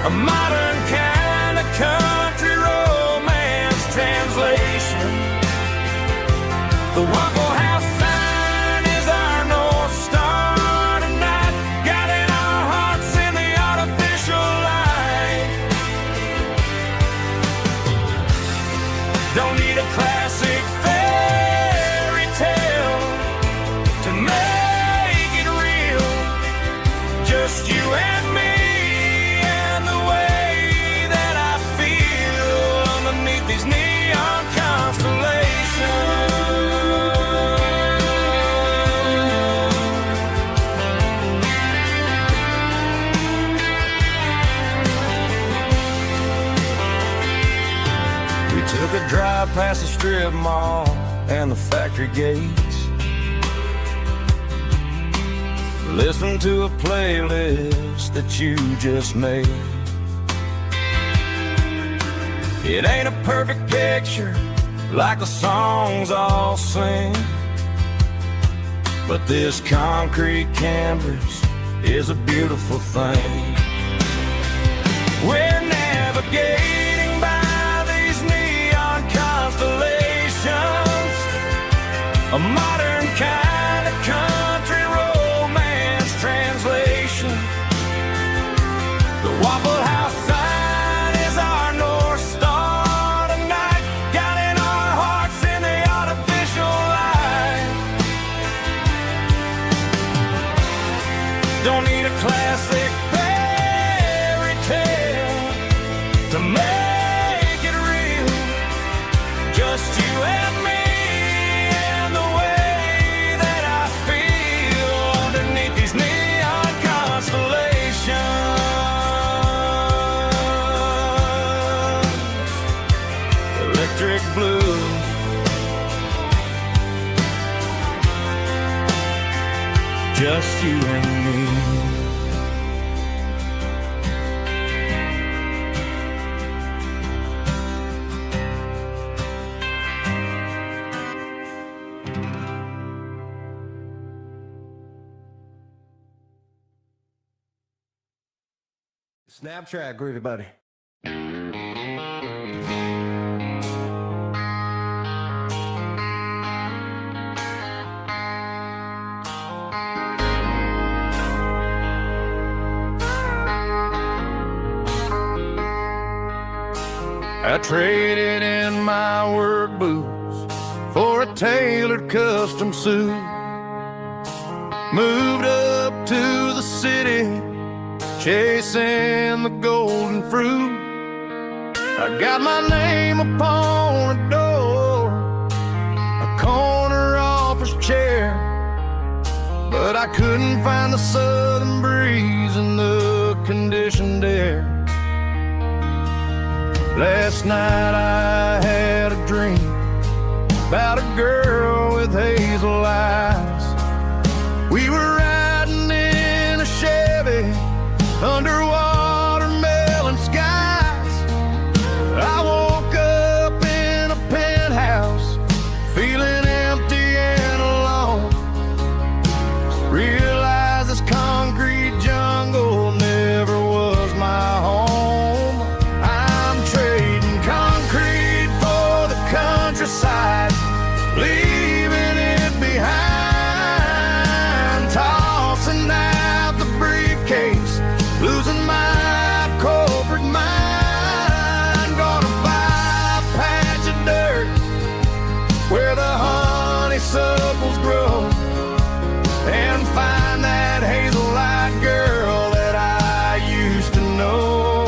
a modern kind of country romance translation. The Waffle House sign is our North Star tonight, guiding our hearts in the artificial light. Don't need a classic fairy tale to make it real, just you and me and the way that I feel underneath these neon constellations. We took a drive past the strip mall and the factory gates, listen to a playlist that you just made. It ain't a perfect picture like the songs all sing, but this concrete canvas is a beautiful thing. We're navigating by these neon constellations, a modern kind of country romance translation. The Waffle House sign is our North Star tonight, guiding our hearts in the artificial light. Don't need a classic fairy tale to make it real, just you and me and the way that I feel underneath these neon constellations. Electric blue, just you and me. Snap track, groovy buddy. I traded in my work boots for a tailored custom suit, moved up to the city chasing the golden fruit. I got my name upon a door, a corner office chair, but I couldn't find the southern breeze in the conditioned air. Last night I had a dream about a girl with hazel eyes. We were riding in a Chevy under watermelon skies. I woke up in a penthouse feeling empty and alone. Realized this concrete jungle never was my home. I'm trading concrete for the countryside, leaving it behind, tossing out the briefcase, losing my corporate mind. Gonna buy a patch of dirt where the honeysuckles grow and find that hazel-eyed girl that I used to know.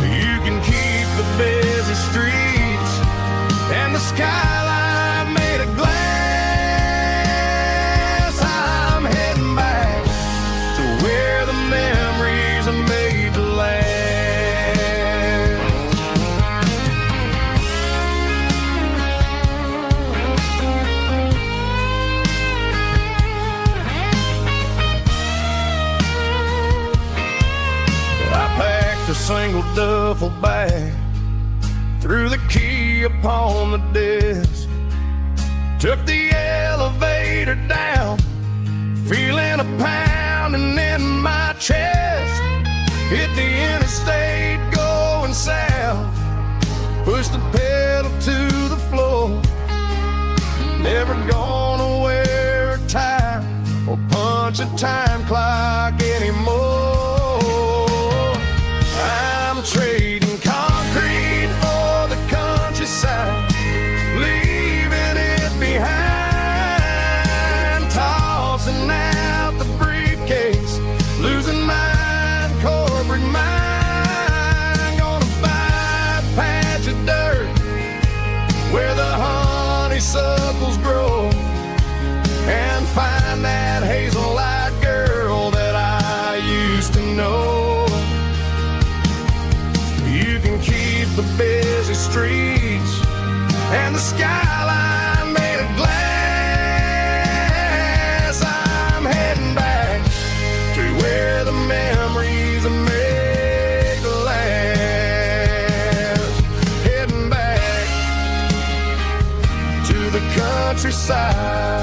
You can keep the busy streets and the skyline made of glass. I'm heading back to where the memories are made to last. I packed a single duffel bag, threw the key upon the desk, took the elevator down, feeling a pounding in my chest. a time clock anymore. I'm trading concrete for the countryside, leaving it behind, tossing out the briefcase, losing my corporate mind. Gonna buy a patch of dirt where the honeysuckles grow, and find that hazel-eyed girl that I used to know. You can keep the busy streets and the skyline made of glass. I'm heading back to where the memories are made to last. Heading back to the countryside.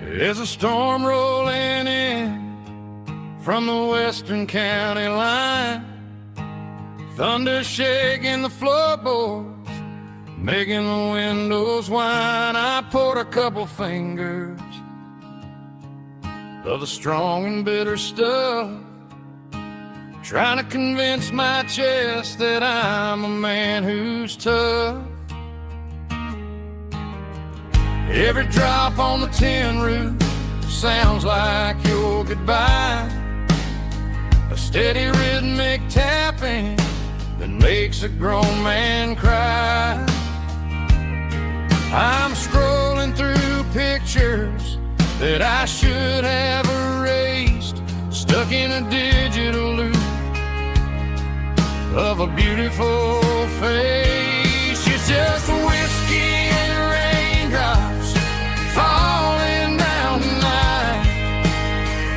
There's a storm rolling in from the western county line, thunder shaking the floorboards, making the windows whine. I poured a couple fingers of the strong and bitter stuff, trying to convince my chest that I'm a man who's tough. Every drop on the tin roof sounds like your goodbye, a steady rhythmic tapping that makes a grown man cry. I'm scrolling through pictures that I should have erased, stuck in a digital loop of a beautiful face. It's just whiskey and raindrops falling down tonight,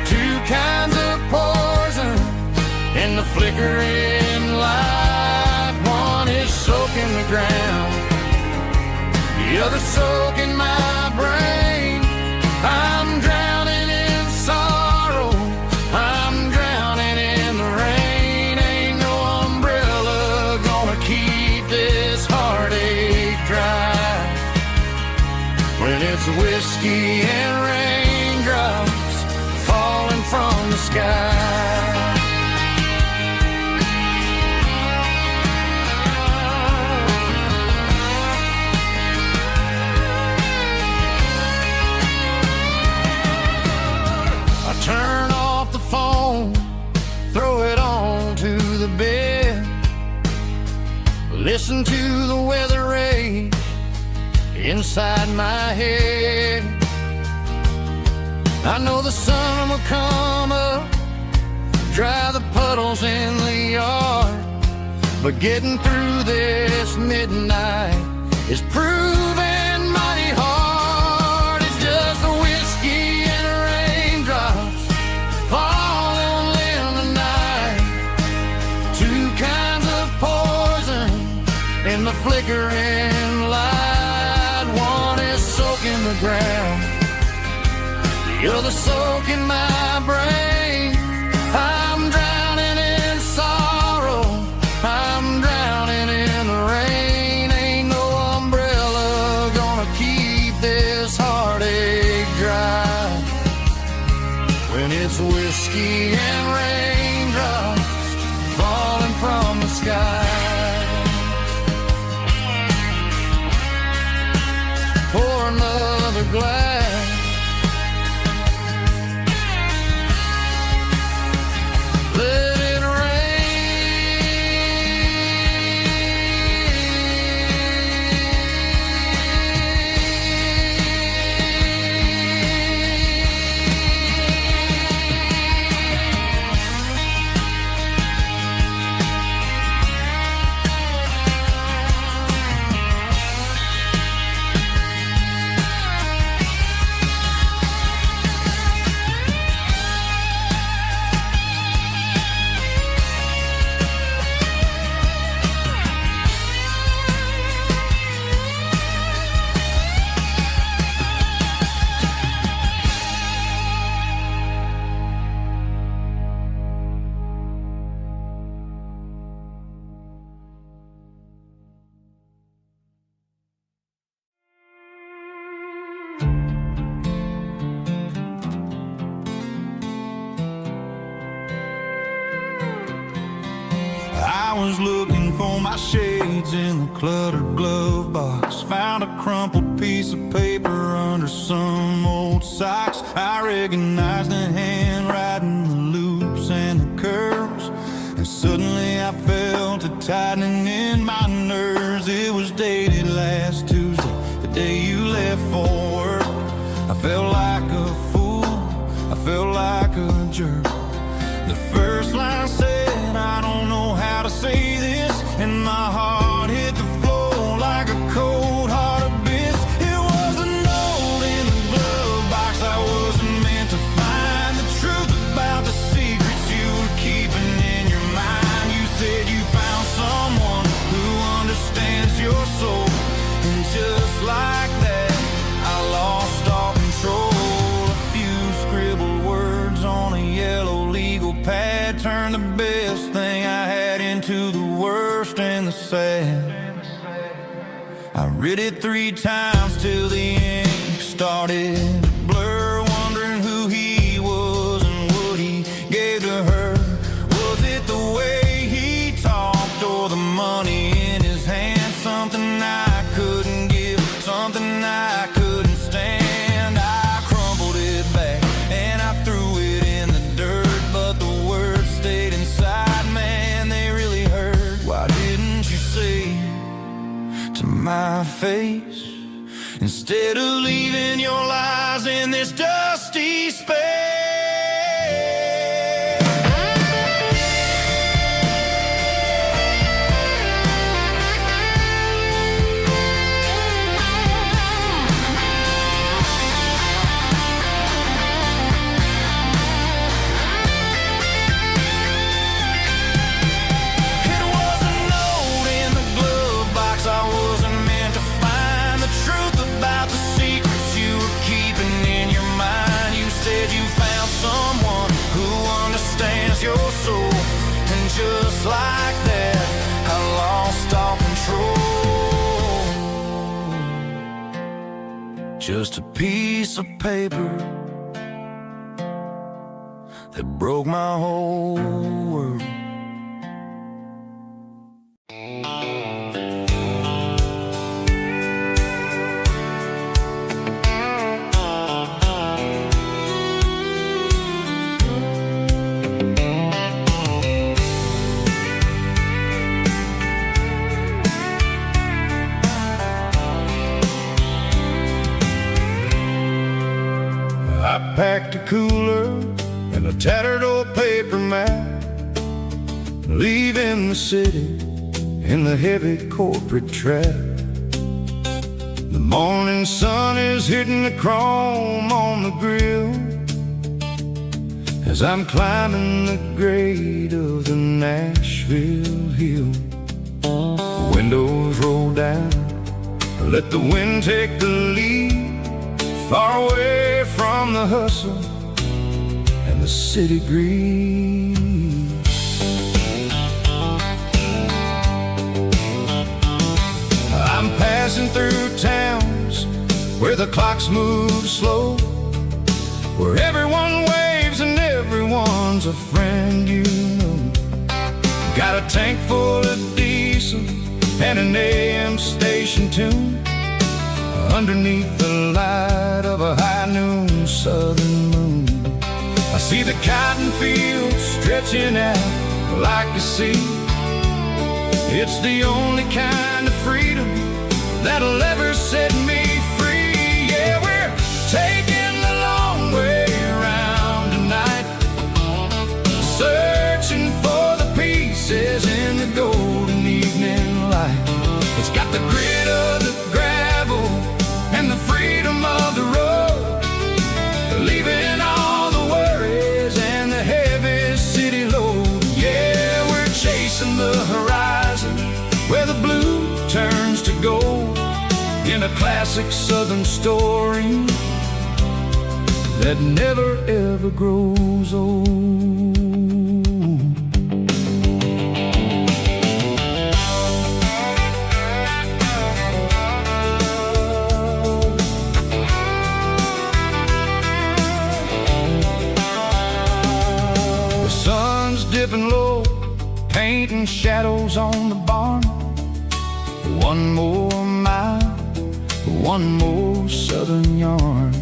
two kinds of poison in the flickering light. One is soaking the ground, the other soaking my brain. I'm drowning in sorrow, I'm drowning in the rain. Ain't no umbrella gonna keep this heartache dry when it's whiskey and raindrops falling from the sky. I turn off the phone, throw it on to the bed, listen to the weather rage inside my head. I know the sun will come up, dry the puddles in the yard, but getting through this midnight is proving mighty hard. It's just the whiskey and raindrops falling in the night, two kinds of poison in the flickering light. One is soaking the ground, the other soaking my brain. I'm drowning in sorrow, I'm drowning in the rain. Ain't no umbrella gonna keep this heartache dry when it's whiskey and raindrops falling from the sky. Pour another glass, let it rain. I was looking for my shades in the cluttered glove box. Found a crumpled piece of paper under some old socks. I recognized the handwriting, the loops and the curves, and suddenly I felt a tightening in my nerves. It was dated last Tuesday, the day you left for work. I felt like a fool, I felt like a jerk. The first line said, I don't know how to say this, and my heart hit the floor like a cold hard abyss. It was a note in the glove box I wasn't meant to find. The truth about the secrets you were keeping in your mind. You said you found someone who understands your soul, and just like that, I lost all control. A few scribbled words on a yellow legal pad turned the best thing I had into the worst and the sad. I read it 3 times till the ink started to blur, wondering who he was and what he gave to her. Was it the way he talked or the money in his hand? Something I couldn't give, something I couldn't stand. I crumpled it back and I threw it in the dirt, but the words stayed inside, man, they really hurt. Why didn't you say to my face, instead of leaving your lies in this dusty space? Your soul, and just like that, I lost all control. Just a piece of paper that broke my whole world. I packed a cooler and a tattered old paper map, leaving the city in the heavy corporate trap. The morning sun is hitting the chrome on the grill as I'm climbing the grade of the Nashville hill. The windows roll down, let the wind take the lead, far away from the hustle and the city breeze. I'm passing through towns where the clocks move slow, where everyone waves and everyone's a friend you know. Got a tank full of diesel and an AM station tune underneath the light of a high noon southern moon. I see the cotton fields stretching out like a sea. It's the only kind of freedom that'll ever set me free. Yeah, we're taking the long way around tonight, searching for the pieces in the golden evening light. It's got the grit of the gravel and the freedom of the road, leaving all the worries and the heavy city load. Yeah, we're chasing the horizon where the blue turns to gold, in a classic southern story that never ever grows old. Dipping low, painting long shadows on the barn. One more mile, one more southern yarn.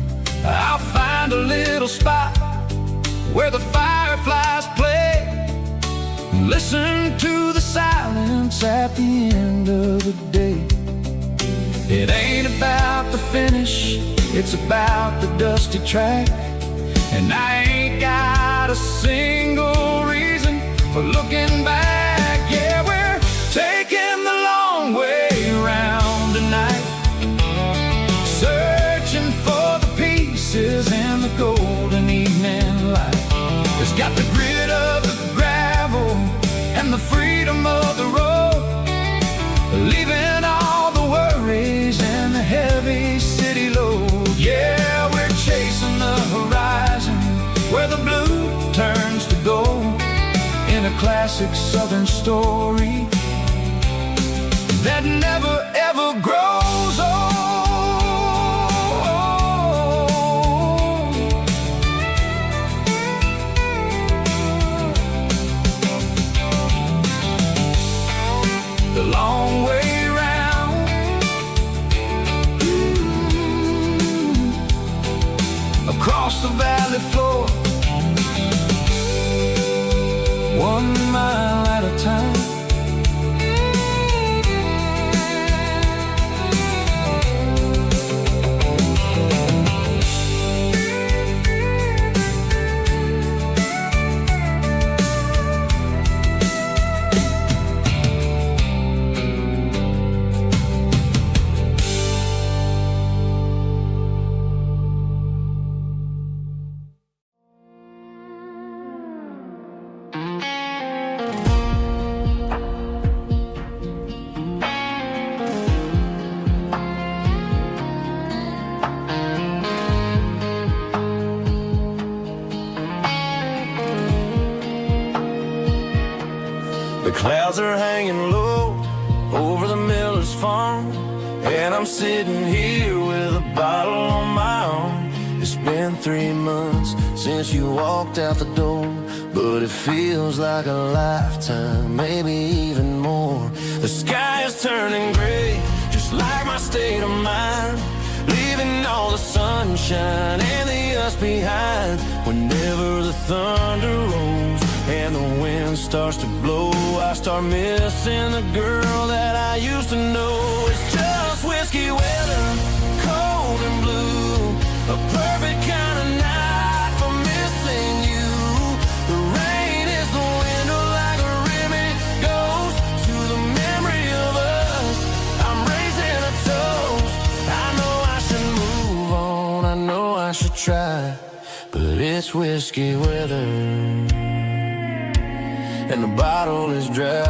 I'll find a little spot where the fireflies play, listen to the silence at the end of the day. It ain't about the finish, it's about the dusty track. And I ain't got a single reason for looking back. Yeah, we're taking the long way around tonight, searching for the pieces in the golden evening light. It's got the grit of the gravel and the freedom of the road, leaving all the worries and the heavy city load. Yeah, we're chasing the horizon where the blue turns to gold, in a classic southern story that never ever grows old. The long way round, across the valley floor, 1 mile at a time. The clouds are hanging low over the miller's farm, and I'm sitting here with a bottle on my arm. It's been 3 months since you walked out the door, but it feels like a lifetime, maybe even more. The sky is turning gray, just like my state of mind, leaving all the sunshine and the us behind. Whenever the thunder rolls and the wind starts to blow, I start missing the girl that I used to know. It's just whiskey weather, cold and blue, a perfect kind of night for missing you. The rain is the window like a ribbon goes to the memory of us. I'm raising a toast. I know I should move on, I know I should try, but it's whiskey weather and the bottle is dry.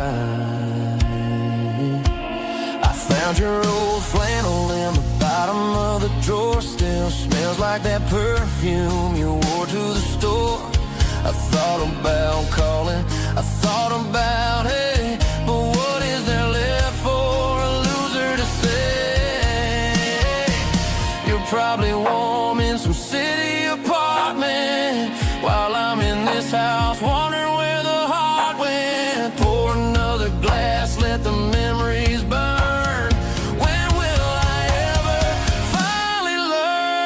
I found your old flannel in the bottom of the drawer, still smells like that perfume you wore to the store. I thought about calling, I thought about, hey, but what is there left for a loser to say? You're probably warm in some city apartment, while I'm in this house wondering where the heart went. Pour another glass, let the memories burn. When will I ever finally learn?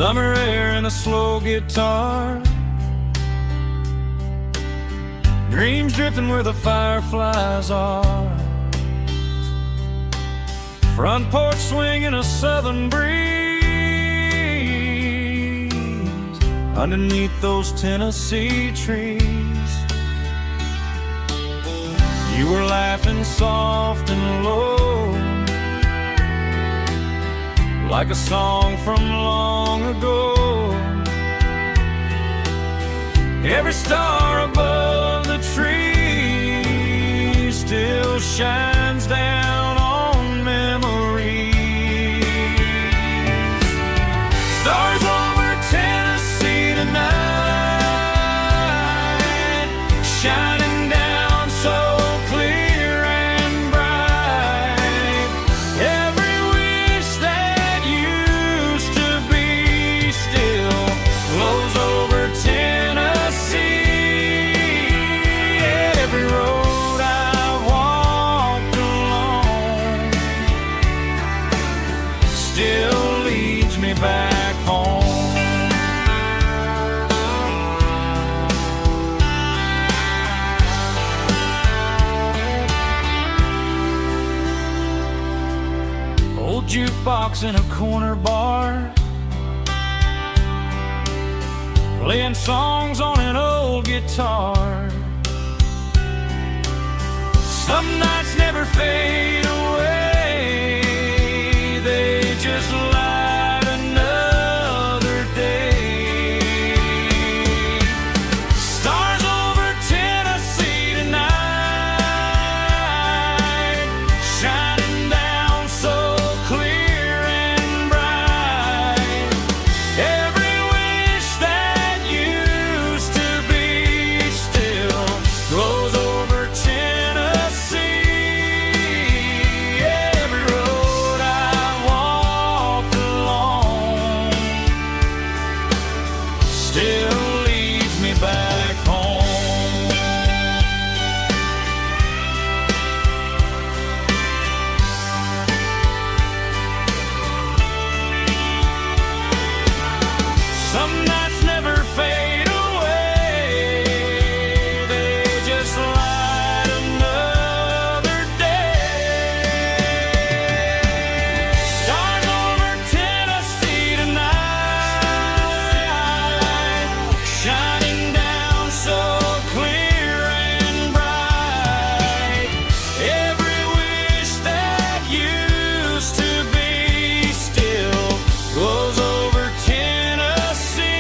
Summer air and a slow guitar, dreams drifting where the fireflies are. Front porch swinging a southern breeze underneath those Tennessee trees. You were laughing soft and low, like a song from long ago. Every star above the tree still shines down on memories. Stars over Tennessee tonight, shining down so clear and bright. Every wish that used to be still glows over Tennessee. Every road I walked along still leads me back home. Old jukebox in a corner bar, playing songs on an old guitar. Some nights never fade away, they just light another day. Stars over Tennessee tonight, shining down so clear and bright. Every wish that used to be still glows over Tennessee. Every road I walked along still leads me back home. Some nights never fade away, they just light another day. Stars over Tennessee tonight, shining down so clear and bright. Every wish that used to be still glows over Tennessee.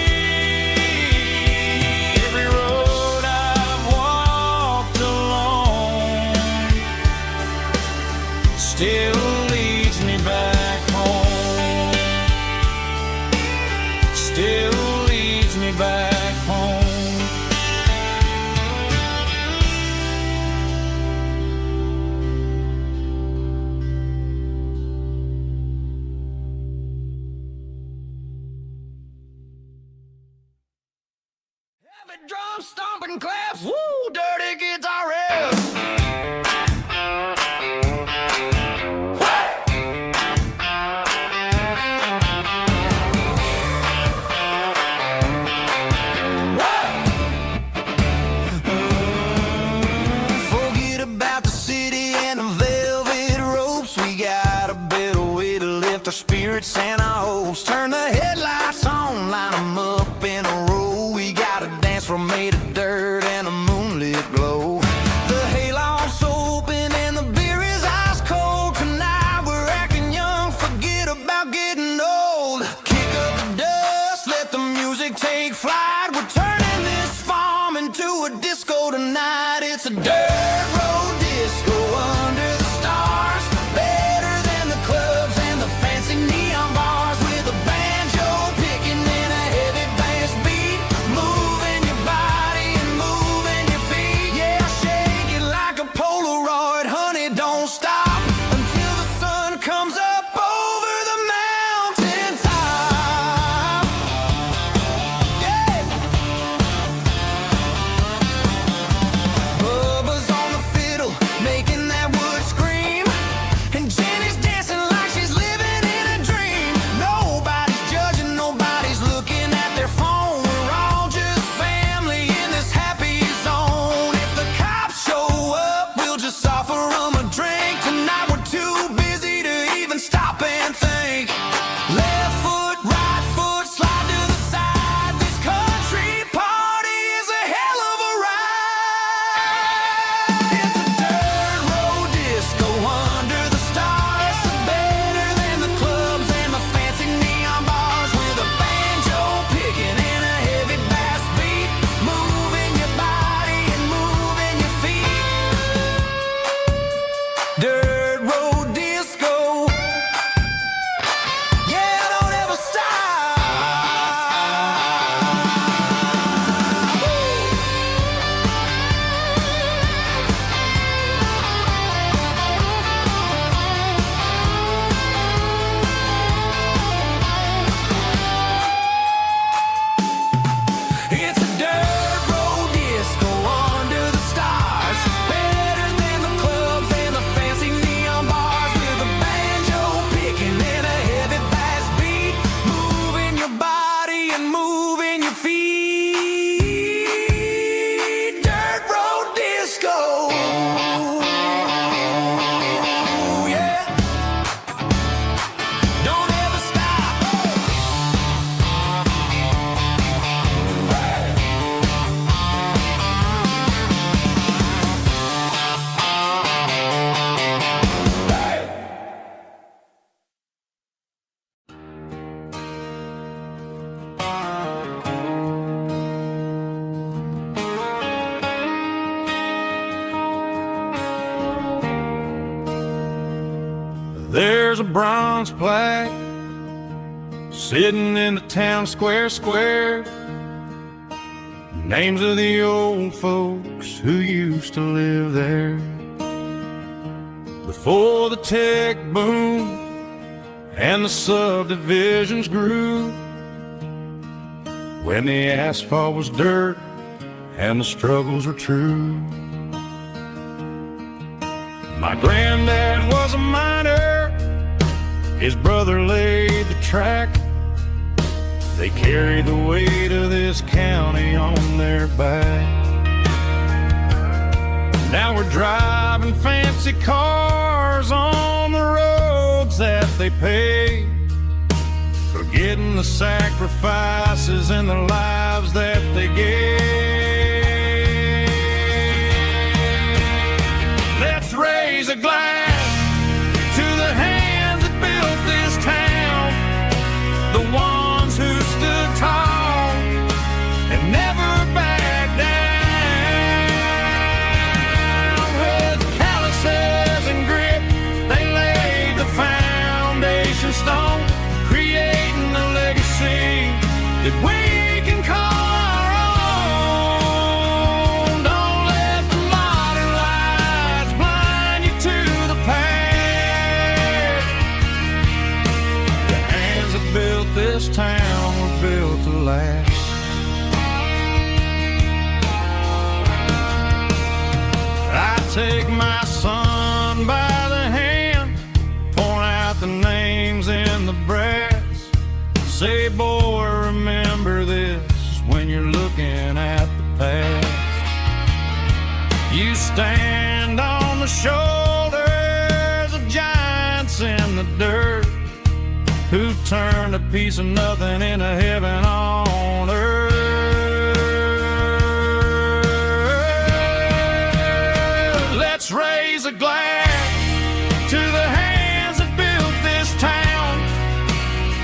Every road I've walked along still leads me back home. Still leads me back home. Heavy drum stomping claps, woo, dirty guitar riffs. Forget about the city and the velvet ropes. We got a better way to lift our spirits and our hopes. Turn the headlights on, line them up in a row. We got a dance floor made of dirt and a moonlit glow. The hayloft's open and the beer is ice cold. Tonight we're acting young, forget about getting old. Kick up the dust, let the music take flight. We're turning this farm into a disco tonight. It's a dirt road disco under the stars, better than the clubs and the fancy neon bars. With a banjo picking in a heavy bass beat, moving your body and moving your feet. Yeah, shake it like a Polaroid, honey, don't stop until the sun comes up over the mountain top. Yeah. a bronze plaque sitting in the town square. Names of the old folks who used to live there. Before the tech boom and the subdivisions grew, when the asphalt was dirt and the struggles were true. My granddad was a miner, his brother laid the track. They carried the weight of this county on their back. Now we're driving fancy cars on the roads that they paved, forgetting the sacrifices and the lives that they gave. Let's raise a glass to the hands that built this town, the ones who stood tall and never backed down. With calluses and grit, they laid the foundation stone, creating a legacy that we can call our own. Don't let the modern lights blind you to the past. The hands that built this town were built to last. I take my son by the hand, point out the names in the brass. Say, boy, remember this when you're looking at the past. You stand on the shoulders of giants in the dirt, who turned a piece of nothing into heaven on earth. Let's raise a glass to the hands that built this town,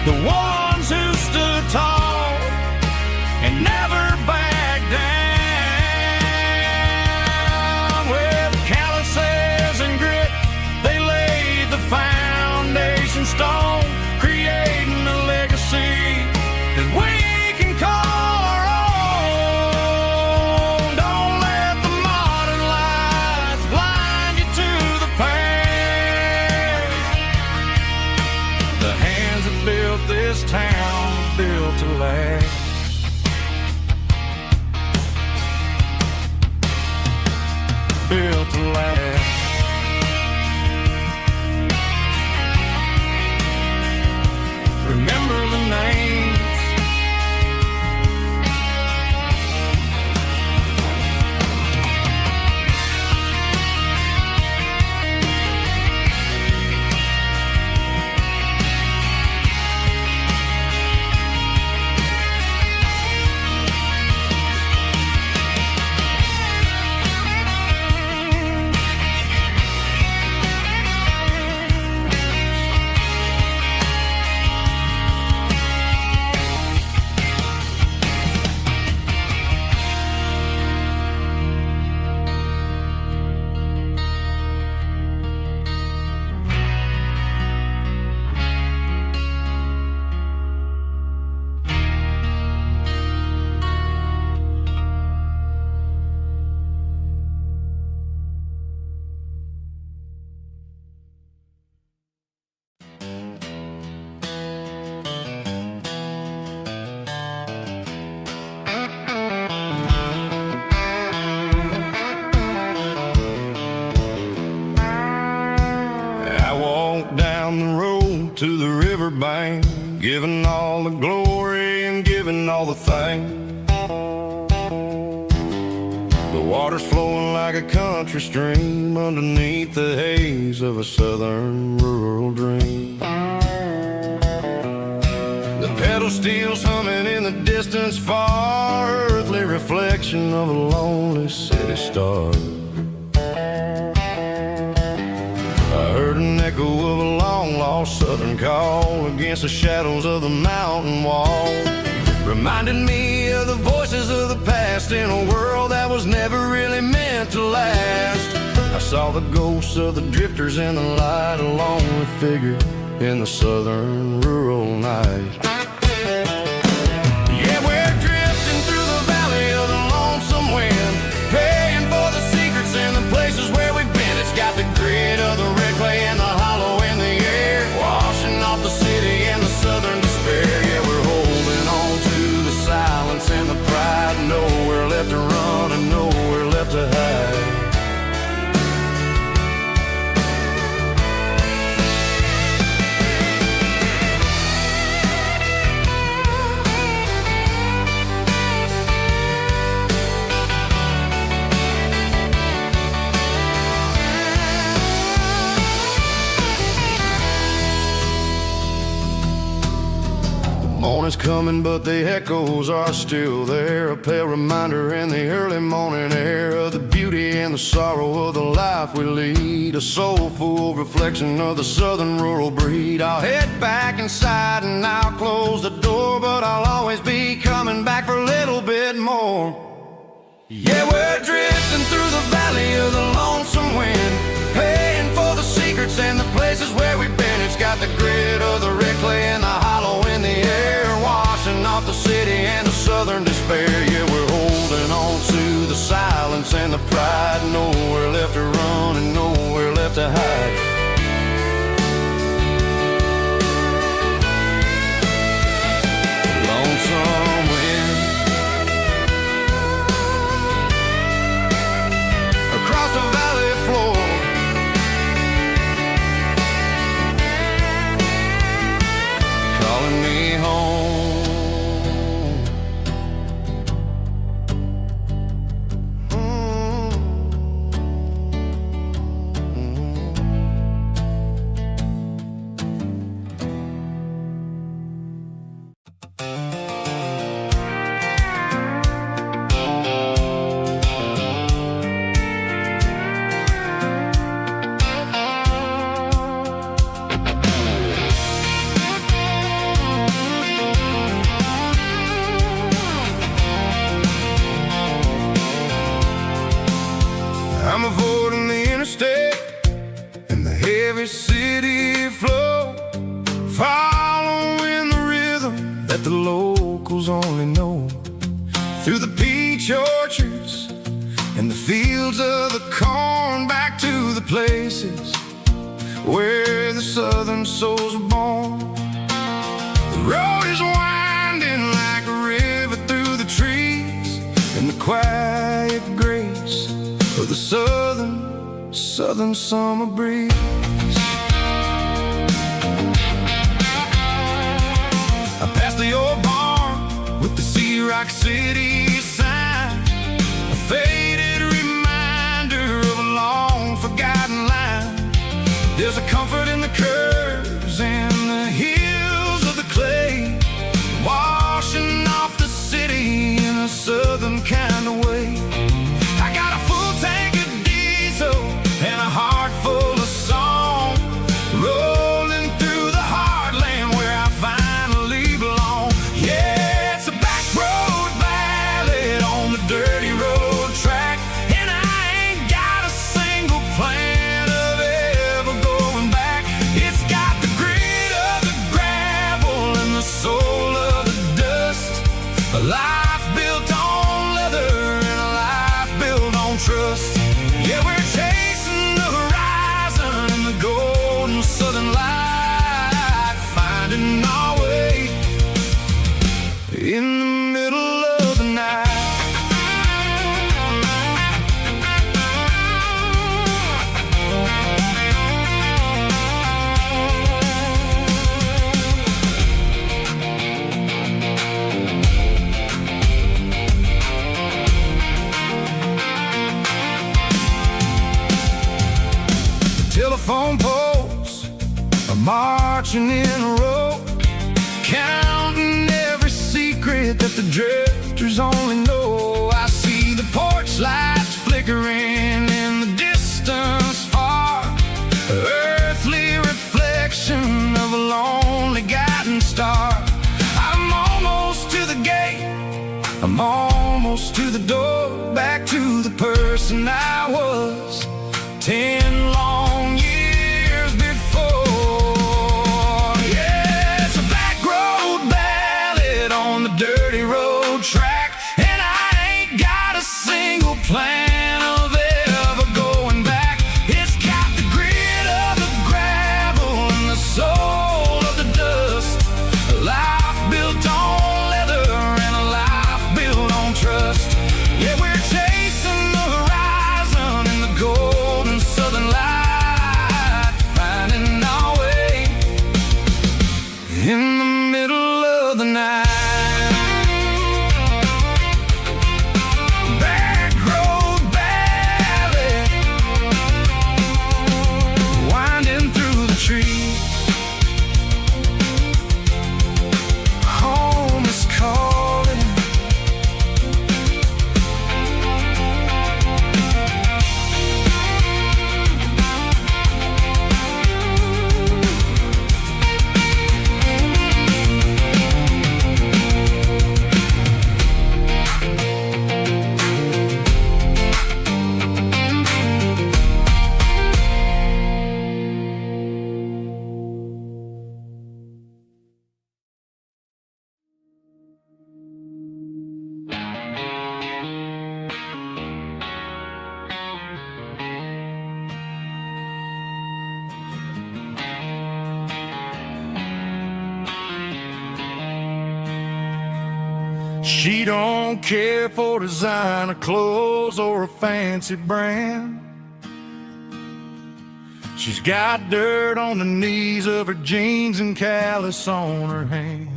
the ones who stood tall and never backed down. With calluses and grit, they laid the foundation stone, creating a legacy that we can call our own. Don't let the modern lights blind you to the past. The hands that built this town were built to last. Built to last. Remember the names. Down the road to the riverbank, giving all the glory and giving all the thanks. The water's flowing like a country stream underneath the haze of a southern rural dream. The pedal steel's humming in the distance far, earthly reflection of a lonely city star. I heard an echo of a long-lost southern call against the shadows of the mountain wall, reminded me of the voices of the past in a world that was never really meant to last. I saw the ghosts of the drifters in the light, a lonely figure in the southern rural night. Yeah, we're drifting through the valley of the lonesome wind, paying for the secrets and the places where we've been. It's got the grit of the red clay and the hollow in the air, washing off the city and the southern despair. Yeah, we're holding on to the silence and the pride, nowhere left to run and nowhere left to hide. Morning's coming, but the echoes are still there, a pale reminder in the early morning air of the beauty and the sorrow of the life we lead, a soulful reflection of the southern rural breed. I'll head back inside and I'll close the door, but I'll always be coming back for a little bit more. Yeah, we're drifting through the valley of the lonesome wind, paying for the secrets and the places where we've been. It's got the grit of the red clay and the hollow in the air, washing off the city and the southern despair. Yeah, we're holding on to the silence and the pride, nowhere left to run and nowhere left to hide. Lonesome wind across the valley floor, calling me home. I'm avoiding the interstate and the heavy city flow, following the rhythm that the locals only know, through the peach orchards and the fields of the corn, back to the places where the southern souls were born. The road is winding like a river through the trees, and the quiet grace of the southern summer breeze. I passed the old barn with the Sea Rock City sign, a faded reminder of a long forgotten line. There's a comfort in the curves and the hills of the clay, washing off the city in a southern kind of way. I got a full tank of diesel and a heart full of song, rolling through the heartland where I finally belong. Yeah, it's a back road ballad on the dirty road track, and I ain't got a single plan of ever going back. It's got the grit of the gravel and the soul of the dust, a life built on leather and a life built on trust. Yeah, we're chasing the horizon in the golden southern light, finding our way in the middle of the night. Telephone poles are marching in a row, counting every secret that the drifters only know. I see the porch lights flickering in the distance far, earthly reflection of a lonely guiding star. I'm almost to the gate, I'm almost to the door, back to the person I was 10 long years before. railroad track, and I ain't got a single plan of ever going back. It's got the grit of the gravel and the soul of the dust. A life built on leather and a life built on trust. Yeah, we're chasing the horizon in the golden southern light, finding our way in the middle of the night. Back road valley, winding through the trees. Home is calling. She don't care for designer clothes or a fancy brand. She's got dirt on the knees of her jeans and callus on her hand.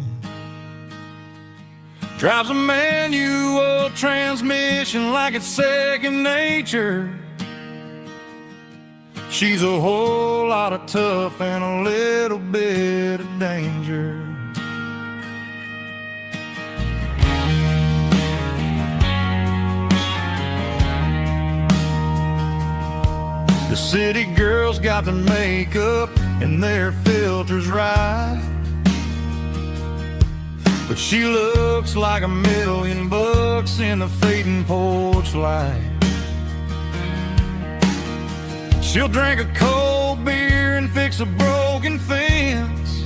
Drives a manual transmission like it's second nature. She's a whole lot of tough and a little bit of danger. The city girls got their makeup and their filters right, but she looks like $1,000,000 in the fading porch light. She'll drink a cold beer and fix a broken fence.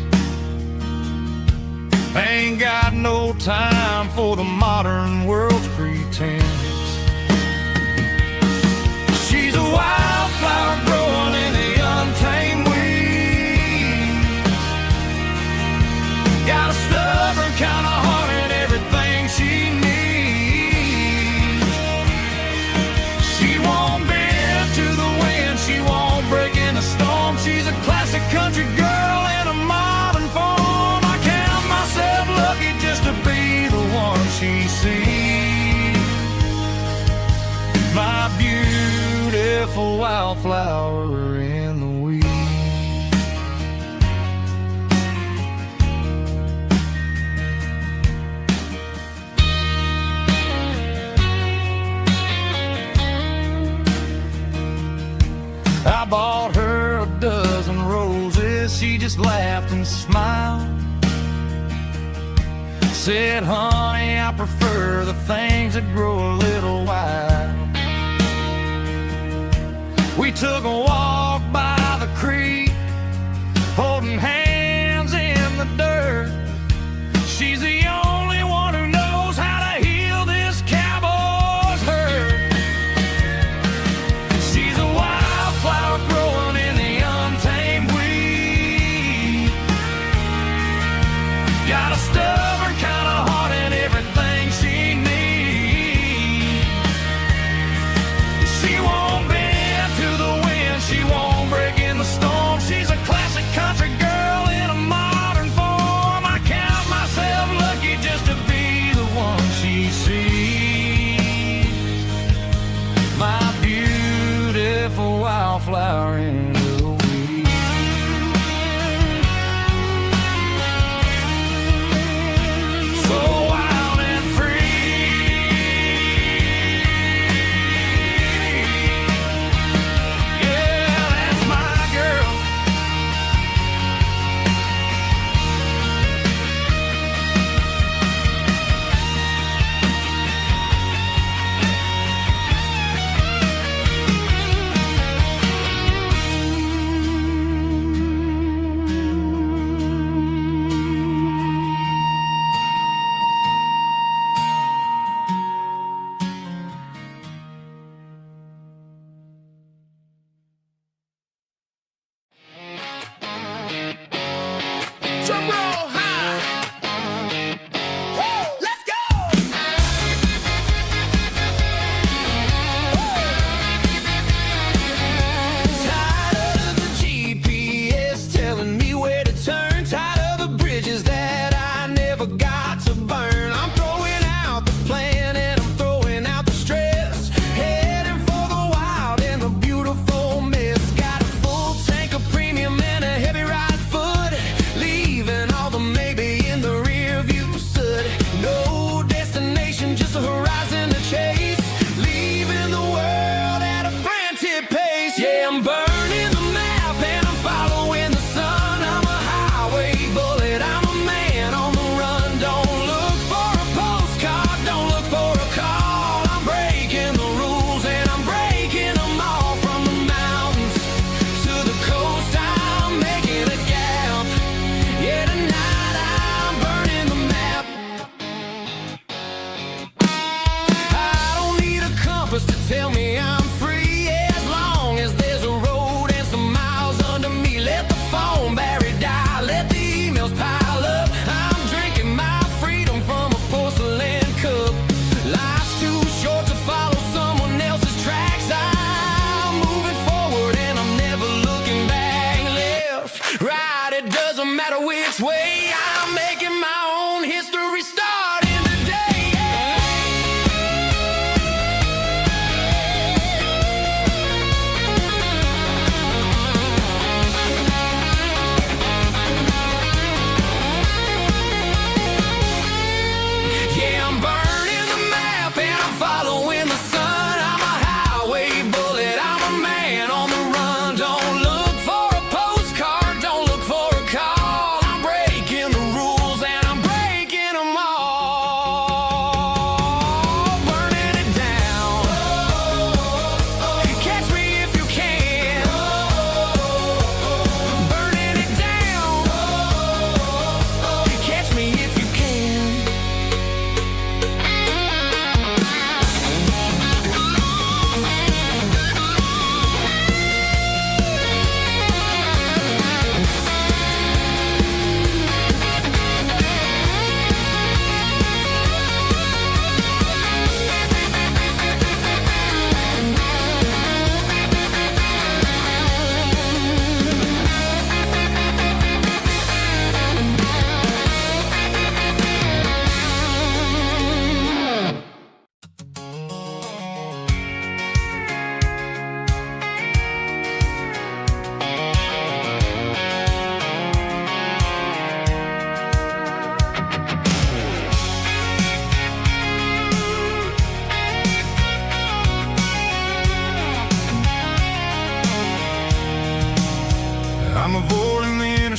Ain't got no time for the modern world's pretense. She's a wildflower growing in the untamed weeds. Got a stubborn kind of heart and everything she needs. She won't bend to the wind, she won't break in the storm. She's a classic country girl in a modern form. I count myself lucky just to be the one she sees. My beautiful wildflower in the weeds. I bought her a dozen roses, she just laughed and smiled. Said, honey, I prefer the things that grow a little wild. We took a walk by the creek, holding hands in the dirt. She's the only one who knows how to heal this cowboy's hurt. She's a wildflower growing in the untamed weed. Got a stubborn kind of heart and everything she needs. She won't bend to the wind, she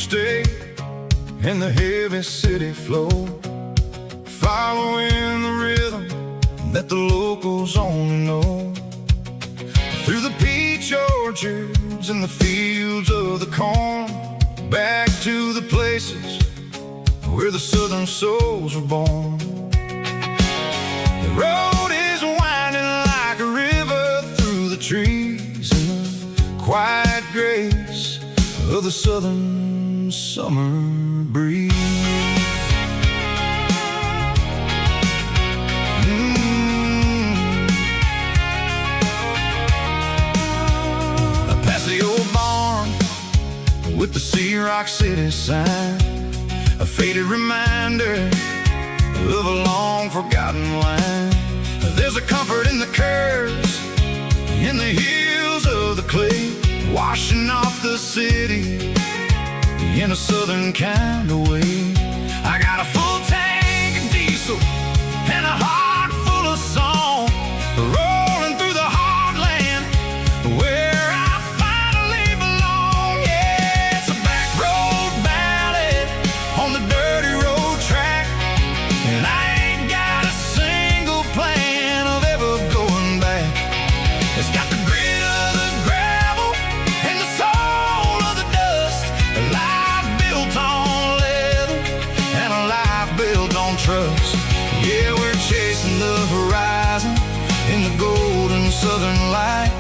stay in the heavy city flow, following the rhythm that the locals only know. Through the peach orchards and the fields of the corn, back to the places where the southern souls were born. The road is winding like a river through the trees in the quiet grace of the southern summer breeze. Past the old barn with the Sea Rock City sign, a faded reminder of a long forgotten line. There's a comfort in the curves, in the hills of the clay, washing off the city in a southern kind of way. I got a full tank of diesel and a heart full of song, rolling through the heartland where I finally belong. Yeah, it's a back road ballad on the dirty road track, and I ain't got a single plan of ever going back. It's got the grit of the gravel and the soul of the dust, a life built on leather and a life built on trust. Yeah, we're chasing the horizon in the golden southern light,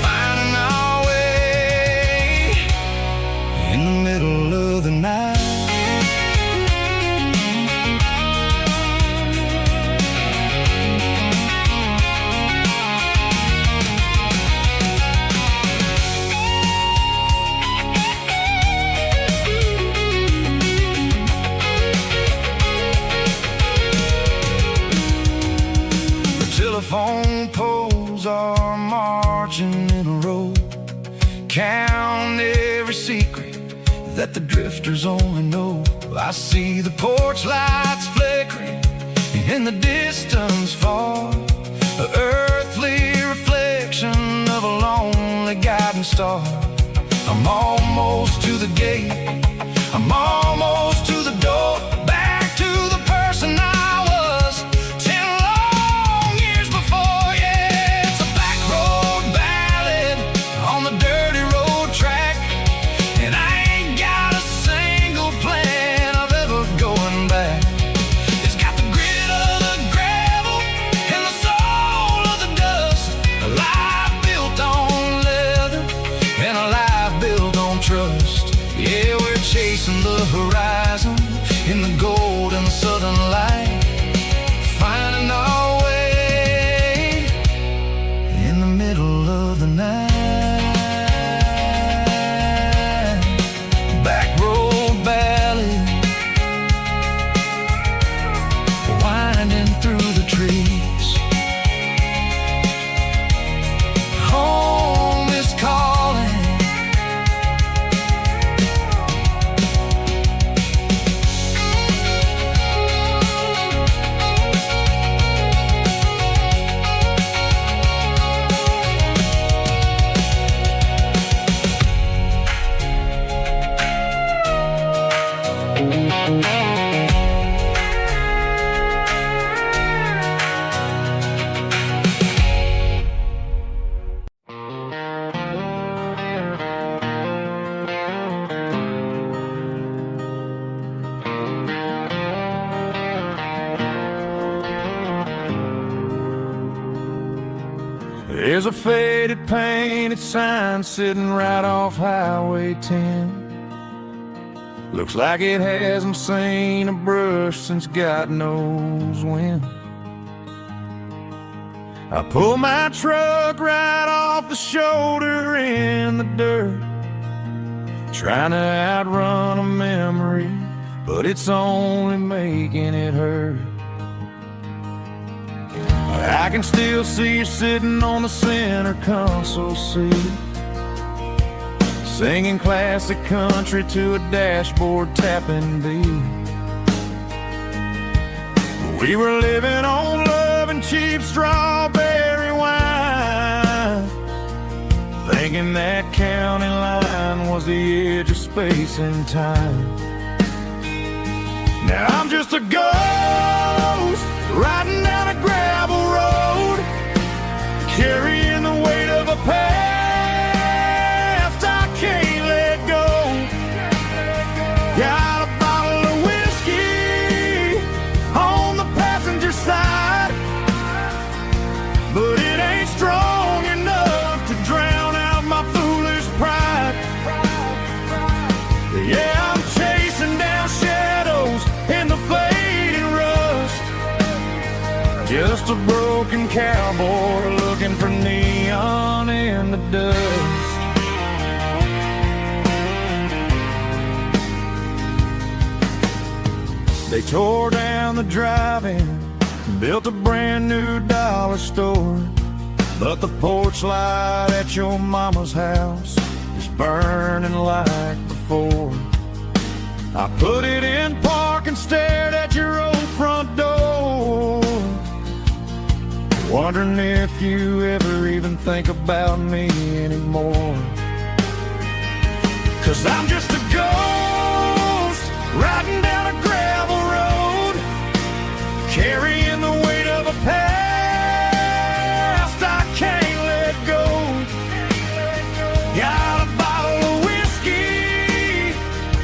finding our way in the middle of the night. Telephone poles are marching in a row, count every secret that the drifters only know. I see the porch lights flickering in the distance far, an earthly reflection of a lonely guiding star. I'm almost to the gate, I'm almost to the door, back to the person I was 10 long years before. Yeah, it's a back road ballad on the dirty road track, and I ain't got a single plan of ever going back. It's got the grit of the gravel and the soul of the dust, a life built on leather and a life built on trust. Yeah, we're chasing the horizon in the golden southern light, finding our way in the middle of the night. Back road ballad, winding through the trees. Home is calling. There's a faded painted sign sitting right off Highway 10. Looks like it hasn't seen a brush since God knows when. I pull my truck right off the shoulder in the dirt, trying to outrun a memory, but it's only making it hurt. I can still see you sitting on the center console seat, singing classic country to a dashboard tapping beat. We were living on love and cheap strawberry wine, thinking that county line was the edge of space space and time. Now I'm just a ghost riding down a gravel road, carrying the weight of a past I can't let go. Got a bottle of whiskey on the passenger side, but it ain't strong enough to drown out my foolish pride. Yeah, I'm chasing down shadows in the fading rust, just a broken cowboy looking for neon in the dust. They tore down the drive-in, built a brand new dollar store, but the porch light at your mama's house is burning like before. I put it in park and stared at your old front door, wondering if you ever even think about me anymore. 'Cause I'm just a ghost riding down a gravel road, carrying the weight of a past I can't let go. Got a bottle of whiskey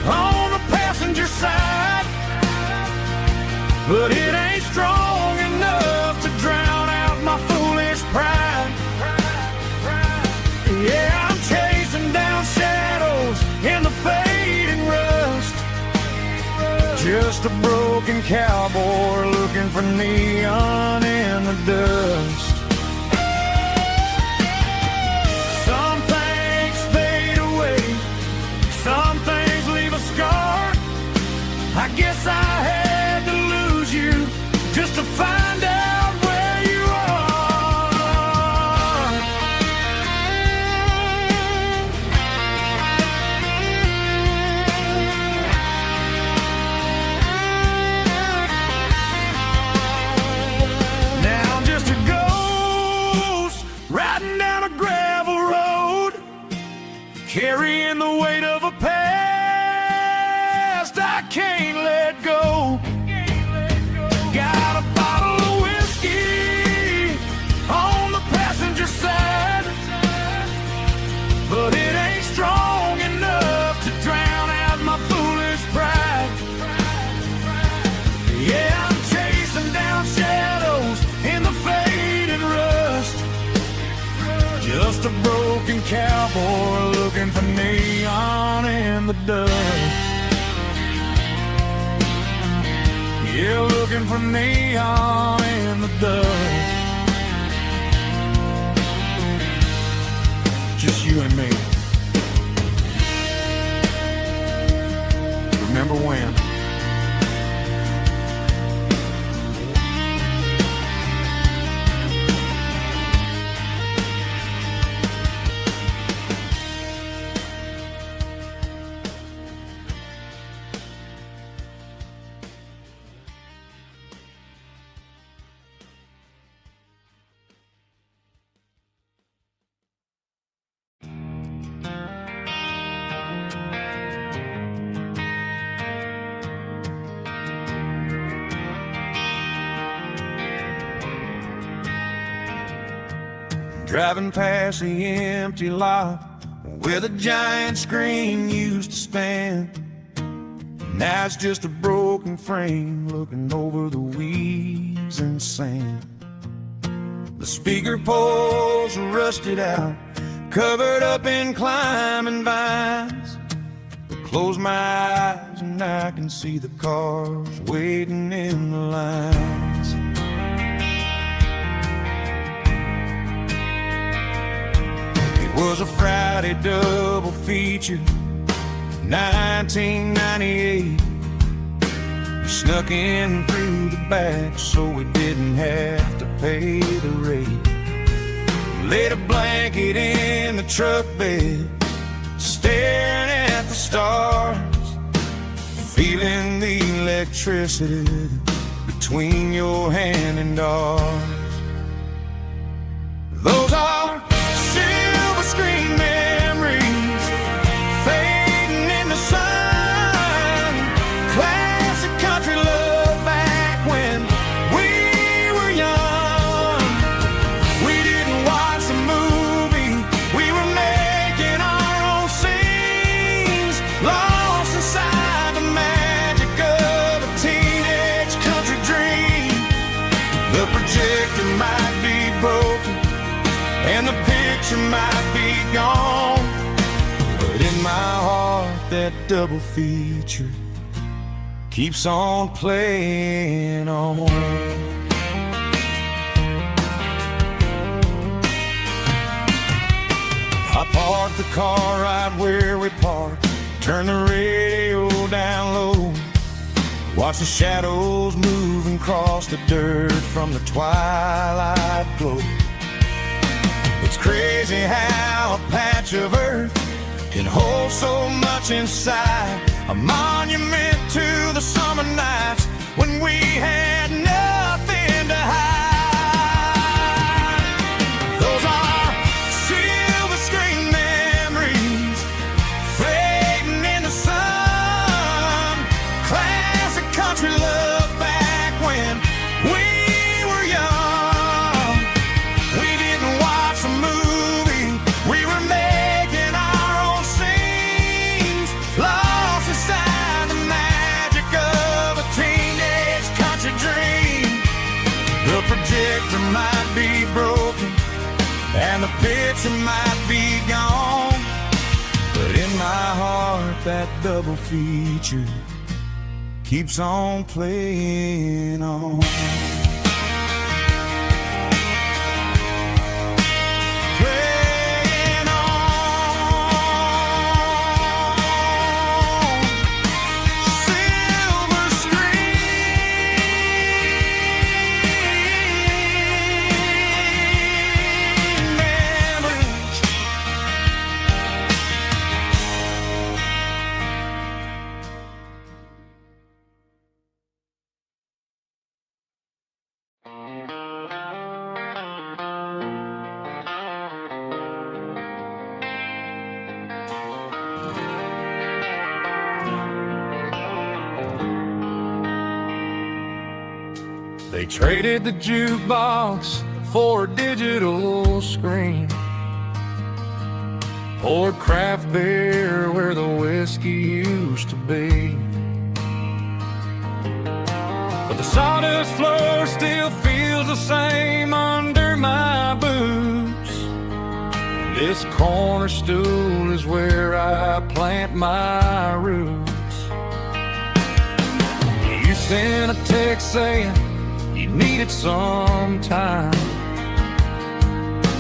on the passenger side, but it ain't strong enough to drown out my foolish pride. Yeah, I'm chasing down shadows in the fading rust, just a broken cowboy looking for neon in the dust. Some things fade away, some things leave a scar. I guess I had to lose you just to find out where you are. Now I'm just a ghost riding down a gravel road, carrying the weight of a past I can't let go. Got a bottle of whiskey on the passenger side, but it ain't strong enough to drown out my foolish pride. Yeah, I'm chasing down shadows in the faded rust, just a broken cowboy looking for neon in the dust. Yeah, looking for neon in the dust. Just you and me. Remember when? Driving past the empty lot where the giant screen used to stand. Now it's just a broken frame looking over the weeds and sand. The speaker poles are rusted out, covered up in climbing vines. But close my eyes and I can see the cars waiting in the lines. It was a Friday double feature, 1998. We snuck in through the back so we didn't have to pay the rate. Laid a blanket in the truck bed, staring at the stars, feeling the electricity between your hand and ours. Those are silver screen memories fading into might be broken and the picture might be gone, but in my heart that double feature keeps on playing on. I parked the car right where we parked, turn the radio down low, watch the shadows moving across the dirt from the twilight glow. It's crazy how a patch of earth can hold so much inside, a monument to the summer nights when we had nothing to hide. Those are silver screen memories fading in the sun, classic country love back when we were young. We didn't watch a movie, we were making our own scenes, lost inside the magic of a teenage country dream. The projector might be broken and the picture might be gone, but in my heart that double feature keeps on playing on. Playing on. Silver screen memories. They traded the jukebox for a digital screen, poured craft beer where the whiskey used to be, but the sawdust floor still feels the same under my boots. This corner stool is where I plant my roots. You sent a text saying you needed some time,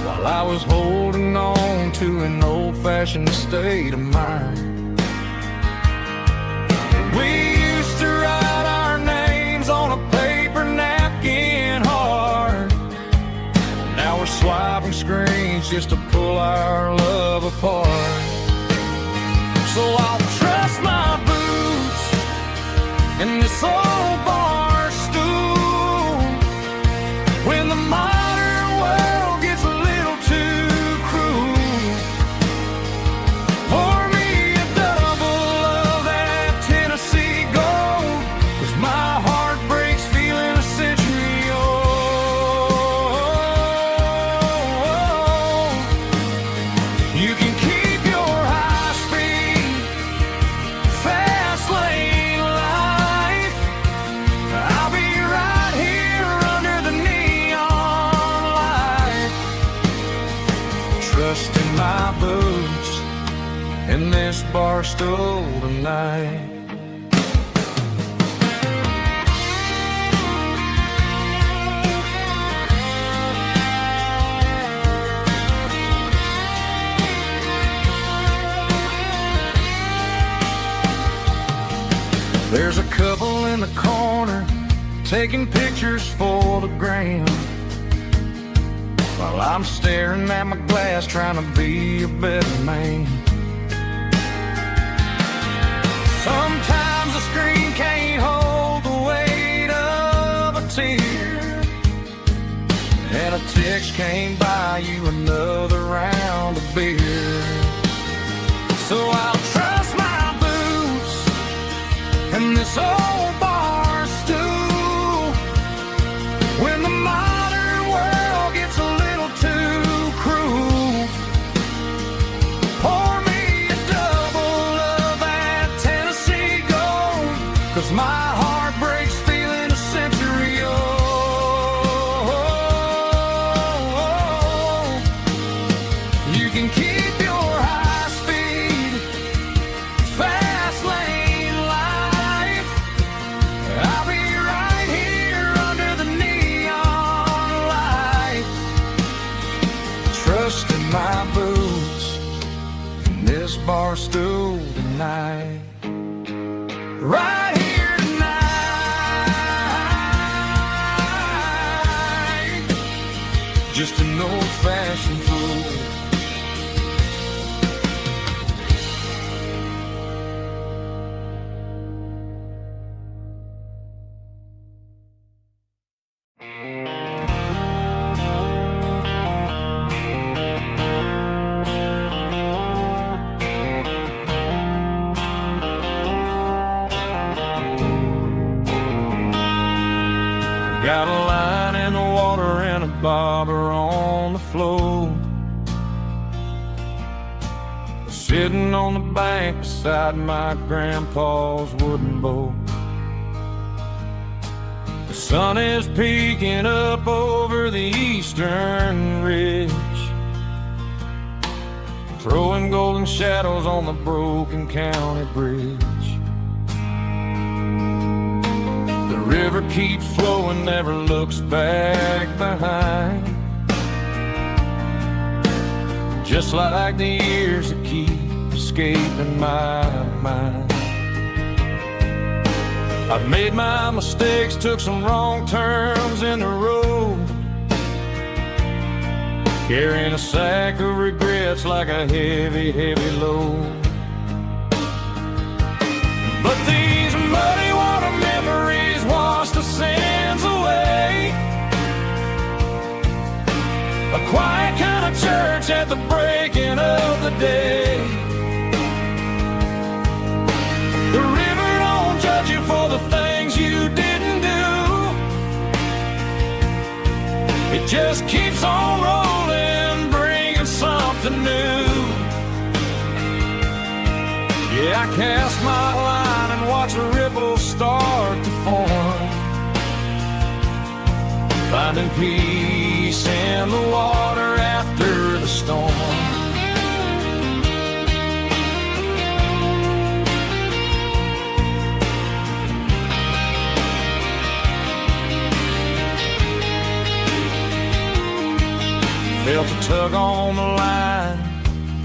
while I was holding on to an old-fashioned state of mind. We used to write our names on a paper napkin hard. Now we're swiping screens just to pull our love apart. So I'll trust my boots in this old bar stool when the modern world gets a little too cruel. Pour me a double of that Tennessee gold, 'cause my heart breaks feeling a century old. You can keep your high-speed, fast lane life. I'll be right here under the neon light, trusting my boots in this bar stool tonight. There's a couple in the corner taking pictures for the gram, while I'm staring at my glass trying to be a better man. Sometimes the screen can't hold the weight of a tear, and a text can't buy you another round of beer. So I'll trust my boots and this old bar stool when the modern world gets a little too cruel. Pour me a double of that Tennessee gold, 'cause my heart breaks feeling a century old. bar stool tonight. Right here tonight. Just an old-fashioned fool. Got a line in the water and a bobber on the floor, sitting on the bank beside my grandpa's wooden boat. The sun is peeking up over the eastern ridge, throwing golden shadows on the broken county bridge. The river keeps flowing, never looks back behind, just like the years that keep escaping my mind. I've made my mistakes, took some wrong turns in the road, carrying a sack of regrets like a heavy, heavy load. But these muddy water memories wash the sins away. A quiet kind of church at the breaking of the day. The river don't judge you for the things you didn't do. It just keeps on rolling, bringing something new. Yeah, I cast my line and watch the ripples start to form, finding peace in the water after the storm. Felt a tug on the line,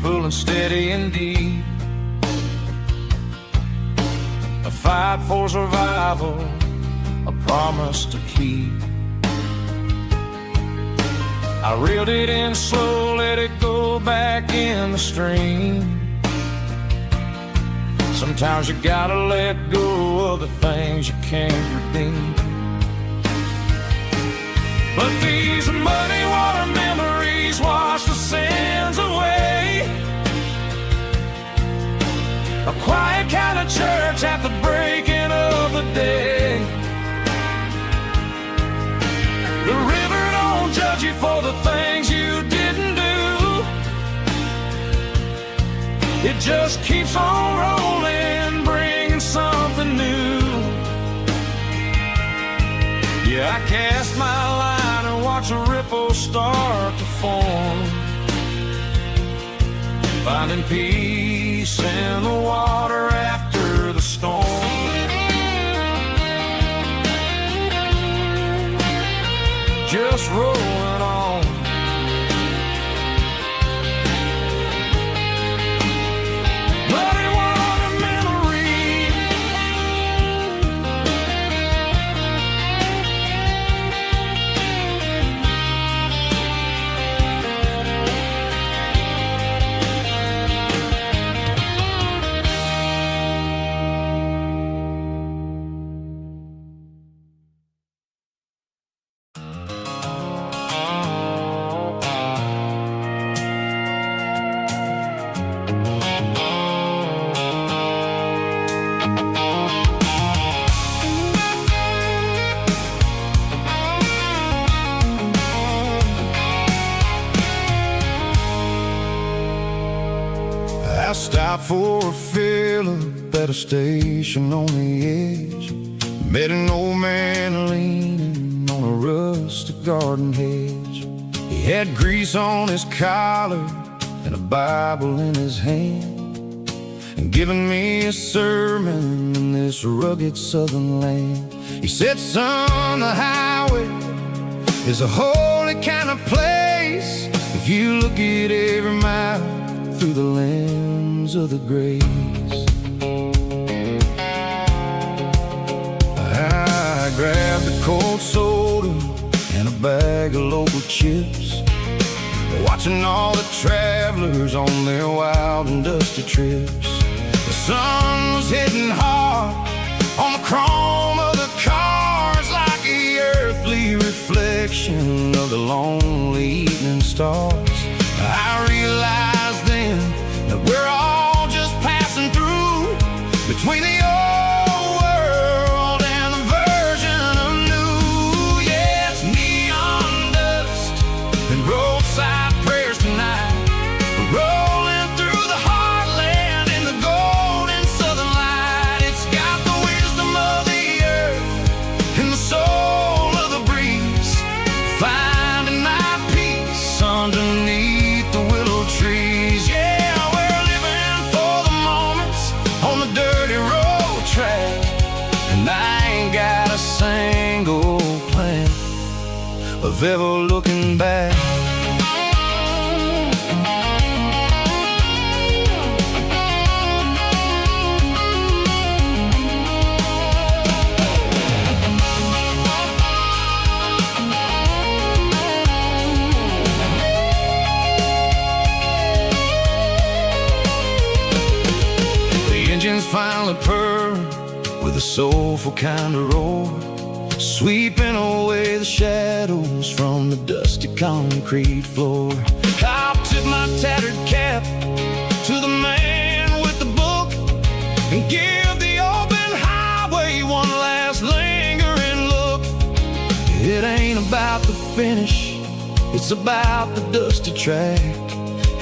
pulling steady and deep. A fight for survival, a promise to keep. I reeled it in slow, let it go back in the stream. Sometimes you gotta let go of the things you can't redeem. But these muddy water memories wash the sins away. A quiet kind of church at the breaking of the day. The river don't judge you for the things you didn't do. It just keeps on rolling, bringing something new. Yeah, I cast my line and watch the ripples start to form, finding peace in the water after the storm. Just rolling on. Muddy water memory. I stopped for a fill-up at a station on the edge. Met an old man leaning on a rustic garden hedge. He had grease on his collar and a Bible in his hand, and giving me a sermon in this rugged southern land. He said, son, the highway is a holy kind of place if you look at every mile through the lens winds of the grace. I grabbed a cold soda and a bag of local chips, watching all the travelers on their wild and dusty trips. The sun was hitting hard on the chrome of the cars, like the earthly reflection of the lonely evening stars. I realized then that we're all just passing through between the old world and the version of new. Yeah, it's neon dust and roadside prayers tonight, rolling through the heartland in the golden southern light. It's got the wisdom of the earth and the soul of the breeze, finding my peace underneath the willow trees. Yeah, we're living for the moments on the dirty road track, and I ain't got a single plan of ever looking back. Engines finally purr with a soulful kind of roar, sweeping away the shadows from the dusty concrete floor. I'll tip my tattered cap to the man with the book and give the open highway one last lingering look. It ain't about the finish, it's about the dusty track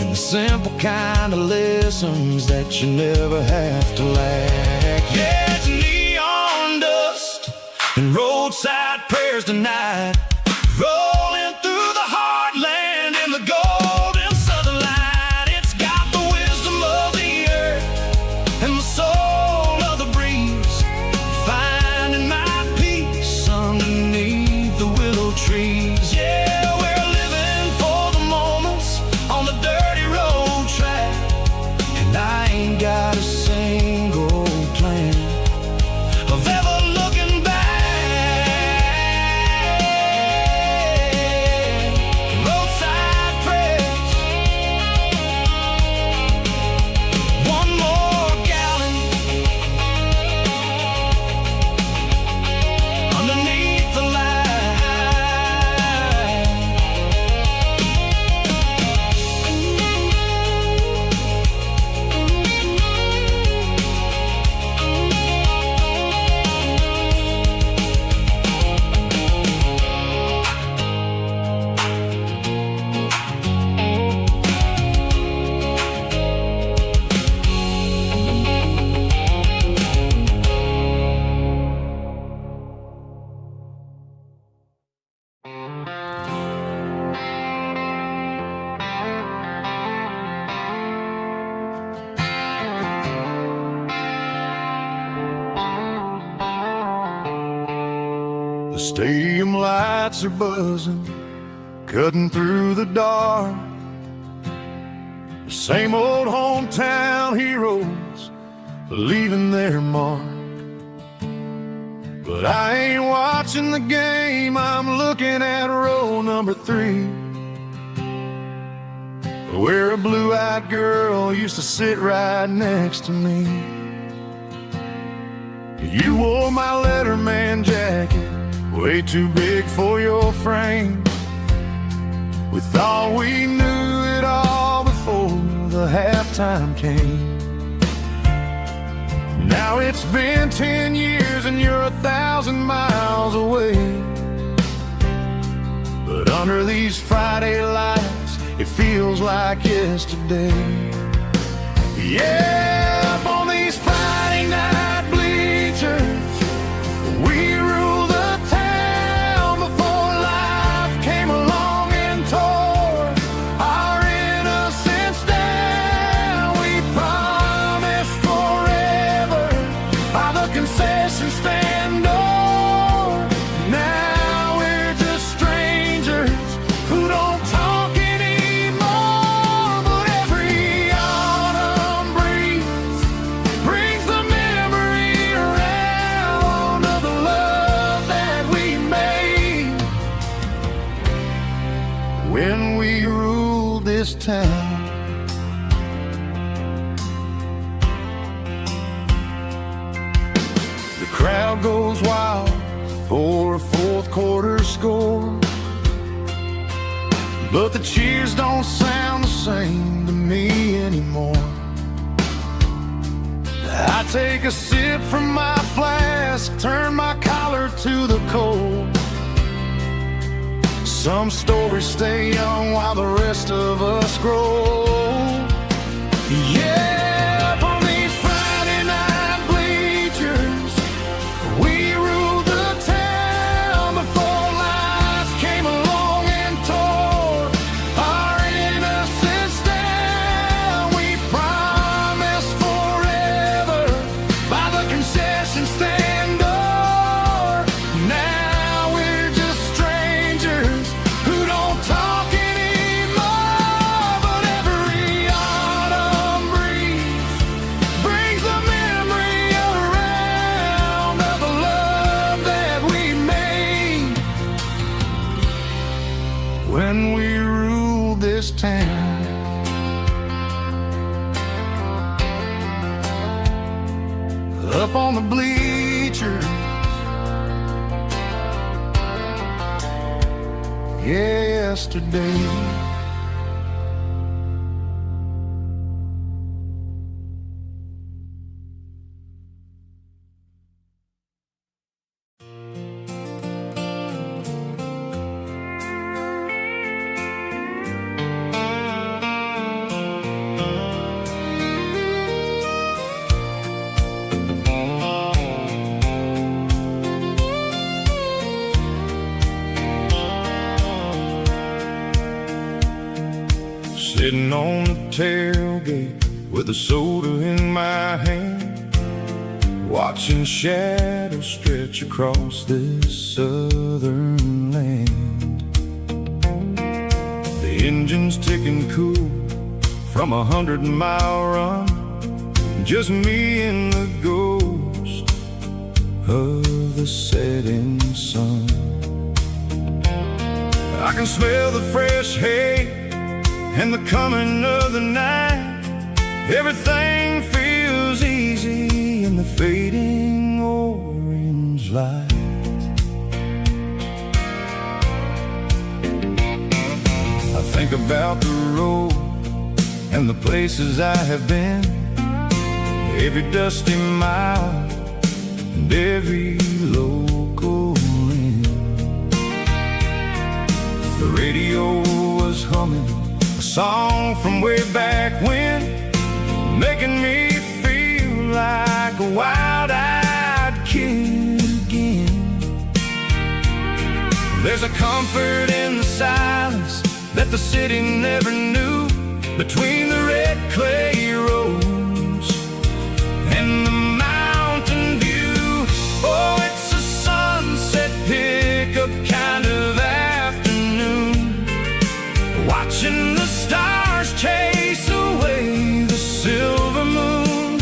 and the simple kind of lessons that you never have to lack. Yeah, it's neon dust and roadside prayers tonight, rolling through the heartland in the golden southern light. It's got the wisdom of the earth and the soul of the breeze, finding my peace underneath the willow trees. Yeah, we're living for the moments on the dirty road track, and I ain't got a single plan of ever looking back. Roadside prayers, one more gallon underneath the light. The stadium lights are buzzing, cutting through the dark. The same old hometown heroes leaving their mark. But I ain't watching the game, I'm looking at row number 3, where a blue-eyed girl used to sit right next to me. You wore my Letterman jacket, way too big for your frame. We thought we knew it all before the halftime came. Now it's been 10 years and you're 1,000 miles away, but under these Friday lights it feels like yesterday. Yeah, up on these Friday night bleachers, we rule the town before life came along and tore our innocence down. We promised forever by the concession stand door. Now we're just strangers who don't talk anymore. But every autumn breeze when we ruled this town. The crowd goes wild for a fourth quarter score, but the cheers don't sound the same to me anymore. I take a sip from my flask, turn my collar to the cold. Some stories stay young while the rest of us grow. Yeah, up on these Friday night bleachers, we ruled the town before life came along and tore our innocence down. We promised forever by the concession stand door. Now we're just strangers who don't talk anymore. But every autumn breeze brings the memory around of the love that we made when we ruled this town. Up on the bleachers, yesterday. Sitting on the tailgate with a soda in my hand, watching shadows stretch across this southern land. The engine's ticking cool from 100-mile run, just me and the ghost of the setting sun. I can smell the fresh hay and the coming of the night. Everything feels easy in the fading orange light. I think about the road and the places I have been, every dusty mile and every local inn. The radio was humming a song from way back when, making me feel like a wild-eyed kid again. There's a comfort in the silence that the city never knew, between the red clay roads and the mountain view. Oh, it's a sunset pickup kind of afternoon, watching the stars chase away the silver moon.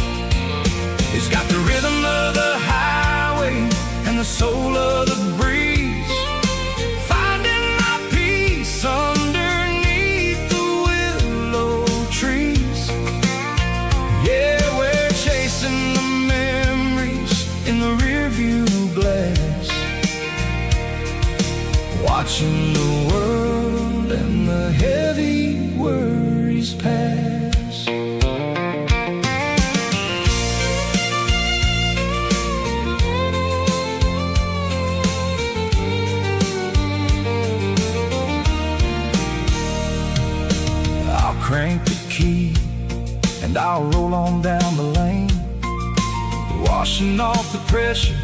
It's got the rhythm of the highway and the soul of the breeze, finding my peace underneath the willow trees. Yeah, we're chasing the memories in the rearview glass, watching the world and the heavy worries pass. I'll crank the key and I'll roll on down the lane, washing off the pressure,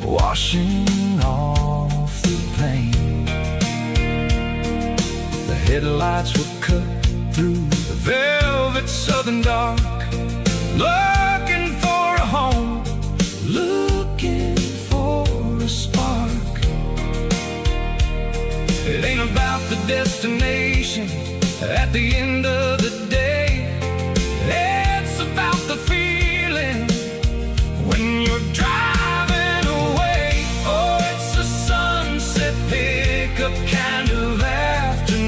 washing off the pain. The headlights were cut through the velvet southern dark, looking for a home, looking for a spark. It ain't about the destination at the end of the day, it's about the feeling when you're driving away. Oh, it's a sunset pickup kind of afternoon,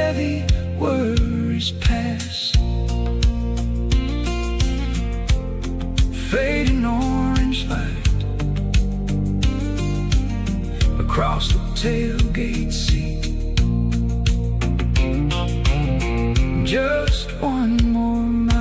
heavy worries pass. Fading orange light across the tailgate seat. Just one more mile.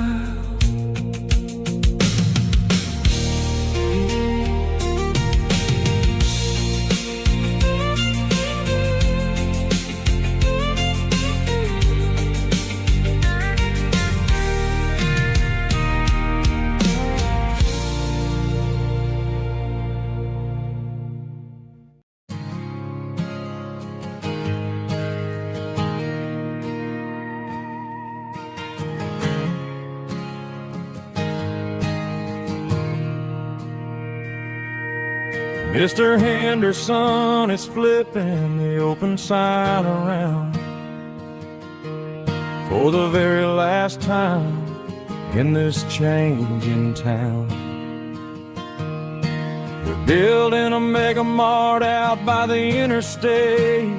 Mr. Henderson is flipping the open sign around for the very last time in this changing town. They're building a mega mart out by the interstate,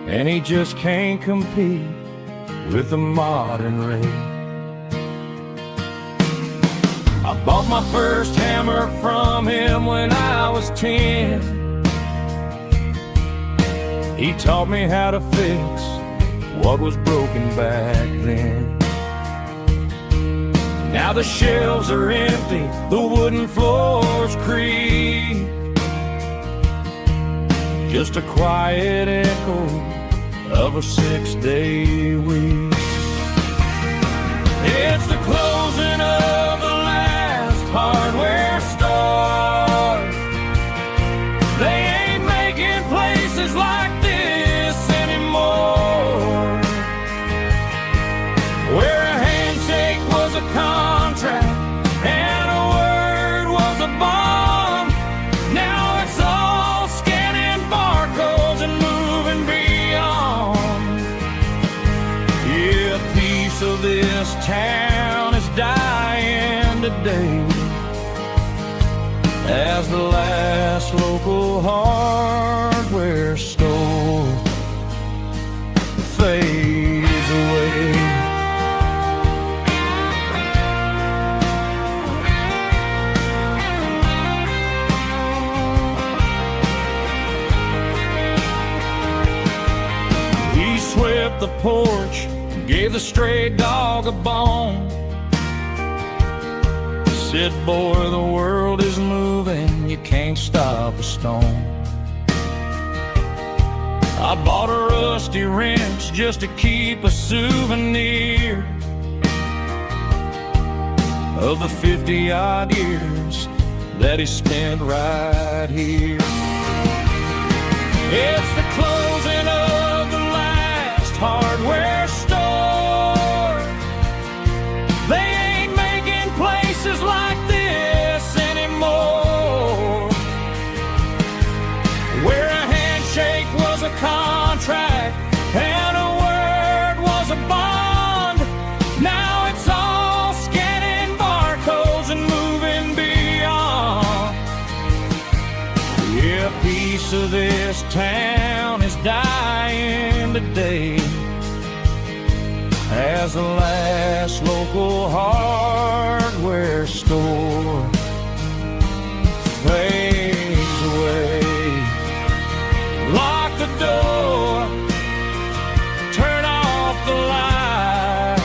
and he just can't compete with the modern rate. I bought my first hammer from him when I was 10. He taught me how to fix what was broken back then. Now the shelves are empty, the wooden floors creak, just a quiet echo of a 6-day week. It's the closing of the hardware store. They ain't making places like this anymore, where a handshake was a contract and a word was a bond. Now it's all scanning barcodes and moving beyond. Yeah, a piece of this town is dying today as the last local hardware store fades away. He swept the porch, gave the stray dog a bone, said, boy, the world is moving, you can't stop a stone. I bought a rusty wrench just to keep a souvenir of the 50-odd years that he spent right here. It's the closing of the last hardware store. They ain't making places like this anymore, where a handshake was a contract and a word was a bond. Now it's all scanning barcodes and moving beyond. Yeah, a piece of this town is dying today as the last local hardware store fades away. Lock the door, turn off the light.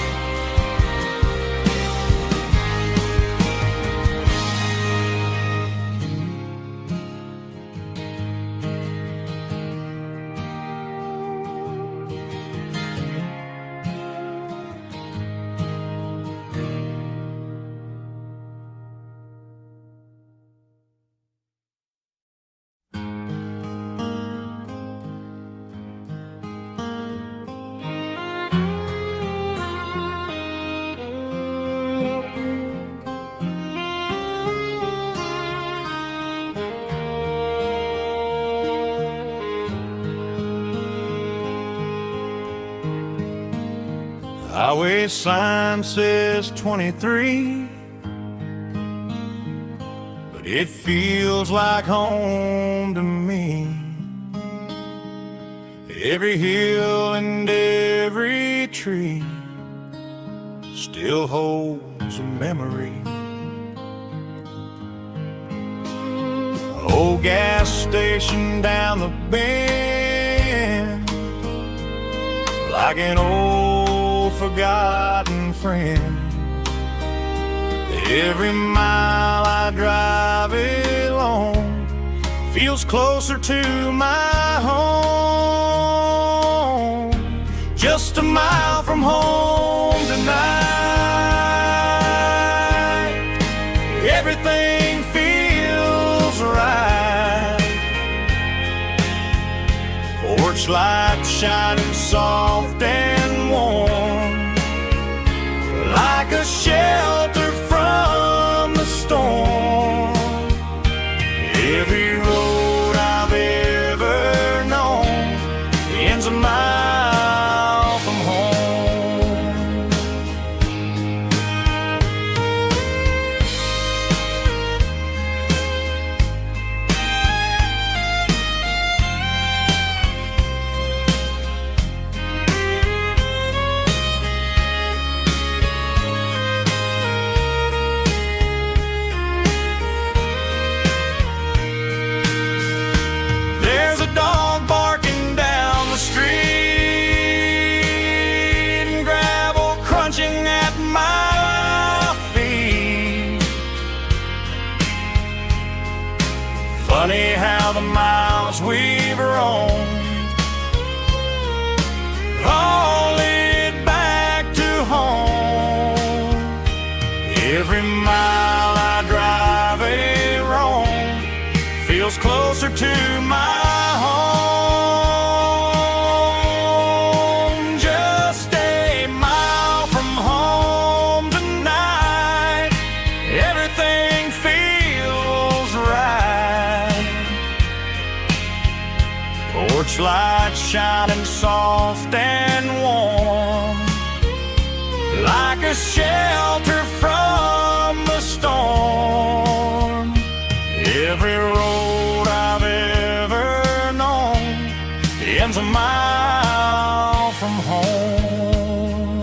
Highway sign says 23, but it feels like home to me. Every hill and every tree still holds a memory. Old gas station down the bend, like an old forgotten friend. Every mile I drive it along feels closer to my home. Just a mile from home tonight, everything feels right. Porch light shining soft and warm, like a shelter from the storm. Every road I've ever known ends a mile from home. There's a dog barking down the street, and gravel crunching at my feet. Funny how the miles we've roamed all lead back to home. Every mile I drive a roam feels closer to my home. Just a mile from home tonight, everything feels right. Porch light shining soft and warm, like a shelter from the storm. Every road I've ever known ends a mile from home.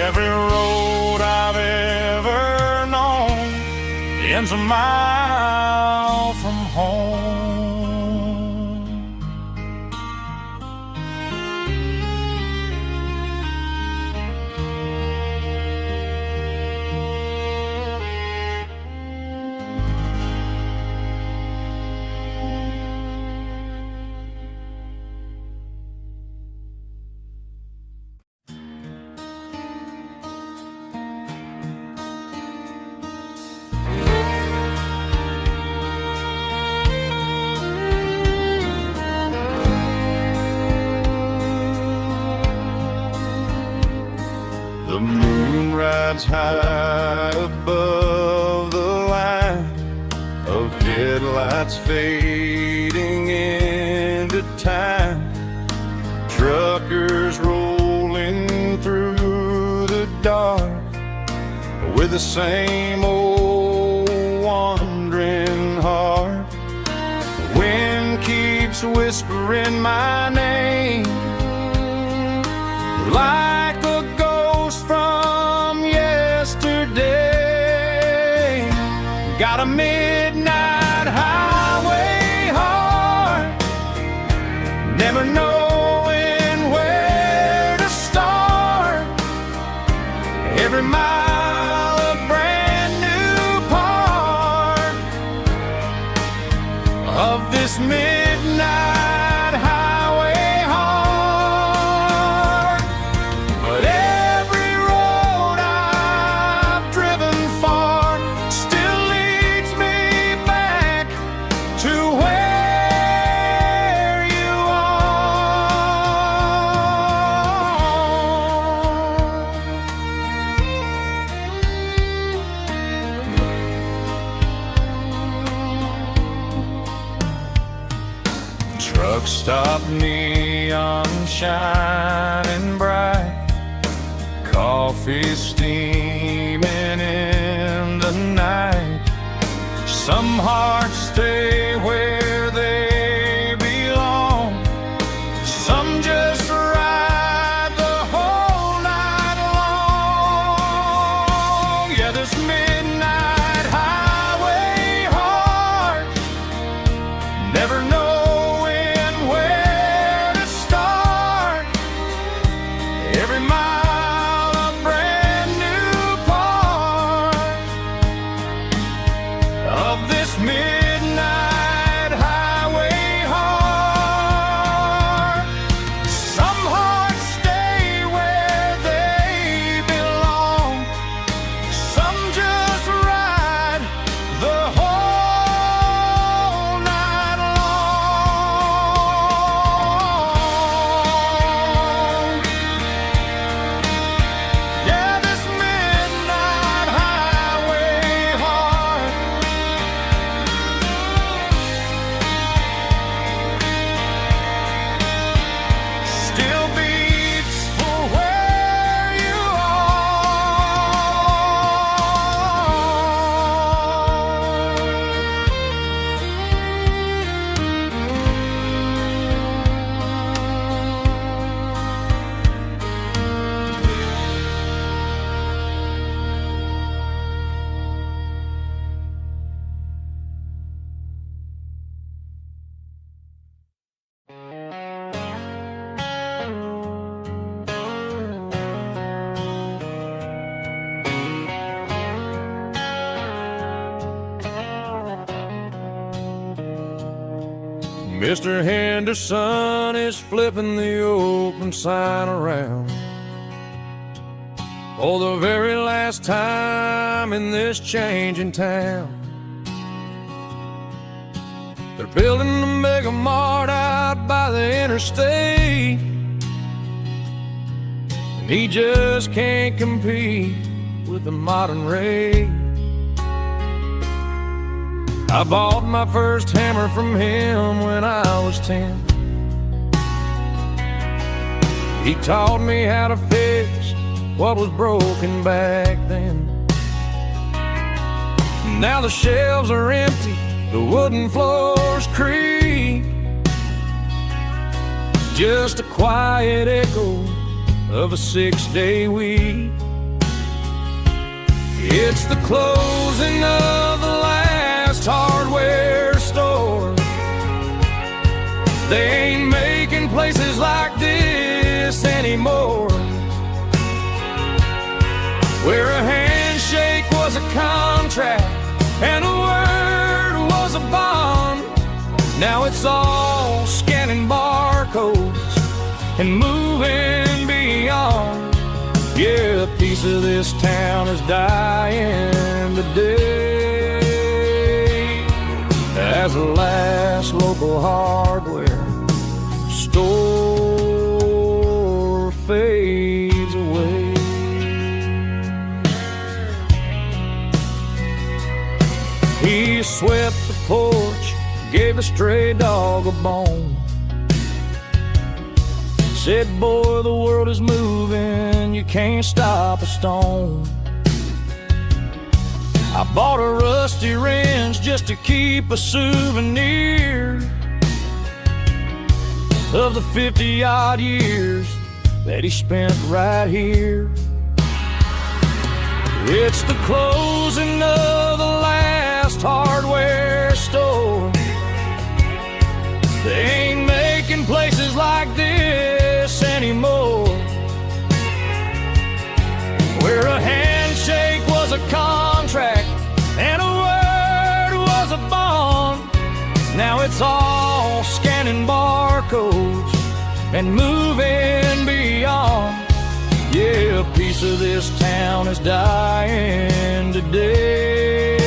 Every road I've ever known ends a mile from home. The moon rides high above the line of headlights fading into time. Truckers rolling through the dark with the same old wandering heart. The wind keeps whispering my name like a ghost from yesterday. Got a midnight highway heart, never knowing where to start. Every mile a brand new part of this midnight highway heart. But every road I've driven far still leads me back to where you are. Truck stop, neon shining bright, coffee steaming in the night. Some hearts stay where they belong. Mr. Henderson is flipping the open sign around for the very last time in this changing town. They're building a mega mart out by the interstate, and he just can't compete with the modern rate. I bought my first hammer from him when I was 10. He taught me how to fix what was broken back then. Now the shelves are empty, the wooden floors creak, just a quiet echo of a 6-day week. It's the closing of the last hardware store. They ain't making places like this anymore, where a handshake was a contract and a word was a bond. Now it's all scanning barcodes and moving beyond. Yeah, a piece of this town is dying today as the last local hardware store fades away. He swept the porch, gave the stray dog a bone, said, boy, the world is moving, you can't stop a stone. I bought a rusty wrench just to keep a souvenir of the 50-odd years that he spent right here. It's the closing of the last hardware store. They ain't making places like this anymore, where a handshake was a contract and a word was a bond. Now it's all scanning barcodes and moving beyond. Yeah, a piece of this town is dying today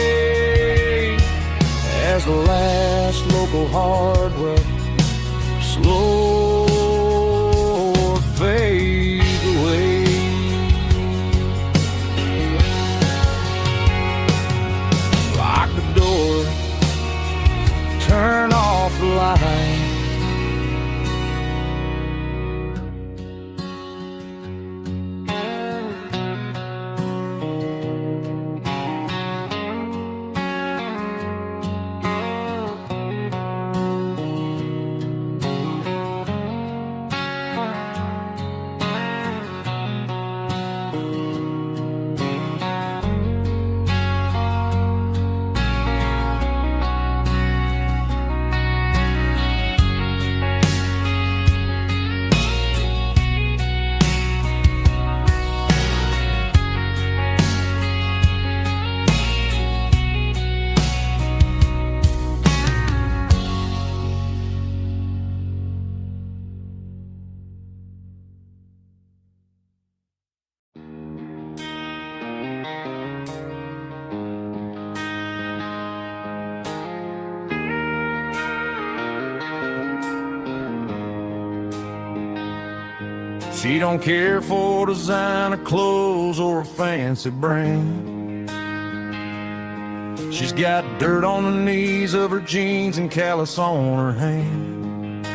as the last local hardware slow fades away. Lock the door, turn off the light. She don't care for designer clothes or a fancy brand. She's got dirt on the knees of her jeans and callus on her hand.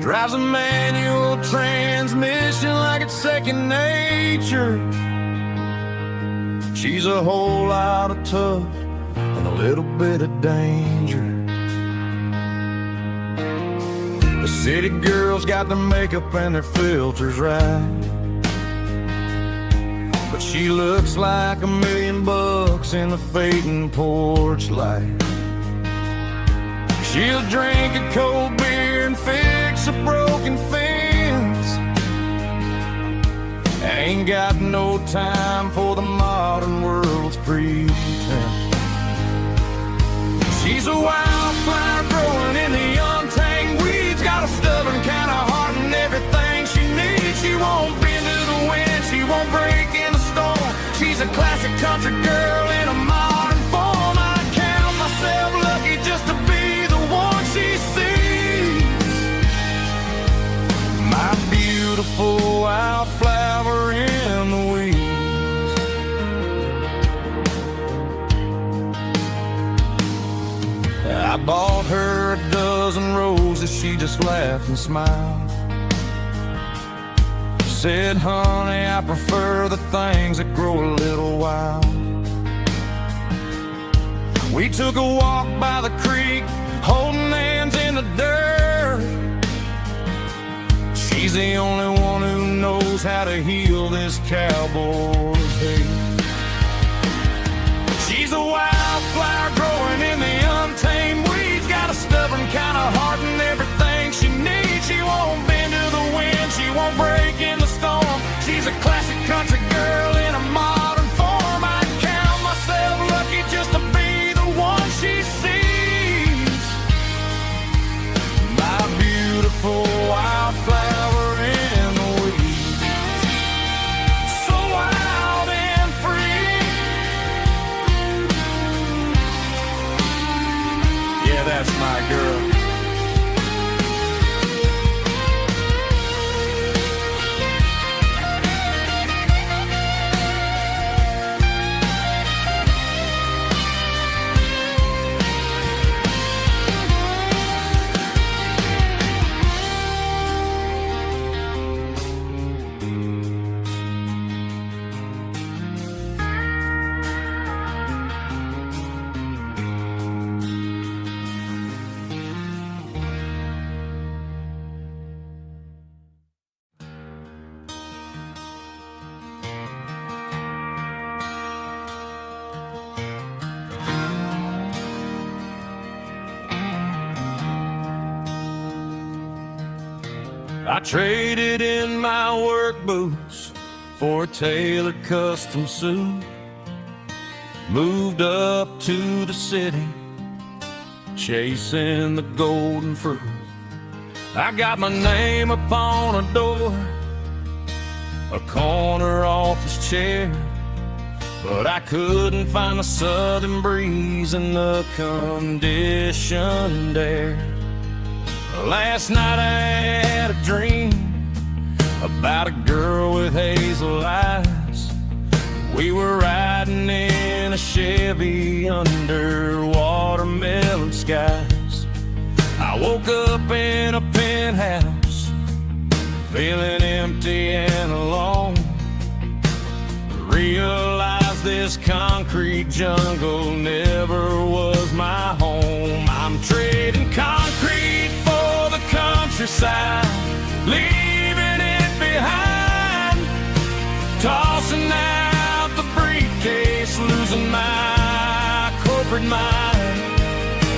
Drives a manual transmission like it's second nature. She's a whole lot of tough and a little bit of danger. The city girls got their makeup and their filters right, but she looks like $1 million in the fading porch light. She'll drink a cold beer and fix a broken fence. Ain't got no time for the modern world's pretense. She's a wildfire growing beautiful wildflower in the weeds. I bought her a dozen roses, she just laughed and smiled. Said, honey, I prefer the things that grow a little wild. We took a walk by the creek, holding hands in the dirt. She's the only one who knows how to heal this cowboy's hate. She's a wildflower growing in the untamed weeds. Got a stubborn kind of heart and everything she needs. She won't bend to the wind, she won't break in the storm. She's a classic country girl in a modern form. I count myself lucky just to be the one she sees. My beautiful wildflower in the weeds. So wild and free. Yeah, that's my girl. I traded in my work boots for a tailored custom suit. Moved up to the city, chasing the golden fruit. I got my name upon a door, a corner office chair, but I couldn't find the southern breeze in the conditioned air. Last night I had a dream about a girl with hazel eyes. We were riding in a Chevy under watermelon skies. I woke up in a penthouse, feeling empty and alone. Realized this concrete jungle never was my home. I'm trading concrete for the countryside, leaving it behind. Tossing out the briefcase, losing my corporate mind.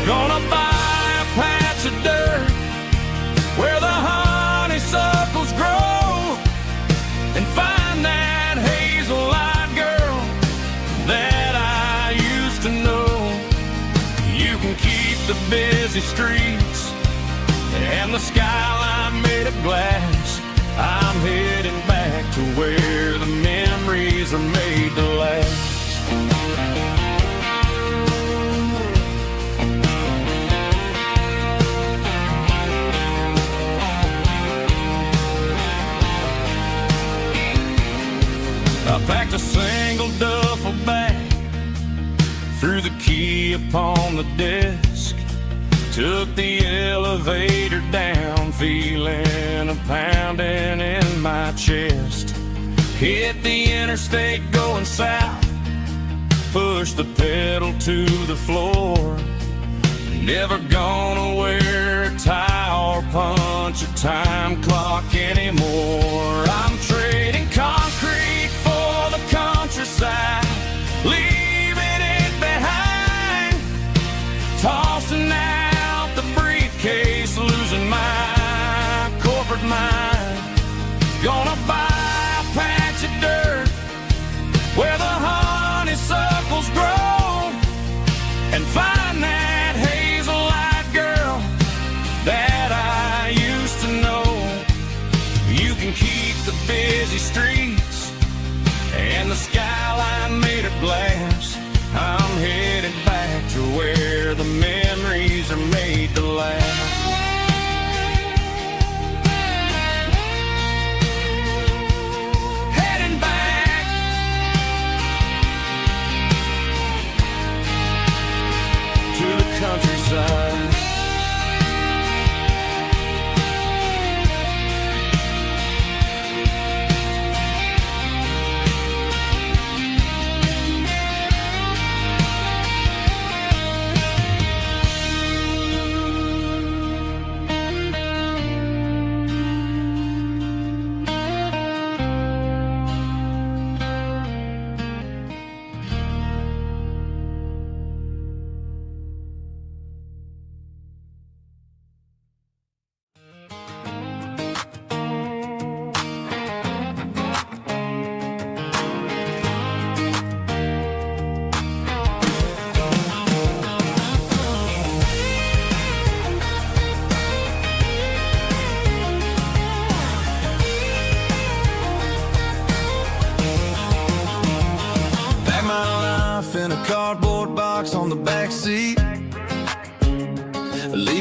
Gonna buy a patch of dirt where the honeysuckles grow, and find that hazel-eyed girl that I used to know. You can keep the busy streets and the skyline made of glass. I'm heading back to where the memories are made to last. I packed a single duffel bag, threw the key upon the desk, took the elevator down, feeling a pounding in my chest. Hit the interstate going south, pushed the pedal to the floor. Never gonna wear a tie or punch a time clock anymore. I'm trading concrete for the countryside, leaving it behind. Tossing out the briefcase, losing my corporate mind. Gonna buy a patch of dirt where the honeysuckles grow, and find that hazel-eyed girl that I used to know. You can keep the busy streets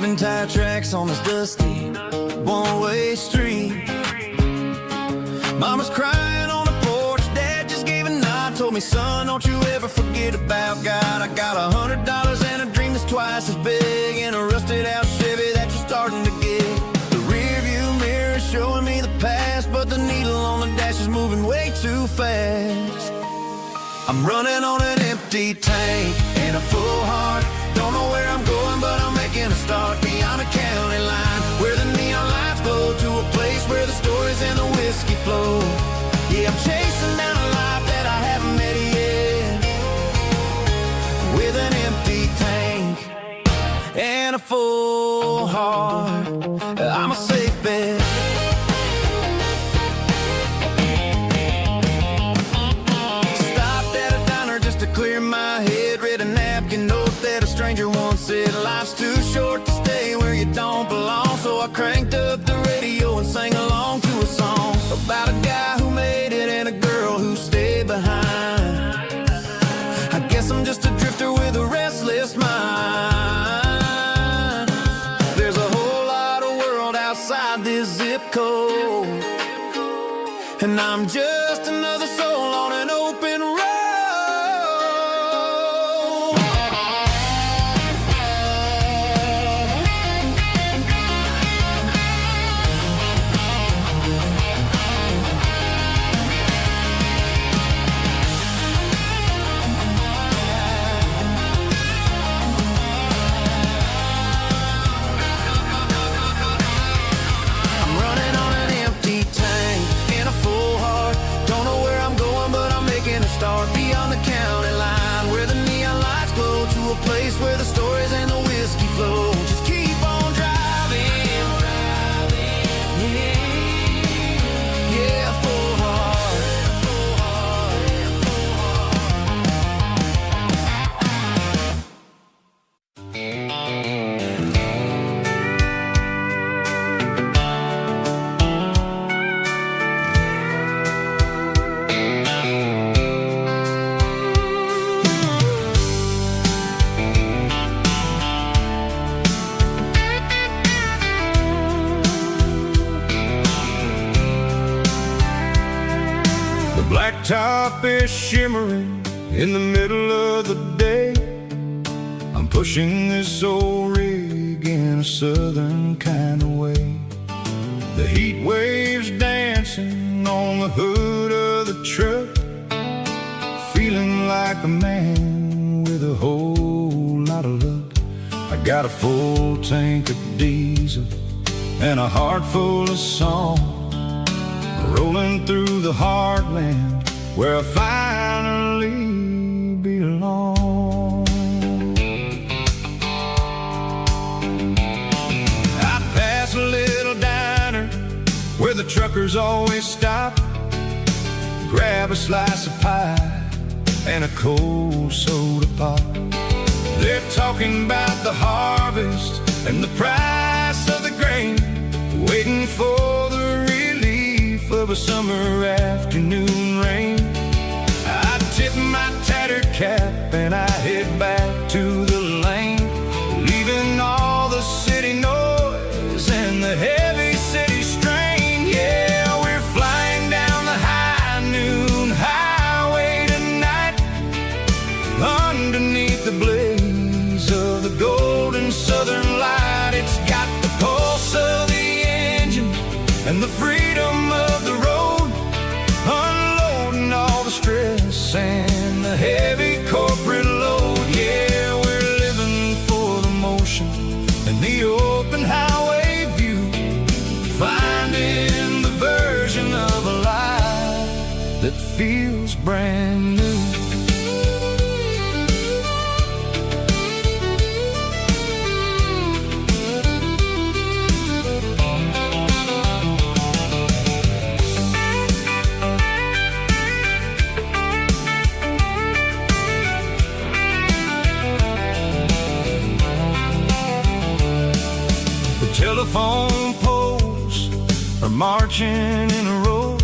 leaving tire tracks on this dusty one-way street. Mama's crying on the porch, Dad just gave a nod, told me, son, don't you ever forget about God. I got $100 and a dream that's twice as big, and a rusted out Chevy that you're starting to get. The rear view mirror is showing me the past, but the needle on the dash is moving way too fast. I'm running on an empty tank and a full heart. Don't know where I'm going, but I'm making a start beyond a county line, where the neon lights glow, to a place where the stories and the whiskey flow. Yeah, I'm chasing down a life that I haven't met yet, with an empty tank and a full heart. I'm a safe bet. Stopped at a diner just to clear my head, read a napkin note that a stranger once said, life's too short to stay where you don't belong. So I cranked up the radio and sang along to a song about a guy who made it and a girl who stayed behind. I guess I'm just a drifter with a restless mind. There's a whole lot of world outside this zip code, and I'm just another soul on an open road. Beyond the county line, where the neon lights glow, to a place where the stories and the whiskey flow. Just keep on driving, yeah, full heart. Blacktop is shimmering in the middle of the day. I'm pushing this old rig in a southern kind of way. The heat waves dancing on the hood of the truck, feeling like a man with a whole lot of luck. I got a full tank of diesel and a heart full of song, rolling through the heartland where I finally belong. I pass a little diner where the truckers always stop, grab a slice of pie and a cold soda pop. They're talking about the harvest and the price of the grain, waiting for the relief of a summer afternoon rain. I tip my tattered cap and I head back to the lane, leaving all the city noise and the heavy city strain. Yeah, we're flying down the high noon highway tonight, underneath the blaze of the golden southern light. It's got the pulse of the engine and the freedom of the road, unloading all the stress and the heavy corporate load. Yeah, we're living for the motion and the open highway view, finding the version of a life that feels brand new. Telephone poles are marching in a row,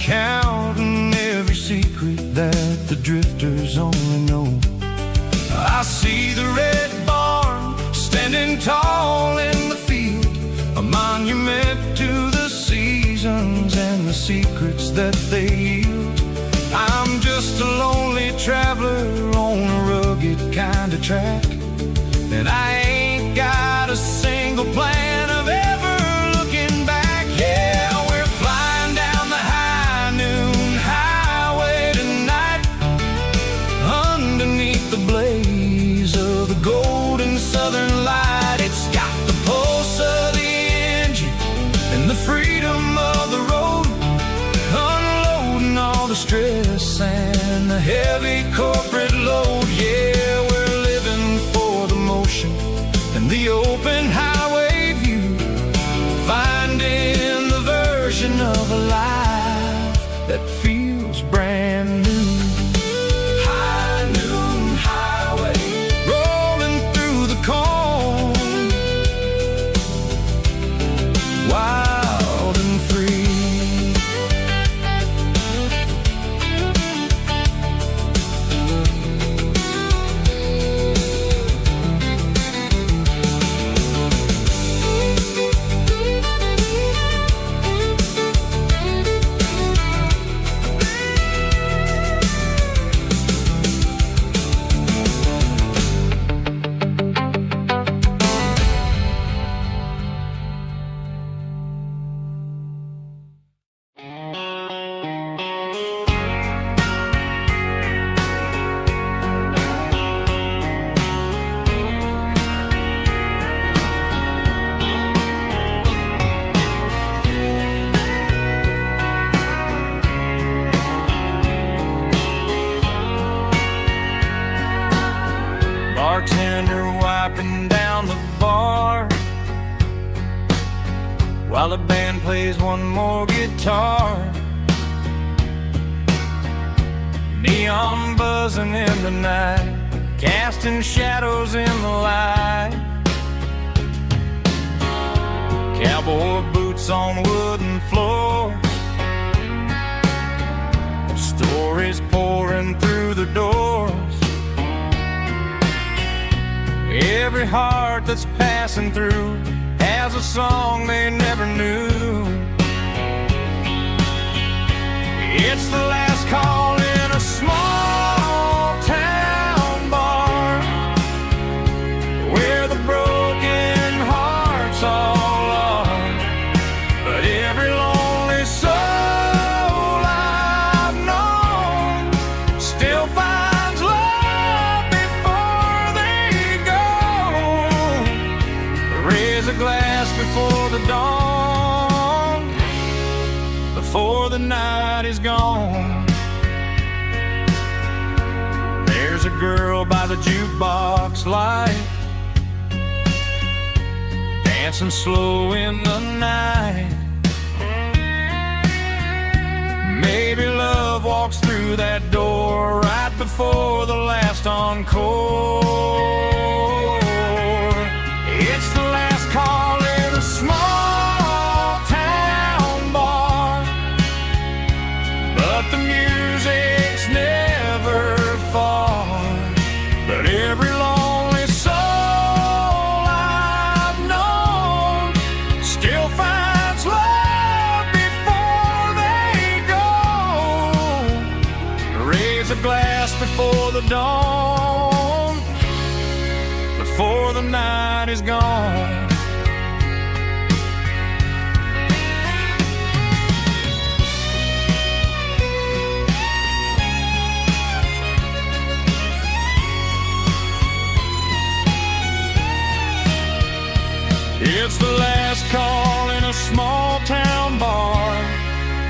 counting every secret that the drifters only know. I see the red barn standing tall monument to the seasons and the secrets that they yield. I'm just a lonely traveler on a rugged kind of track, and I ain't got a single plan of ever looking back. Yeah, we're flying down the high noon highway tonight, underneath the blaze of the golden southern light. It's got the pulse of the engine and the freedom of the road, unloading all the stress and the heavy corporate load. Yeah, we're living for the motion and the open highway view, finding the version of a life that feels brand new. High noon highway, rolling through the corn, wild and free. Bartender wiping down the bar while the band plays one more guitar. Neon buzzing in the night, casting shadows in the light. Cowboy boots on wooden floors, stories pouring through the doors. Every heart that's passing through has a song they never knew. It's the last call in a small town bar, where the broken hearts all are. But every lonely soul I've known still finds love before they go. Raise a glass before the dawn, before the night is gone. There's a girl by the jukebox light, dancing slow in the night. Maybe love walks through that door right before the last encore. It's the last call in a small town bar, but the music's never far. But every lonely soul I've known still finds love before they go. Raise a glass before the dawn, before the night is gone. It's the last call in a small town bar,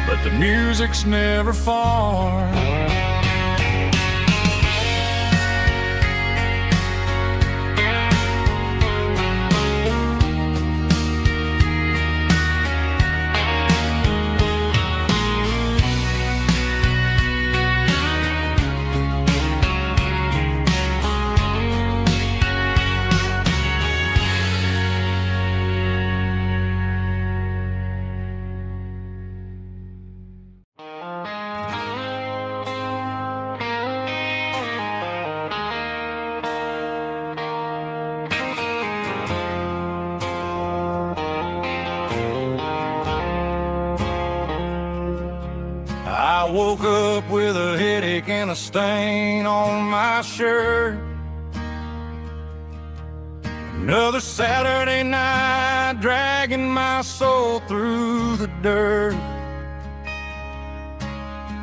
but the music's never far. I woke up with a headache and a stain on my shirt. Another Saturday night, dragging my soul through the dirt.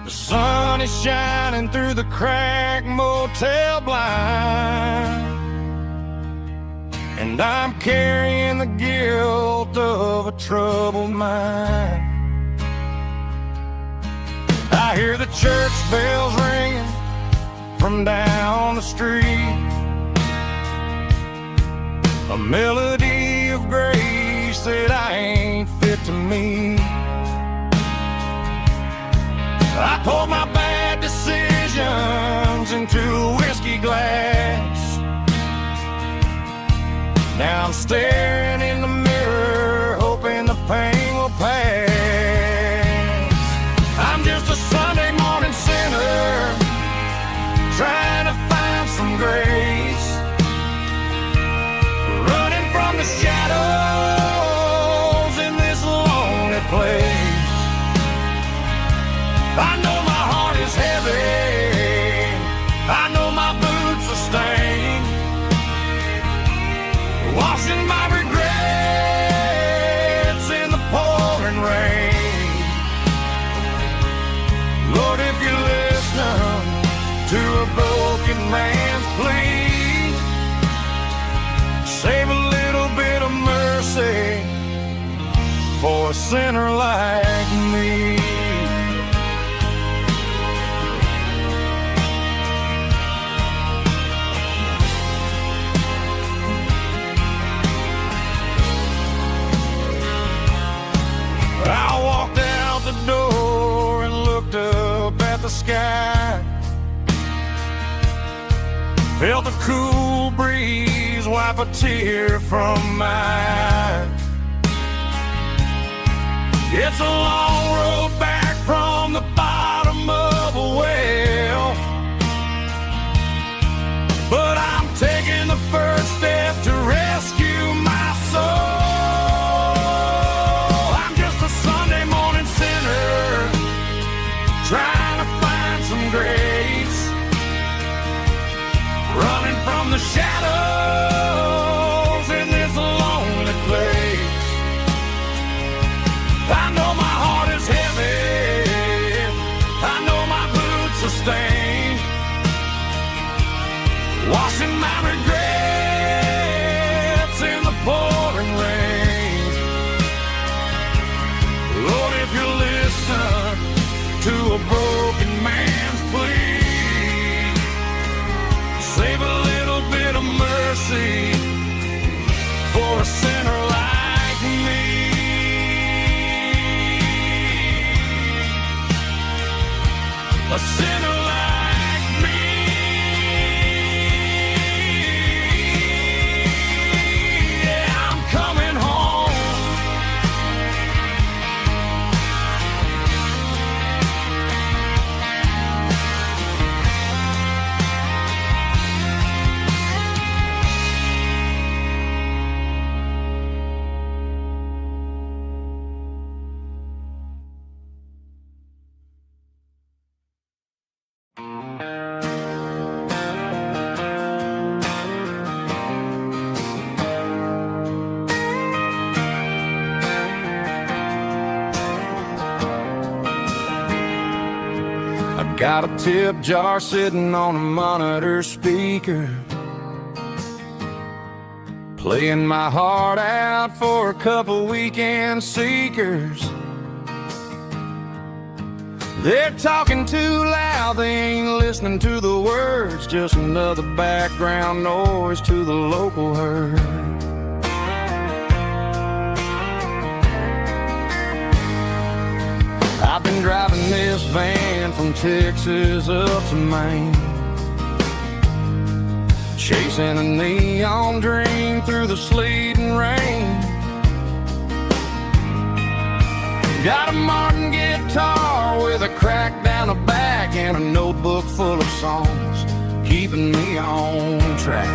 The sun is shining through the cracked motel blind, and I'm carrying the guilt of a troubled mind. I hear the church bells ringing from down the street, a melody of grace that I ain't fit to meet. I poured my bad decisions into a whiskey glass. Now I'm staring in the mirror, hoping the pain will pass. I'm just a Sunday morning sinner, trying to find some grace, running from the shadows in this lonely place. I know my heart is heavy, I know my boots are stained, washing my regrets in the pouring rain. Lord, if you're listening to a broken man's plea, save a little bit of mercy for a sinner like me. I walked out the door and looked up at the sky, felt a cool breeze wipe a tear from my eye. It's a long road back from the bottom of a well, but I'm taking the first step to rescue my soul. Trying to find some grace, running from the shadows in this lonely place. I know my heart is heavy, I know my boots are stained, washing my regrets in the pouring rain. Lord, if you're listening to a broken man's plea, save a little bit of mercy for a sinner like me. A sinner like me. Yeah, I'm coming home. Got a tip jar sitting on a monitor speaker, playing my heart out for a couple weekend seekers. They're talking too loud, they ain't listening to the words, just another background noise to the local herd. I've been driving this van from Texas up to Maine, chasing a neon dream through the sleet and rain. Got a Martin guitar with a crack down the back and a notebook full of songs, keeping me on track.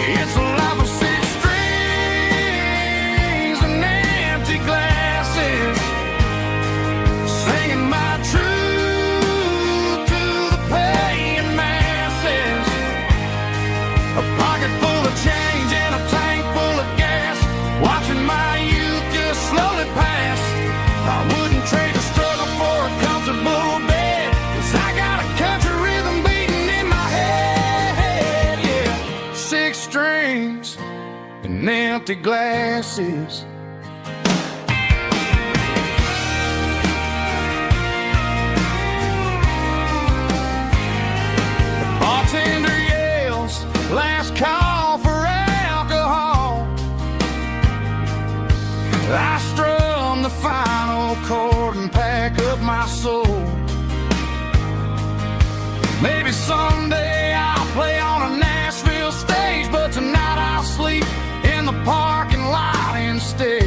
It's a life of six strings and empty glass. A pocket full of change and a tank full of gas, watching my youth just slowly pass. I wouldn't trade the struggle for a comfortable bed, 'cause I got a country rhythm beating in my head, yeah. 6 strings and empty glasses. The bartender yells, last call for alcohol. I strum the final chord and pack up my soul. Maybe someday I'll play on a Nashville stage, but tonight I'll sleep in the parking lot instead.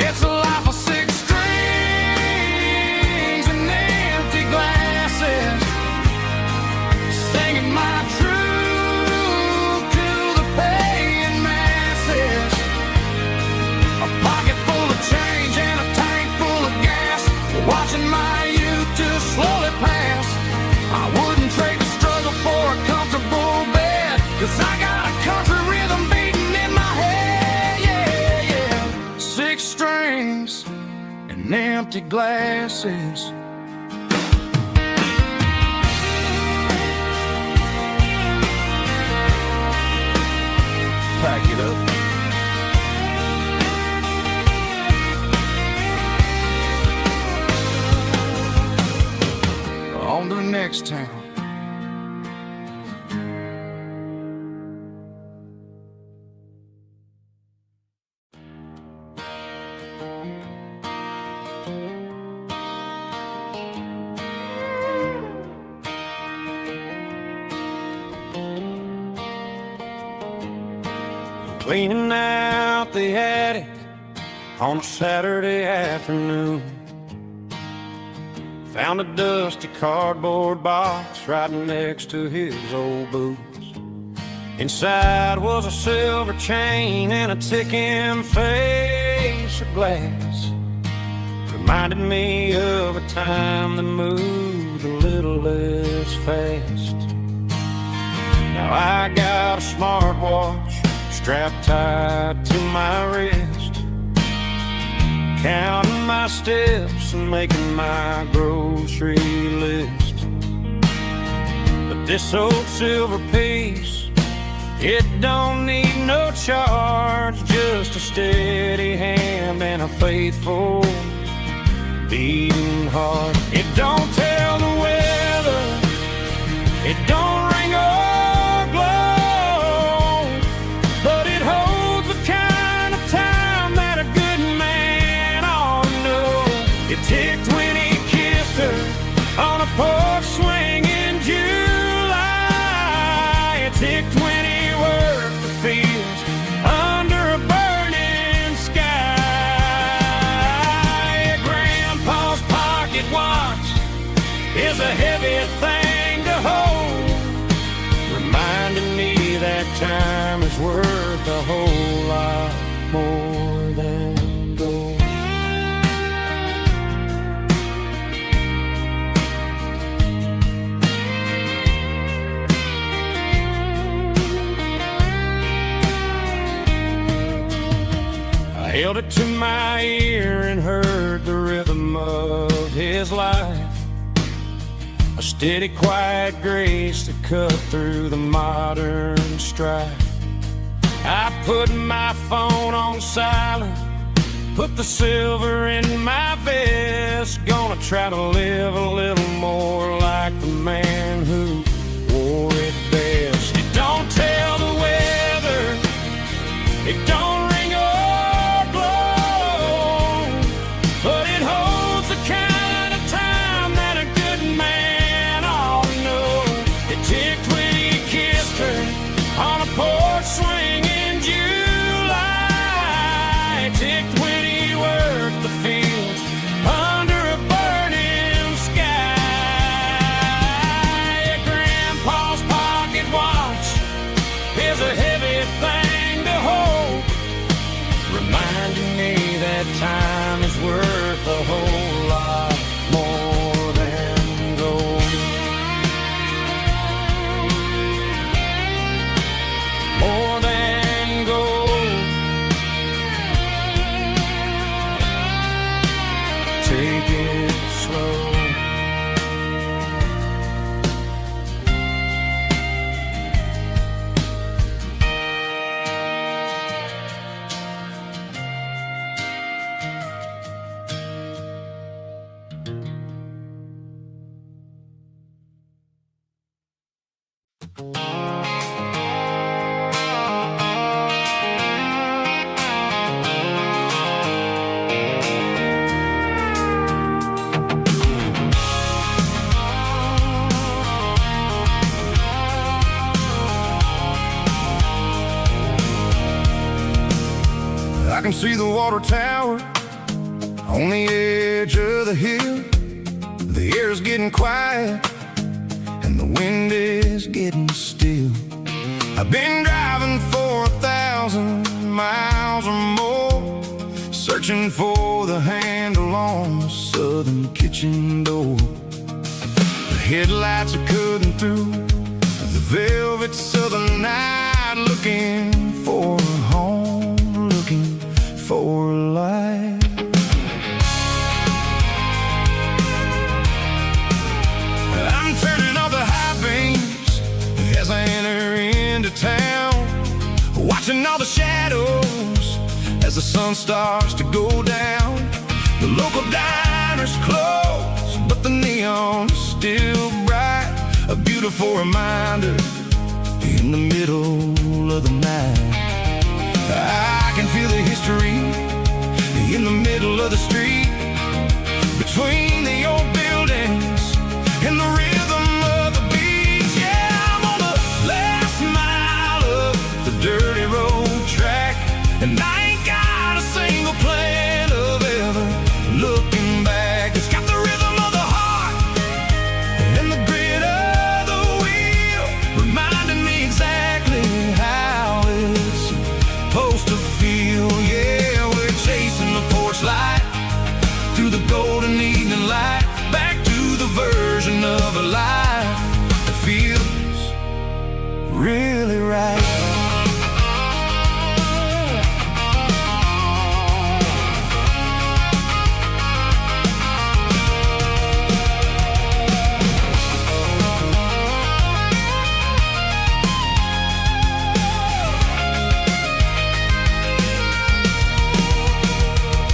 It's a life of 6 strings and empty glasses, singing my truth to the paying masses. A pocket full of change and a tank full of gas, watching my youth just slowly pass. I wouldn't trade the struggle for a comfortable bed, 'cause I got a country rhythm beating in my head, yeah, yeah. 6 strings and empty glasses. Pack it up. On to the next town. Cleaning out the attic on a Saturday afternoon. Found a dusty cardboard box right next to his old boots. Inside was a silver chain and a ticking face of glass. Reminded me of a time that moved a little less fast. Now I got a smartwatch strapped tight to my wrist, counting my steps and making my grocery list. But this old silver piece, it don't need no charge, just a steady hand and a faithful beating heart. It don't tell the weather, it don't ring or glow, but it holds the kind of time that a good man ought to know. It ticked when he kissed her on a porch swing in July. It ticked when he worked the fields under a burning sky. Grandpa's pocket watch is a heavy thing to hold, reminding me that time is worth a whole lot more than gold. I held it to my ear and heard the rhythm of his life, a steady, quiet grace that cut through the modern strife. I put my phone on silent, put the silver in my vest. Gonna try to live a little more like the man who wore it best. It don't tell the weather, it don't ring or glow, but it holds the kind of time that a good man ought to know. It ticked when he kissed her on a porch swing in July. It ticked when he worked the fields under a burning sky. Grandpa's pocket watch is a heavy thing to hold, can see the water tower on the edge of the hill. The air's getting quiet and the wind is getting still. I've been driving for 1,000 miles or more, searching for the handle on the southern kitchen door. The headlights are cutting through the velvet southern night, looking for a home, looking for a life. I'm turning off the high beams as I enter into town, watching all the shadows as the sun starts to go down. The local diner's closed, but the neon is still bright, a beautiful reminder in the middle of the night. I can feel the history in the middle of the street, between the old buildings and the rhythm of the beats. Yeah, I'm on the last mile of the dirty road track, and I ain't got a single plan of ever looking back. It's got the rhythm of the heart and the grit of the wheel, reminding me exactly how it's supposed to feel. Yeah, we're chasing the porch light through the golden evening light, back to the version of a life that feels really right.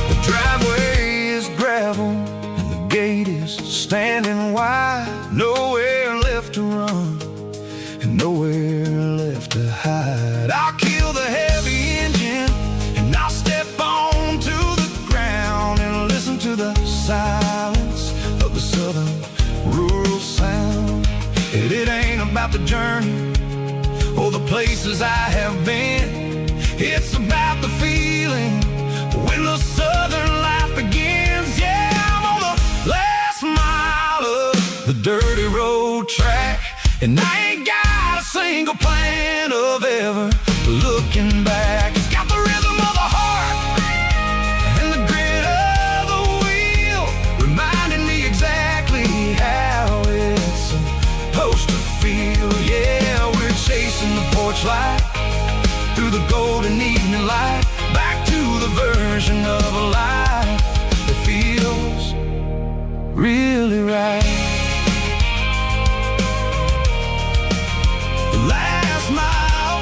The driveway is gravel and the gate is standing wide. Nowhere left to run and nowhere left to hide. I'll kill the heavy engine and I'll step onto the ground and listen to the silence of the southern rural sound. It ain't about the journey or the places I have been, it's about the feeling when the southern life begins. Yeah, I'm on the last mile of the dirty road track, and I ain't got a single plan of ever looking back. It's got the rhythm of the heart and the grit of the wheel, reminding me exactly how it's supposed to feel. Yeah, we're chasing the porch light through the golden evening light, back to the version of a life that feels really right. The last mile,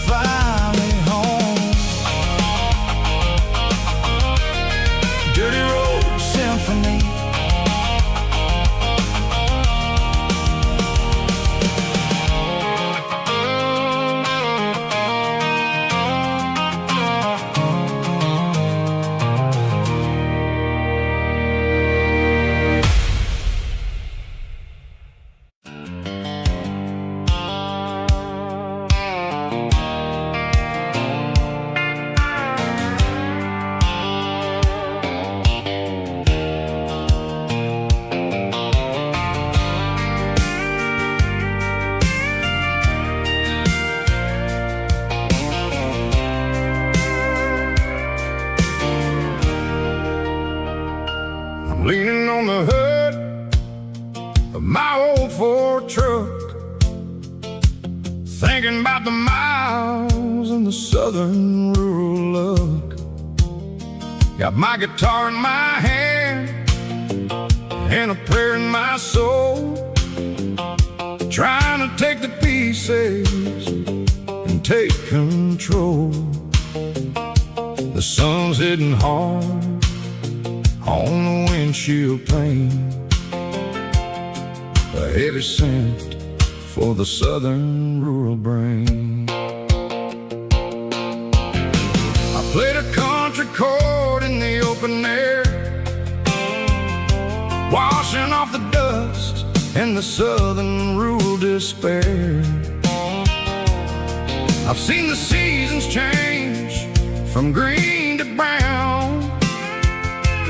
finally home. Dirty road symphony. Leaning on the hood of my old Ford truck, thinking about the miles and the southern rural look. Got my guitar in my hand and a prayer in my soul, trying to take the pieces and take control. The sun's hitting hard on the windshield pane, a heavy scent for the southern rural brain. I played a country chord in the open air, washing off the dust and the southern rural despair. I've seen the seasons change from green to brown,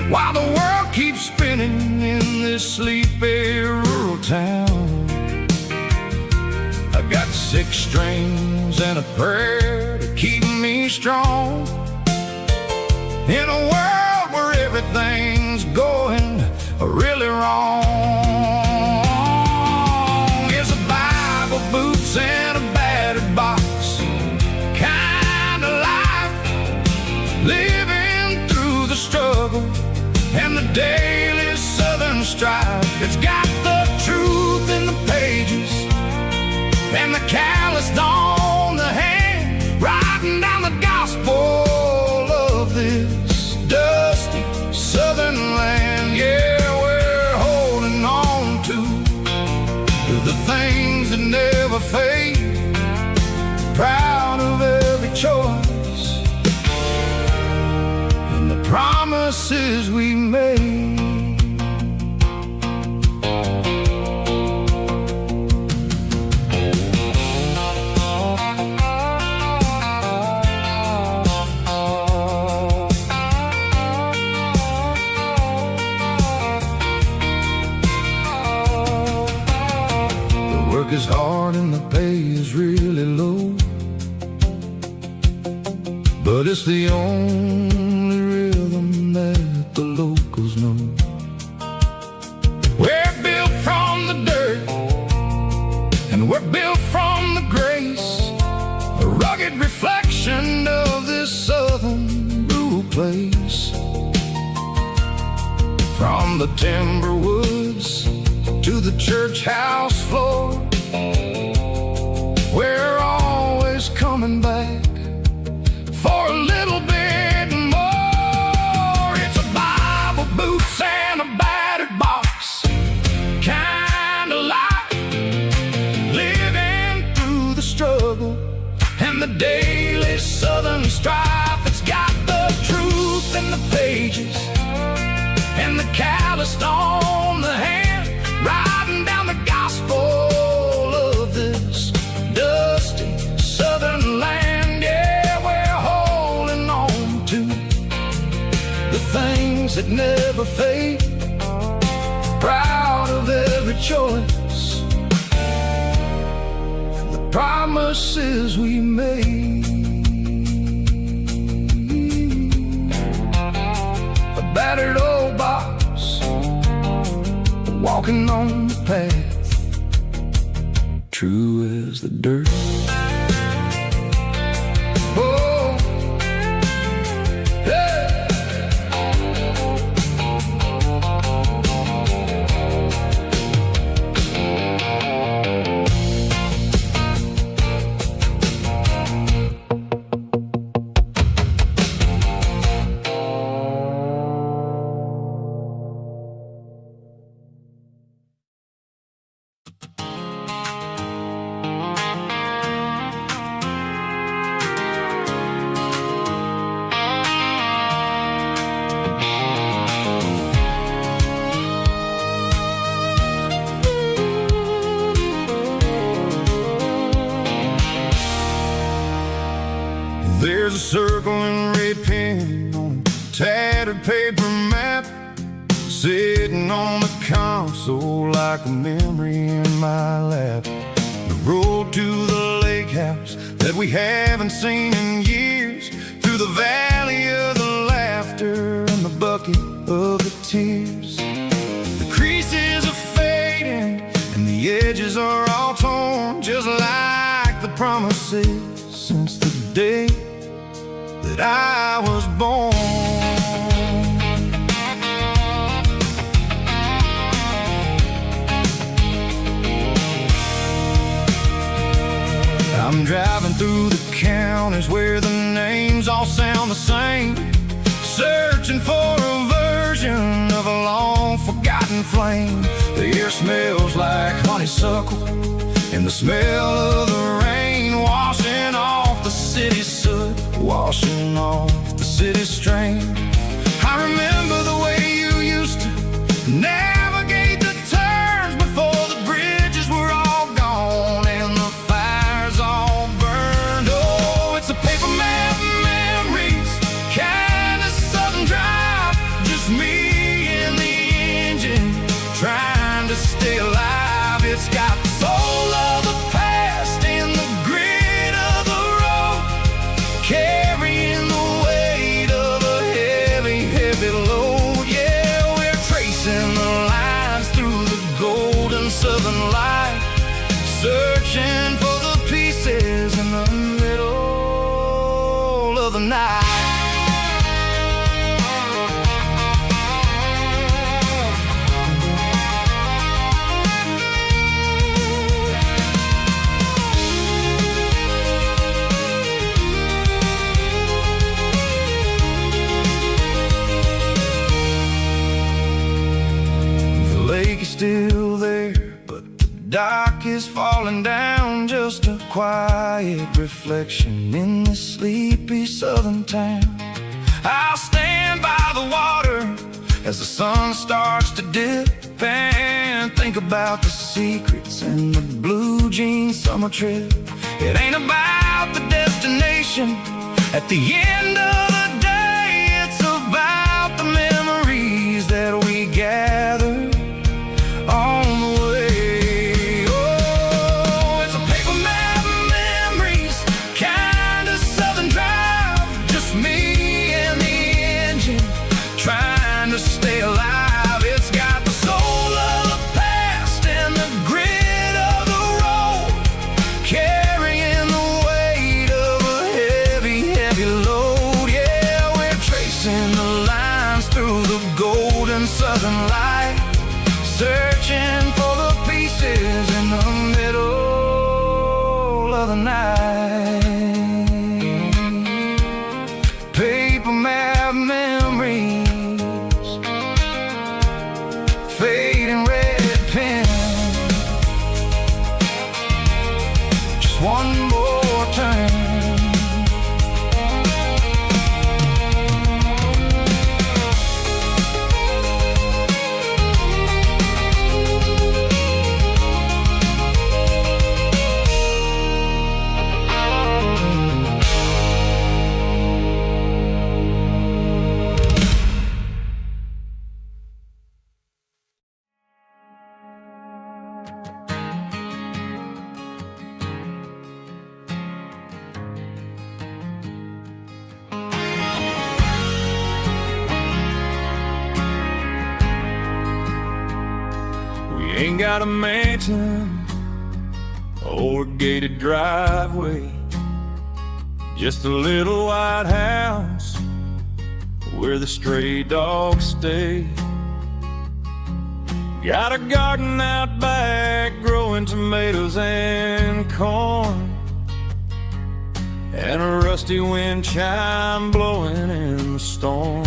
while the world keeps spinning in this sleepy rural town. I got 6 strings and a prayer to keep me strong, in a world where everything's going really wrong. It's a Bible, boots, and a battered box kind of life, living through the struggle and the daily southern strife. It's got the truth in the pages and the calloused on the hand, writing down the gospel of this dusty southern land. Yeah, we're holding on to the things that never fade, proud of every choice and the promises we made. Work is hard and the pay is really low, but it's the only rhythm that the locals know. We're built from the dirt and we're built from the grace, a rugged reflection of this southern rural place. From the timber woods to the church house floor, we're always coming back for a little bit more. It's a Bible, boots, and a battered box kind of life, living through the struggle and the daily southern strife. It's got the truth in the pages and the calloused on the hand, writing down the gospel of this dusty southern land. Yeah, we're holding on to the things that never fade, proud of every choice and the promises we made. A battered old box, walking on the path, true as the dirt. Oh, yeah. There's a circle and red pen on a tattered paper map, sitting on the console like a memory in my lap. The road to the lake house that we haven't seen in years, through the valley of the laughter and the bucket of the tears. The creases are fading and the edges are all torn, just like the promises since the day that I was born. I'm driving through the counties where the names all sound the same, searching for a version of a long forgotten flame. The air smells like honeysuckle and the smell of the rain, washing off the city's soot, washing off the city's strain. I remember the way you used to navigate the turns before the bridges were all gone and the fires all burned. Oh, dock is falling down, just a quiet reflection in this sleepy southern town. I'll stand by the water as the sun starts to dip and think about the secrets and the blue jean summer trip. It ain't about the destination at the end of the day, it's about the memories that we gather on the way. Oh, it's a paper map of memories, kind of southern drive, just me and the engine trying to stay alive. It's got the soul of the past and the grit of the road, carrying the weight of a heavy, heavy load. Yeah, we're tracing the lines through the golden southern light, searching for the pieces in the middle of the night. Paper map memories, fading red pen, just one more turn. Ain't got a mansion or a gated driveway, just a little white house where the stray dogs stay. Got a garden out back growing tomatoes and corn, and a rusty wind chime blowing in the storm.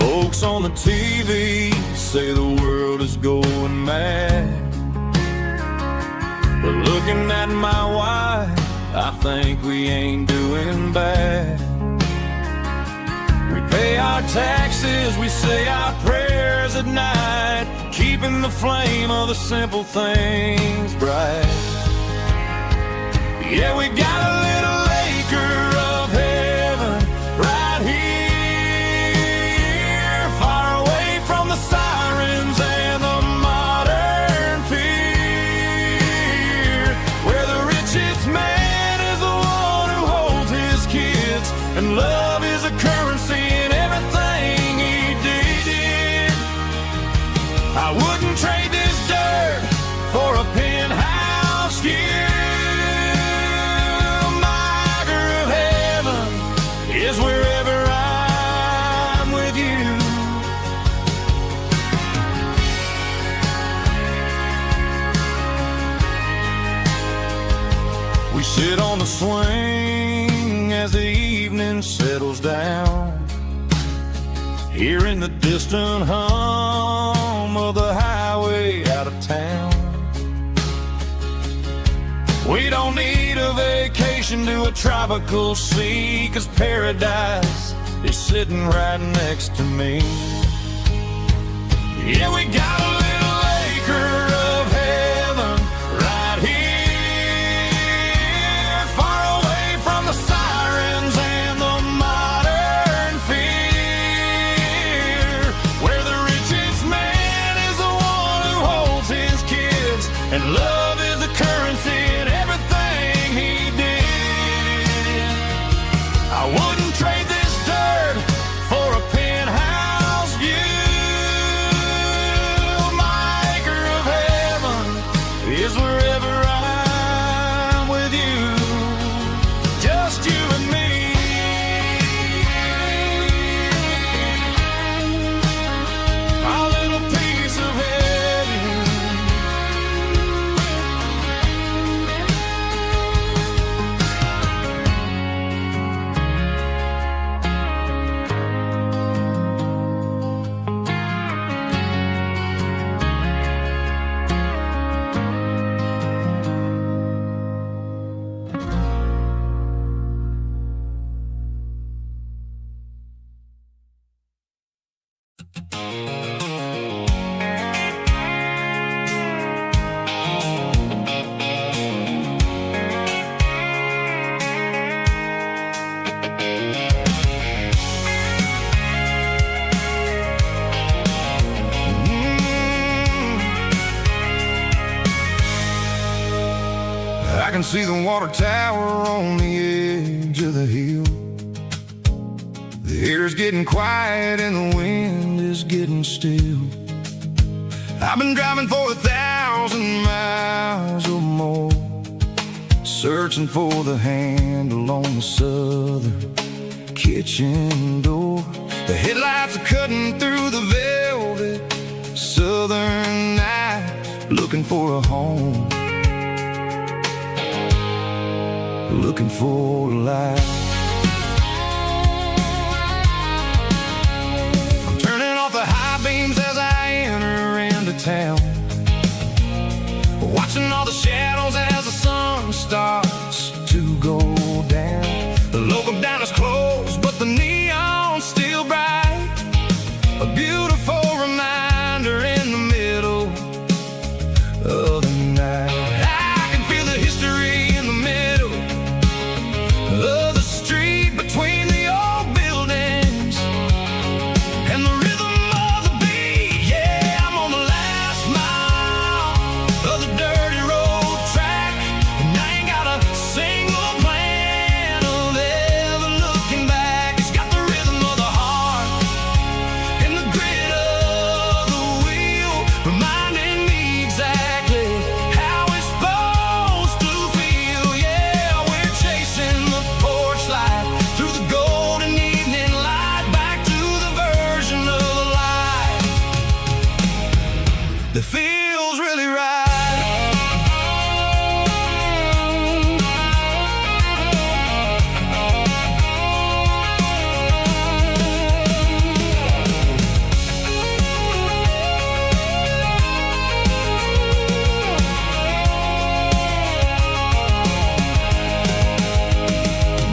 Folks on the TV say the world is going mad, but looking at my wife, I think we ain't doing bad. We pay our taxes, we say our prayers at night, keeping the flame of the simple things bright. Yeah, we got a little acre of heaven right here, sirens and the modern fear, where the richest man is the one who holds his kids, and love is a currency in everything he did. I wouldn't trade this dirt for a penthouse view. My acre of heaven is wherever I'm with you. We sit on the swing as the evening settles down, hearing the distant hum of the highway out of town. We don't need a vacation to a tropical sea, 'cause paradise is sitting right next to me. Yeah, we got a little acre of heaven right here, far away from the sirens and the modern fear, where the richest man is the one who holds his kids, and love is a currency in everything he did. I wouldn't trade this dirt for a penthouse view. can see the water tower on the edge of the hill. The air's getting quiet and the wind is getting still. I've been driving for 1,000 miles or more, searching for the handle on the southern kitchen door. The headlights are cutting through the velvet southern night, looking for a home, looking for a life. I'm turning off the high beams as I enter into town, watching all the shadows as the sun starts to go down. The local diner's closed, but the neon's still bright, a beautiful reminder in the middle of the night. I can feel the history in the middle of the street, between the old buildings and the rhythm of the beat. Yeah, I'm on the last mile of the dirty road track, and I ain't got a single plan of ever looking back. It's got the rhythm of the heart and the grit of the wheel, reminding me exactly how it's supposed to feel. Yeah, we're chasing the porch light through the golden evening light, back to the version of life that feels really right.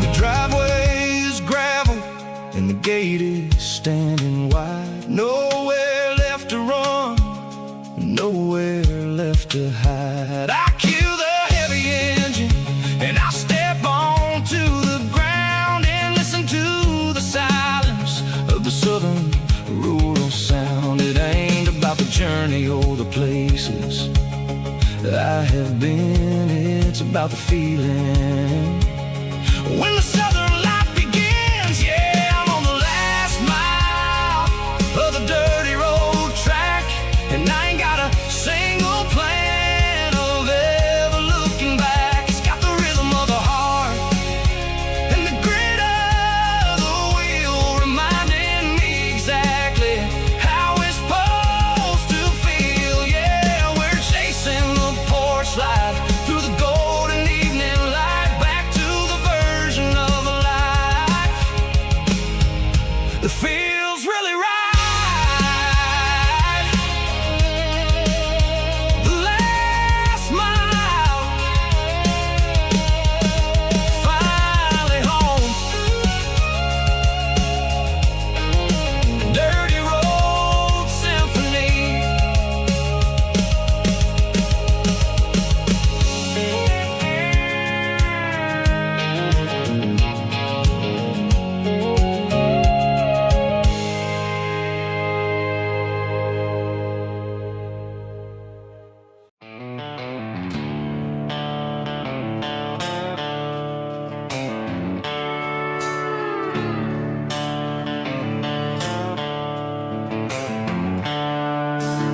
The driveway is gravel and the gate is standing wide. Nowhere left to run, nowhere left to hide. I kill the heavy engine and I step onto the ground and listen to the silence of the southern rural sound. It ain't about the journey or the places I have been, it's about the feeling when the southern life begins. Yeah, I'm on the last mile of the dirty road track, and I ain't got a single plan of ever looking back. It's got the rhythm of the heart and the grit of the wheel, reminding me exactly how it's supposed to feel. Yeah, we're chasing the porch light through the golden evening light, back to the version of life that feels really right. The last mile, finally home. Dirty road symphony.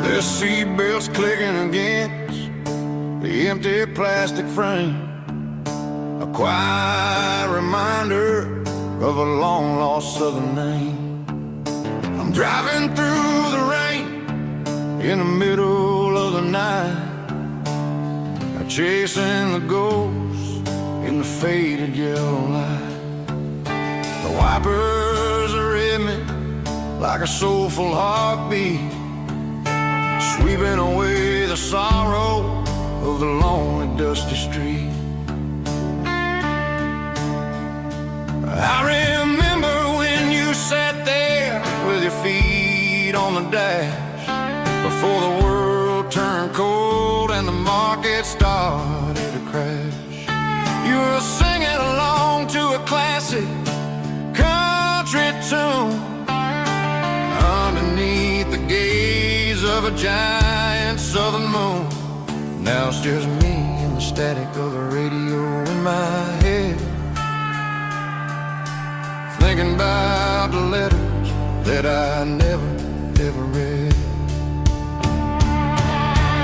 The seatbelts clicking against the empty plastic frame, a quiet reminder of a long lost southern name. I'm driving through the rain in the middle of the night, chasing the ghosts in the faded yellow light. The wipers are in me like a soulful heartbeat, sweeping away the sorrow of the lonely dusty street. I remember when you sat there with your feet on the dash, before the world turned cold and the market started to crash. You were singing along to a classic country tune underneath the gaze of a giant southern moon. Now it's just me and the static of the radio in my head, thinking about the letters that I never, ever read.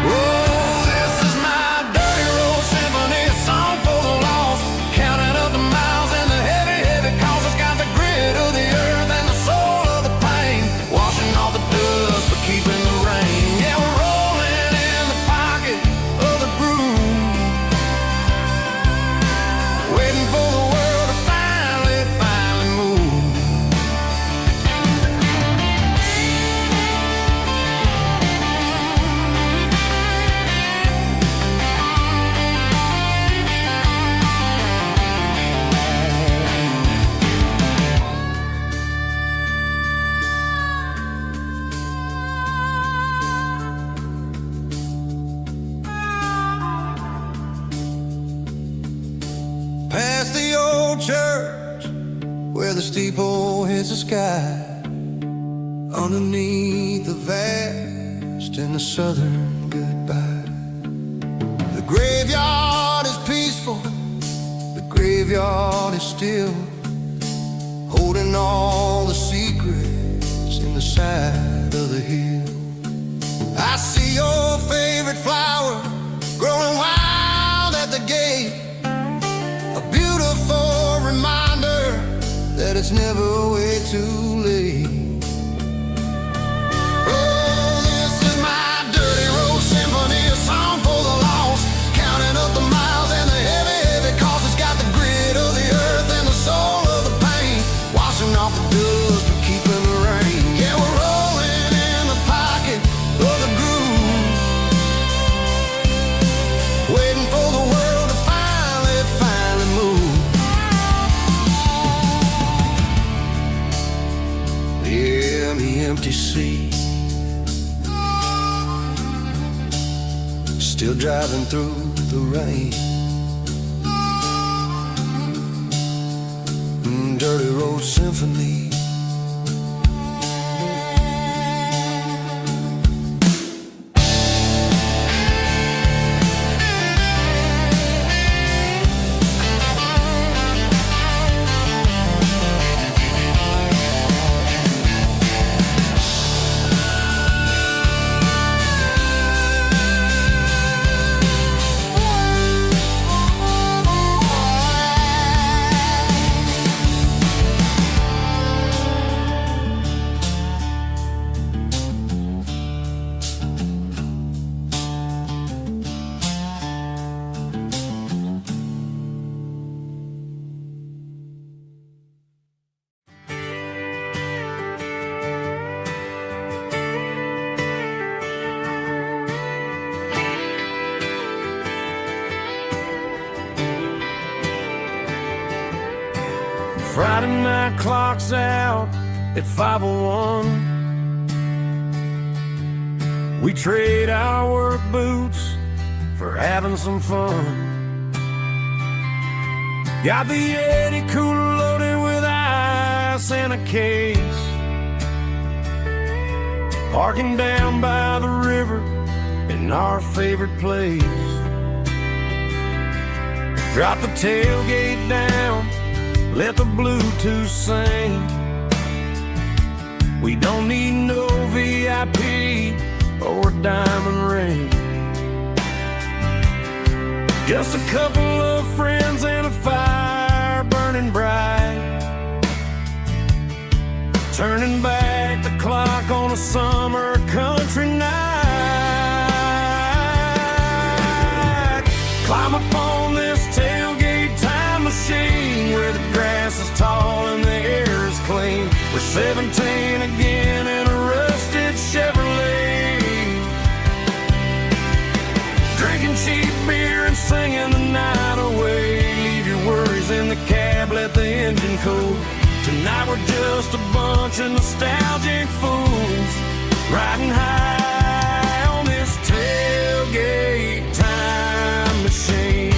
Oh, this is my dirty road symphony, a song for the lost, counting up the miles and the heavy, heavy calls. It's got the grit of the earth and the soul of the pain, washing off the dust but keeping the rain. Yeah, we're rolling in the pocket of the groove, waiting for the world to finally, finally move. Past the old church where the steeple hits the sky, underneath the vast and the southern goodbye. The graveyard is peaceful, the graveyard is still, holding all the secrets in the side of the hill. I see your favorite flower growing wild at the gate, a beautiful reminder that it's never way too late. Oh, this is my dirty road symphony, a song for the lost, counting up the miles and the heavy, heavy calls. It's got the grit of the earth and the soul of the pain, washing off the dust but keeping the rain. Yeah, we're rolling in the pocket of the groove, waiting for the world to finally, finally move. Yeah, the empty sea, still driving through the rain. Dirty road symphony. Friday night clock's out at 5:01. We trade our work boots for having some fun. Got the Yeti cooler loaded with ice and a case, parking down by the river in our favorite place. Drop the tailgate down, let the Bluetooth sing. We don't need no VIP or diamond ring, just a couple of friends and a fire burning bright, turning back the clock on a summer country night. Climb up on this tailgate time machine where the grass is tall and the air is clean. We're 17 again in a rusted Chevrolet, drinking cheap beer and singing the night away. Leave your worries in the cab, let the engine cool. Tonight we're just a bunch of nostalgic fools, riding high on this tailgate time machine.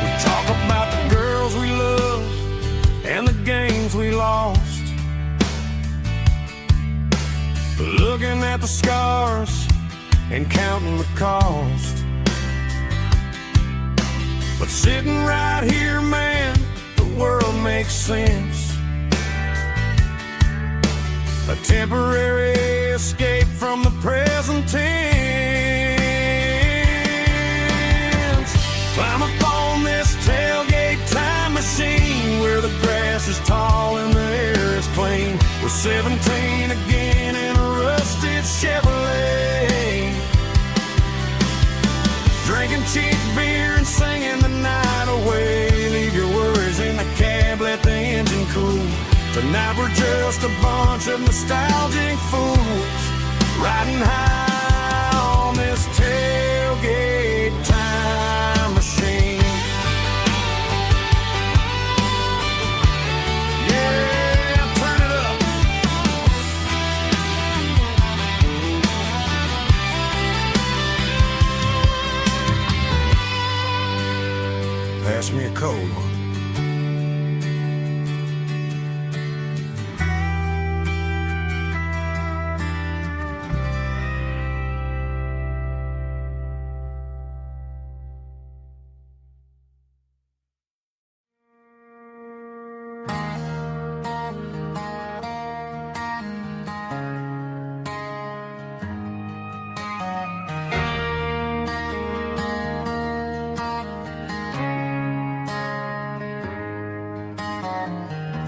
We talk about the girls we love looking at the scars and counting the cost. But sitting right here, man, the world makes sense. A temporary escape from the present tense. Climb up on this tailgate time machine where the grass is tall and the air is clean. We're 17 again in a rusted Chevrolet, drinking cheap beer and singing the night away. Leave your worries in the cab, let the engine cool. Tonight we're just a bunch of nostalgic fools, riding high on this tailgate time machine. Yeah, turn it up. Pass me a cold one.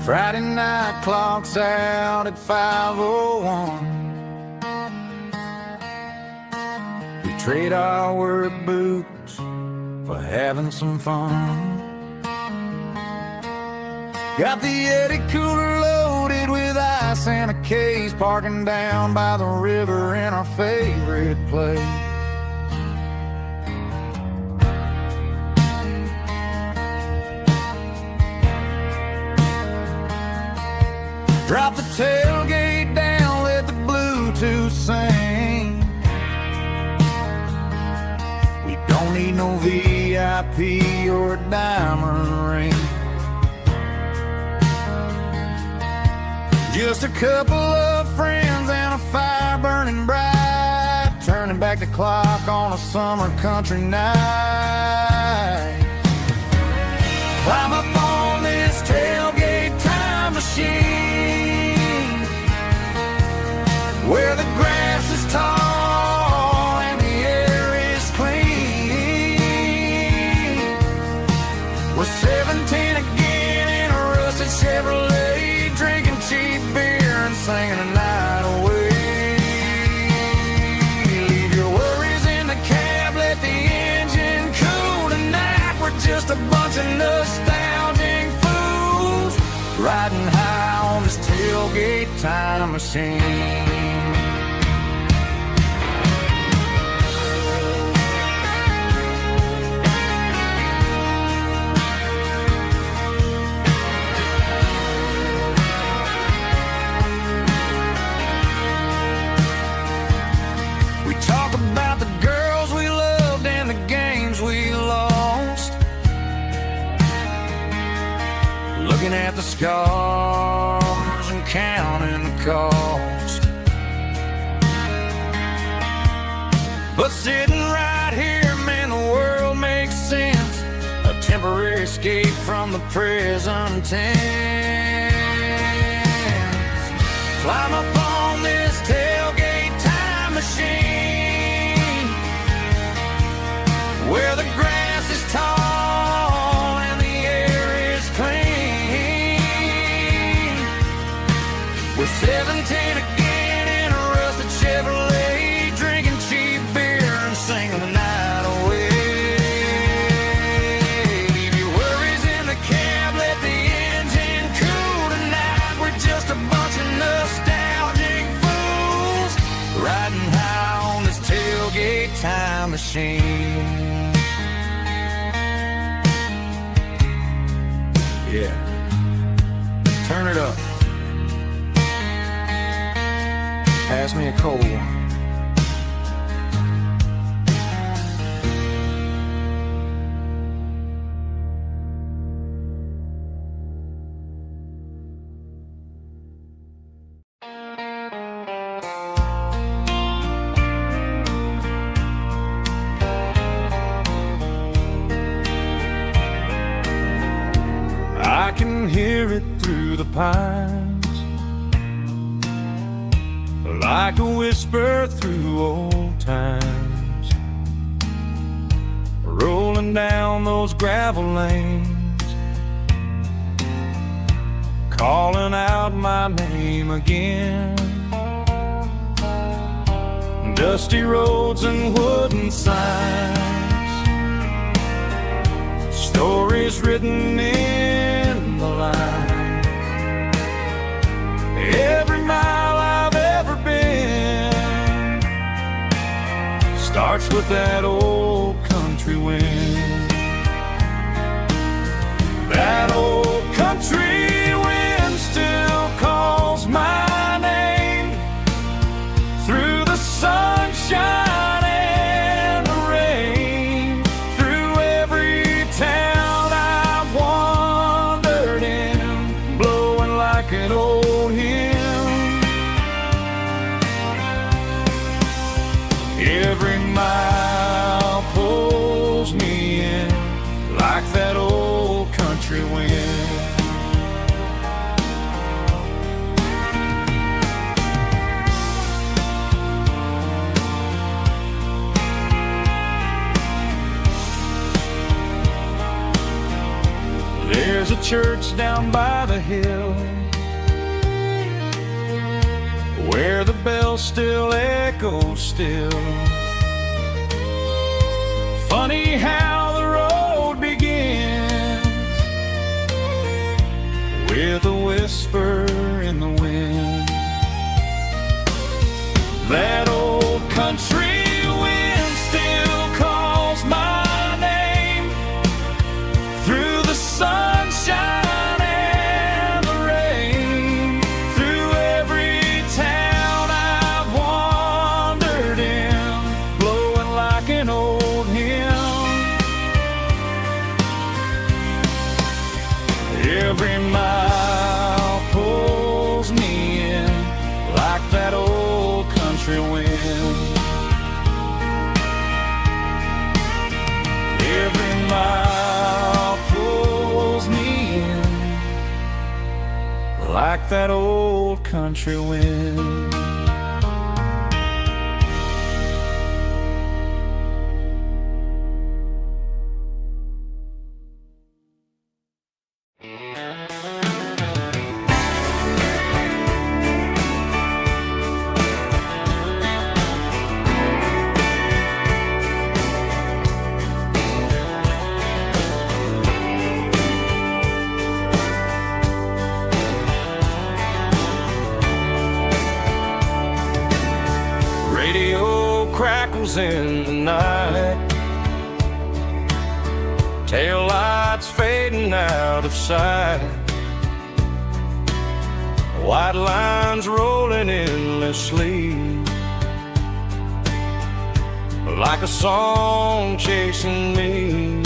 Friday night clock's out at 5:01. We trade our work boots for having some fun. Got the Yeti cooler loaded with ice and a case, parking down by the river in our favorite place. Drop the tailgate down, let the Bluetooth sing. We don't need no VIP or a diamond ring. Just a couple of friends and a fire burning bright, turning back the clock on a summer country night. Climb up on this tailgate time machine where the grass is tall and the air is clean. We're 17 again in a rusted Chevrolet, drinking cheap beer and singing the night away. Leave your worries in the cab, let the engine cool. Tonight we're just a bunch of nostalgic fools, riding high on this tailgate time machine. We talk about the girls we loved and the games we lost, looking at the scars and counting the cost. But sitting right here, man, the world makes sense. A temporary escape from the present tense. Climb up on this tailgate time machine where the grass is tall and the air is clean. We're 17 again in a rusted Chevrolet, drinking cheap beer and singing the night away. Leave your worries in the cab, let the engine cool. Tonight we're just a bunch of nostalgic fools, riding high on this tailgate time machine. Yeah, turn it up. Pass me a cold one. through the pines, like a whisper through old times, rolling down those gravel lanes, calling out my name again. Dusty roads and wooden signs, stories written in the lines. Every mile I've ever been starts with that old country wind. That old country wind still calls my name through the sunshine and the rain, through every town I've wandered in, blowing like an old hymn. Every mile pulls me in like that old country wind. There's a church down by the hill where the bell still echoes still. Funny how the road begins with a whisper in the wind. That old country wind still calls my name through the sunshine and the rain, through every town I've wandered in, blowing like an old hymn. Every mile pulls me in like that old country wind. Every mile pulls me in like that old country wind. Radio crackles in the night, tail lights fading out of sight, white lines rolling endlessly, like a song chasing me.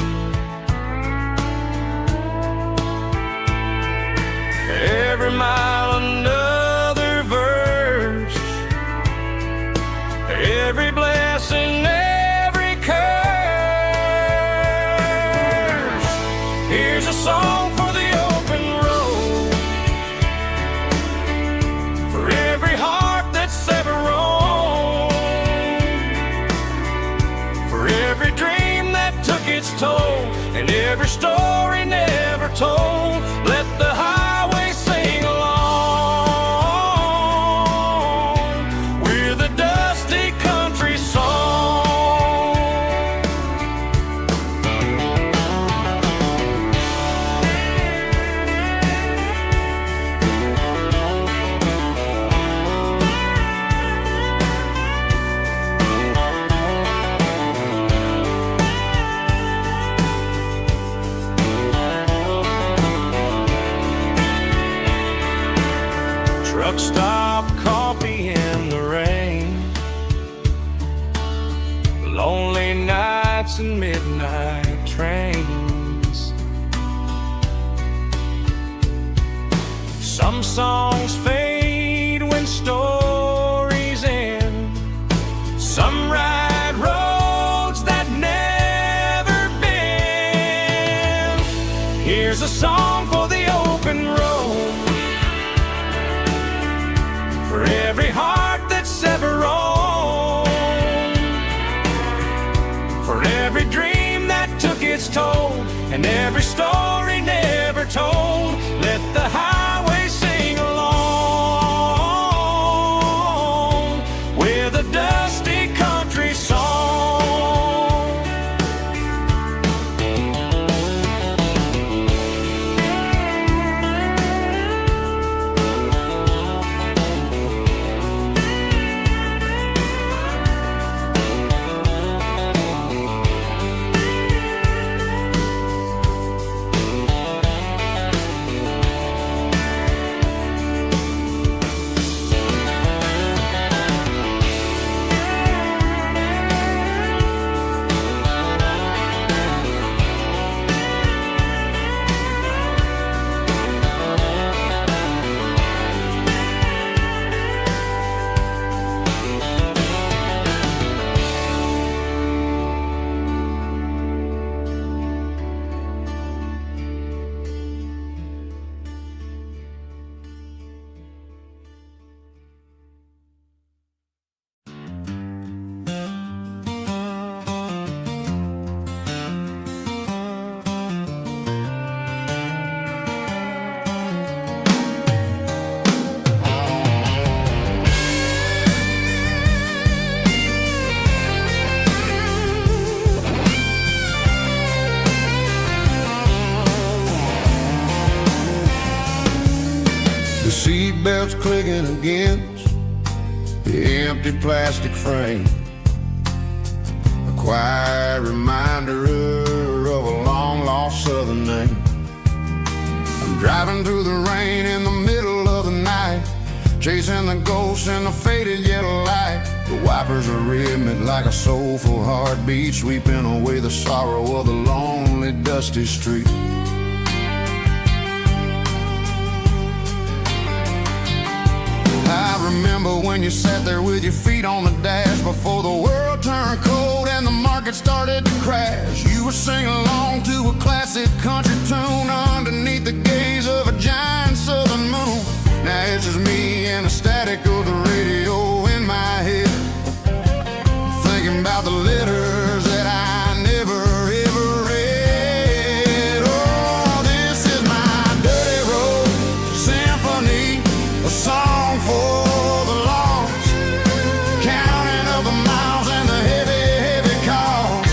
Every mile another verse, every blessing, every curse. Here's a song for the open road, for every heart that's ever roamed, for every dream that took its toll, and every story never told. Let the highway sing along with a dusty country song. Truck stop, coffee in the rain, lonely nights and midnight trains. Some songs fade when stories end, some ride roads that never bend. Here's a song for the open road, every dream that took its toll, and every story never told. Let the highway sing along with a dusty country song. Seatbelts clicking against the empty plastic frame, a quiet reminder of a long-lost southern name. I'm driving through the rain in the middle of the night, chasing the ghosts in the faded yellow light. The wipers are rhythmic like a soulful heartbeat, sweeping away the sorrow of the lonely, dusty street. I remember when you sat there with your feet on the dash before the world turned cold and the market started to crash. You were singing along to a classic country tune underneath the gaze of a giant southern moon. Now it's just me and the static of the radio in my head, thinking about the letters that I never ever read. Oh, this is my dirty road symphony, a song for the lost, counting up the miles and the heavy, heavy cost.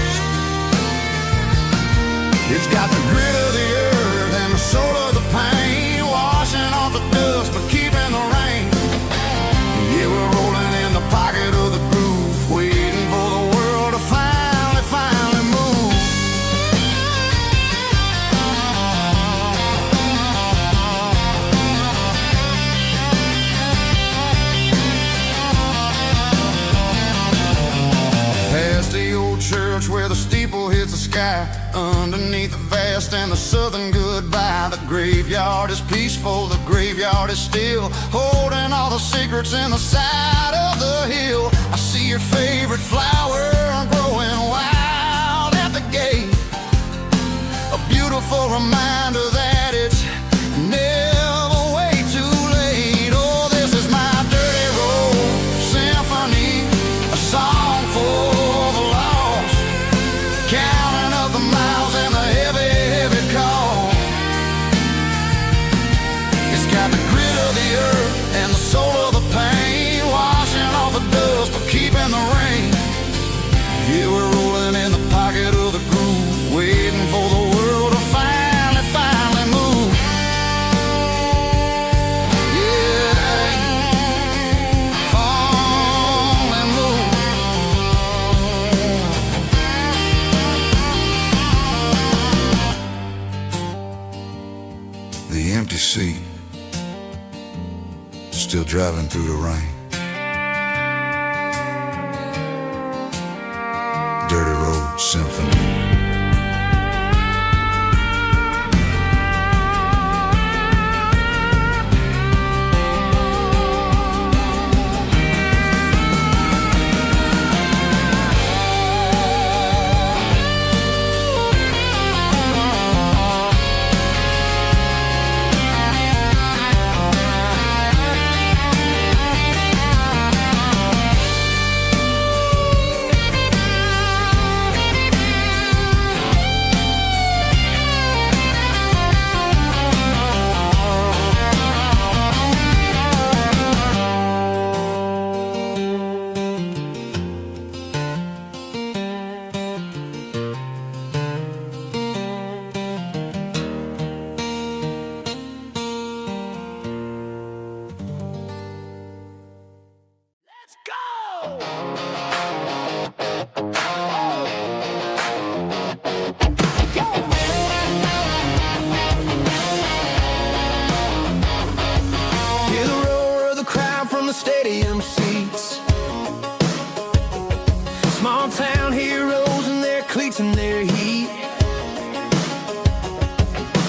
It's got the grit of the earth and the soul of the pain, washing off the dust but keeping the rain. Yeah, we're rolling in the pocket of the groove, waiting for the world to finally move. Past the old church where the steeple hits the sky, underneath the vast and the southern goodbye. The graveyard is peaceful, the graveyard is still, holding all the secrets in the side of the hill. I see your favorite flower growing wild at the gate, a beautiful reminder that it's never way too late. Oh, this is my dirty road symphony, a song for the lost, counting up the miles and the heavy, heavy call. It's got the grit of the earth and the soul of the pain, washing off the dust but keeping the rain. Yeah, we're rolling in the pocket of the groove, waiting for the world to finally move. Yeah, finally move. The empty seat, still driving through the rain. Dirty Road Symphony. cleats in their heat.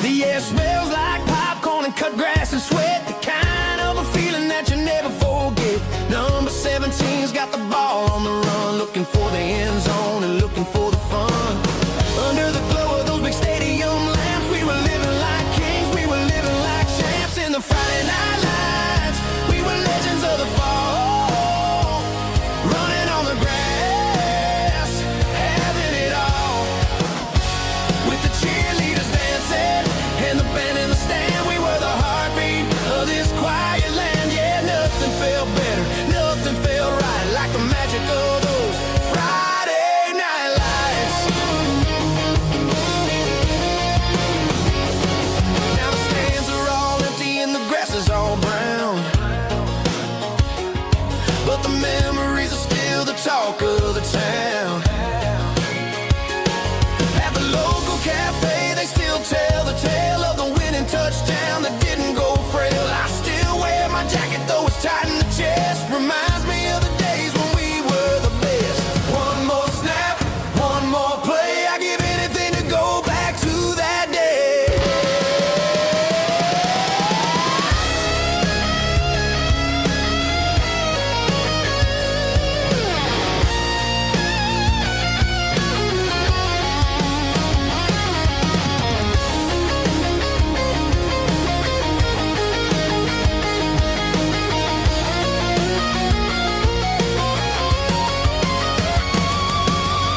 The air smells like popcorn and cut grass and sweat, the kind of a feeling that you never forget. Number 17's got the ball on the run, looking for the end zone and looking for the fun. Under the glow of those big stadium lamps, we were living like kings, we were living like champs. In the Friday night lights, we were legends of the fall, running on the grass, having it all. With the cheerleaders dancing and the band in the stand, we were the heartbeat of this quiet land. Yeah, nothing felt better, nothing felt right like the magic of those Friday night lights. Now the stands are all empty and the grass is all brown, but the memories are still the talk of the town. At the local cafe, they still tell the tale of the winning touchdown that didn't go frail. I still wear my jacket though it's tight in the chest. Reminds me of the days when we were the best. One more snap, one more play, I give anything to go back to that day.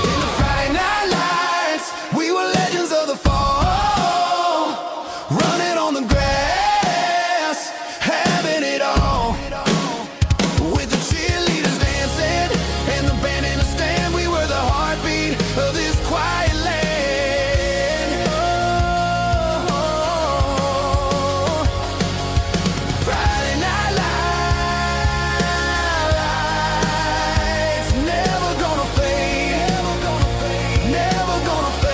In the Friday night lights, we were legends of the fall, running on the grass, having it all. With the cheerleaders dancing and the band in the stand, we were the heartbeat of this quiet land. Oh, Friday night lights, never gonna fade, never gonna fade, never gonna fade.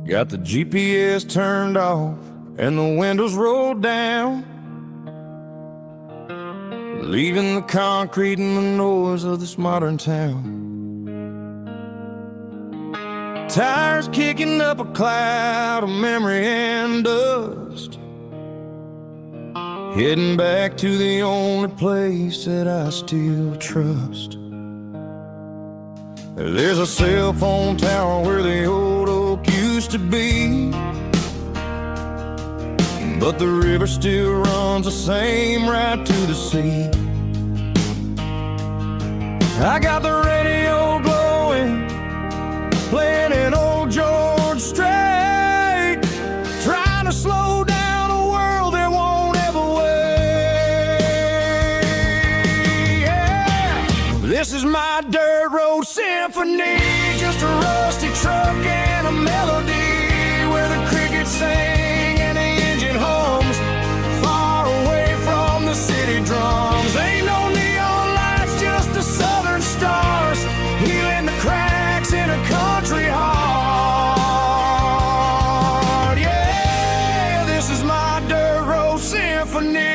Got the GPS turned off and the windows rolled down, leaving the concrete and the noise of this modern town. Tires kicking up a cloud of memory and dust, heading back to the only place that I still trust. There's a cell phone tower where the old oak used to be, but the river still runs the same right to the sea. I got the radio glowing, playing an old George Strait, trying to slow down a world that won't ever wait. Yeah. This is my dirt road symphony, just a rusty truck and a melody where the crickets sing and the engine hums, far away from the city drums. Ain't no neon lights, just the southern stars, healing the cracks in a country heart. Yeah, this is my dirt road symphony.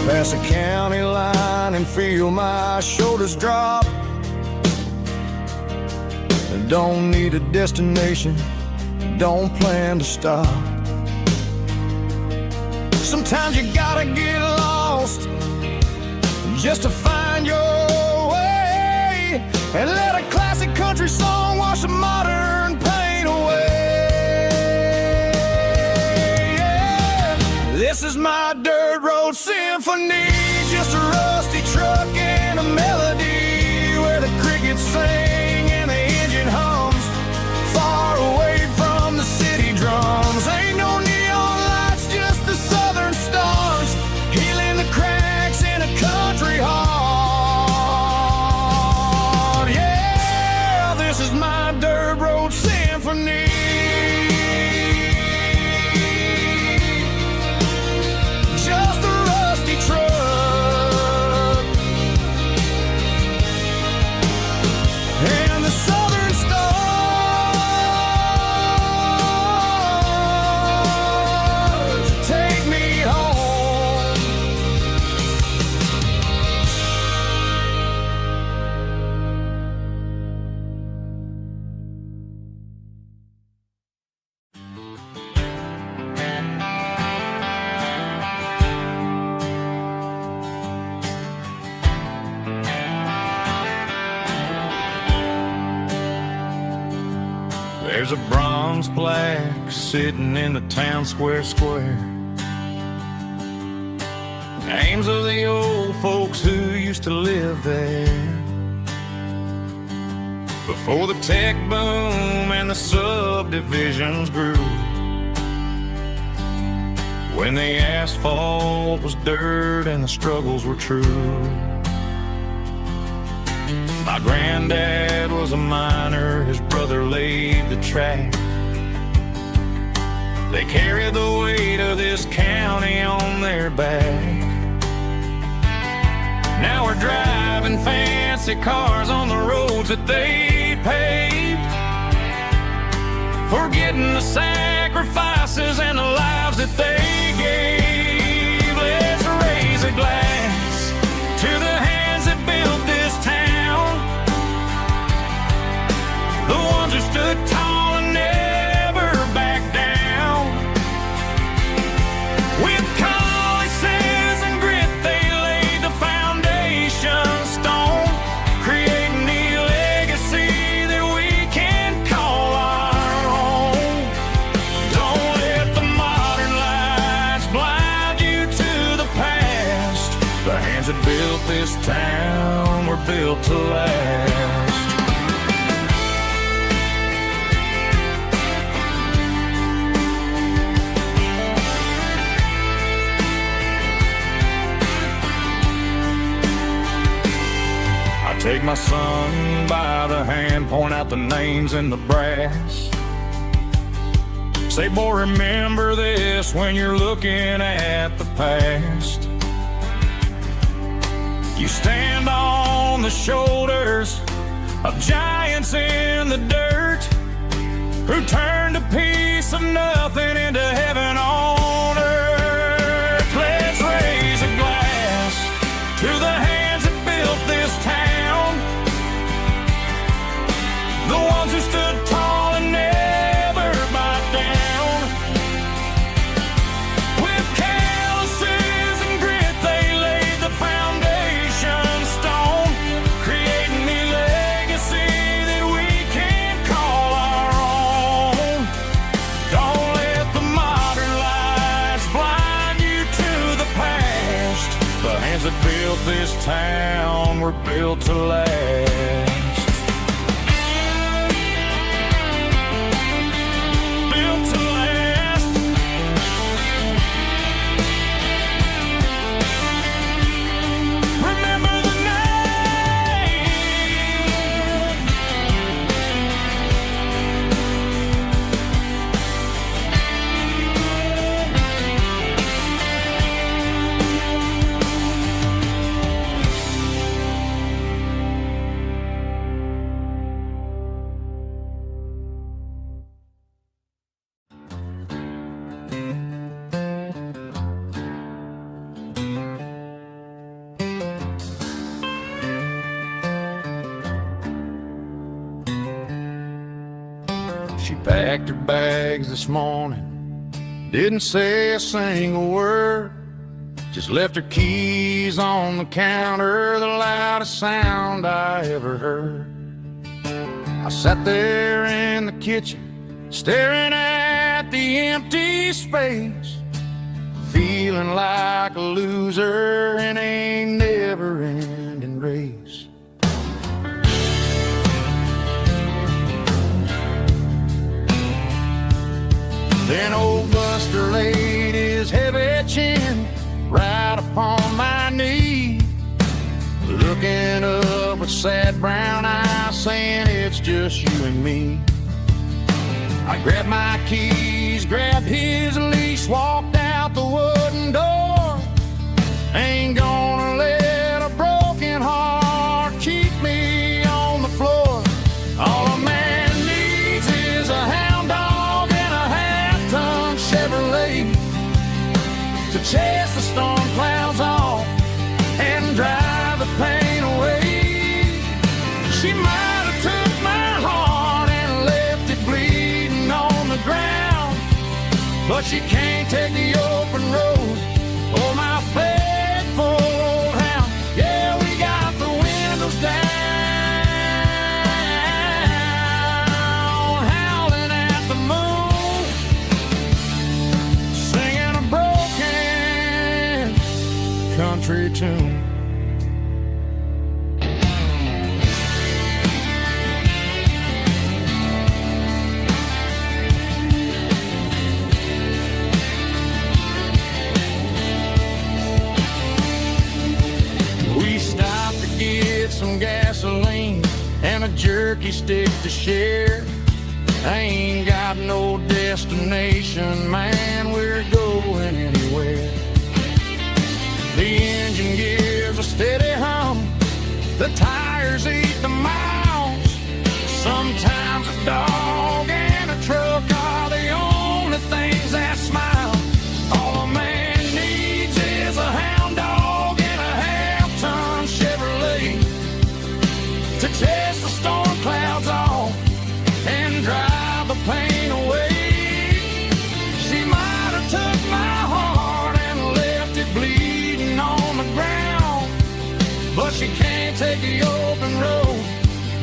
Pass a county line and feel my shoulders drop. Don't need a destination, don't plan to stop. Sometimes you gotta get lost just to find your way, and let a classic country song wash a modern pain away. Yeah. This is my dirt road symphony, just a rusty truck and a melody where the crickets sing and the engine hums, far away from the city drums. Ain't no neon lights, just the southern stars, healing the cracks in a country heart. Yeah, this is my dirt road symphony. Just a rusty truck and the southern stars take me home. There's a bronze plaque sitting in the town square. Names of the old folks who used to live there before the tech boom and the subdivisions grew, when the asphalt was dirt and the struggles were true. My granddad was a miner, his brother laid the track. They carried the weight of this county on their back. Now we're driving fancy cars on the roads that they paved, forgetting the sacrifices and the lives that they gave. Let's raise a glass to the hands that built this town, the ones who stood tall and never backed down. With calluses and grit, they laid the foundation stone, creating the legacy that we can call our own. Don't let the modern lights blind you to the past. The hands that built this town were built to last. Take my son by the hand, point out the names in the brass. Say, boy, remember this when you're looking at the past. You stand on the shoulders of giants in the dirt, who turned a piece of nothing into heaven on earth. Let's raise a glass to the hands that built this town, the ones who stood tall and never backed down. With calluses and grit, they laid the foundation stone, creating the legacy that we can call our own. Don't let the modern lights blind you to the past. The hands that built this town were built to last. She packed her bags this morning, didn't say a single word, just left her keys on the counter, the loudest sound I ever heard. I sat there in the kitchen, staring at the empty space, feeling feeling like a loser in a never-ending race. Then old Buster laid his heavy chin right upon my knee, looking up with sad brown eyes, saying it's just you and me. I grabbed my keys, grabbed his leash, walked out the wooden door. Ain't gonna let a broken heart keep me on the floor. All a man needs is a hound dog and a half-ton Chevrolet to chase the storm clouds off and drive the pain away. She might have took my heart and left it bleeding on the ground, but she can't take the open road or my faithful old hound. Yeah, we got the windows down, howling at the moon, singing a broken country tune. Some gasoline and a jerky stick to share. I ain't got no destination, man, we're going anywhere. The engine gives a steady hum, the tires eat the miles. Sometimes a dog and a truck are the only things that smile. All a man needs is a hound dog and a half-ton Chevrolet to chase the storm clouds off and drive the pain away. She might have took my heart and left it bleeding on the ground, but she can't take the open road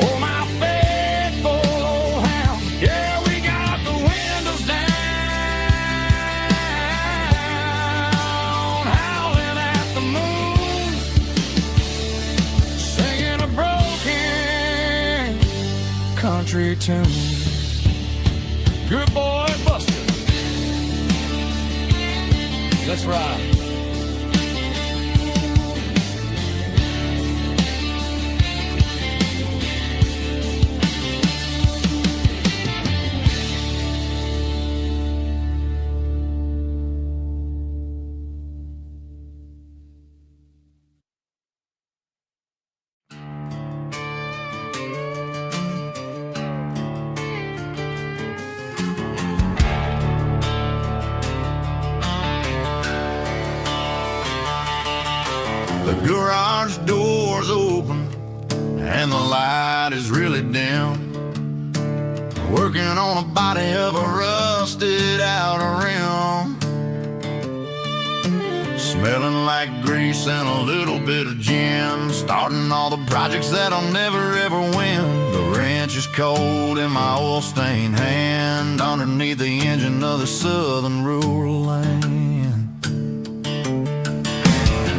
or my faithful old hound. Yeah, we got the windows down, howling at the moon, singing a broken country tune. Good boy, Buster. Let's ride. The garage door's open and the light is really dim. Working on a body of a rusted out rim, smelling like grease and a little bit of gin. Starting all the projects that I'll never ever win. The wrench is cold in my oil-stained hand underneath the engine of the southern rural land.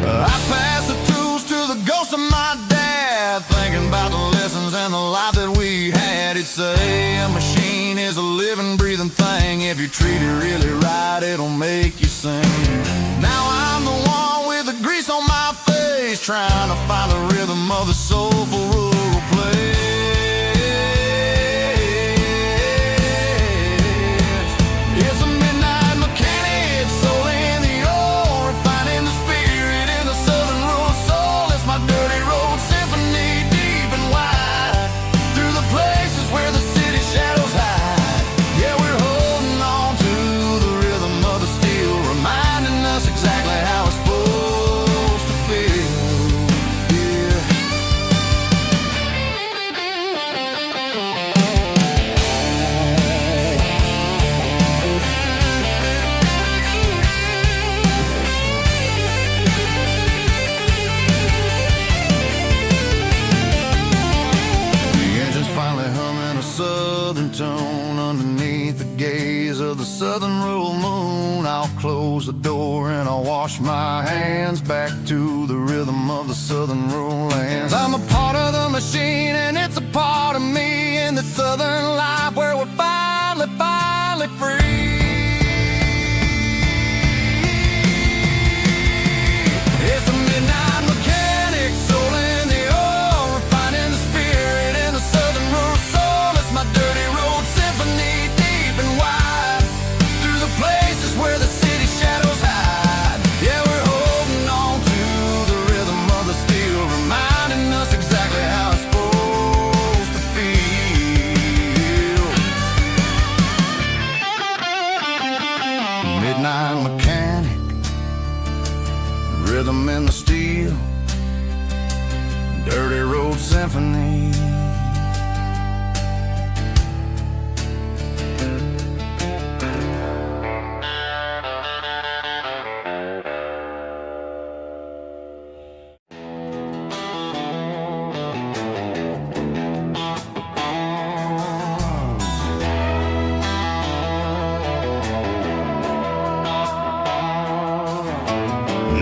I pass the tools to the ghost of my dad, thinking about the lessons and the life that we had. He'd say a machine is a living, breathing thing. If you treat it really right, it'll make you sing. Now I'm the one with the grease on my face, trying to find the rhythm of the soulful rural place. It's a midnight mechanic, soul in the ore, refining the spirit in the southern rural soul. It's my dirty road symphony, deep and wide, through the places where the city shadows hide. Yeah, we're holding on to the rhythm of the steel, reminding us exactly how it's supposed to feel. Yeah. The engine's finally humming a southern tone underneath the gaze of the southern rural moon. I'll close the door floor and I wash my hands back to the rhythm of the southern rural lands. I'm a part of the machine and it's a part of me in the southern life where we're finally free. It's a midnight mechanic, soul in the oil, refining the spirit in the southern rural soul. It's my dirty road symphony, deep and wide, through the places where the city shadows hide. Yeah, we're holding on to the rhythm of the steel, reminding us exactly how it's supposed to feel. Midnight mechanic, rhythm in the steel, dirty road symphony.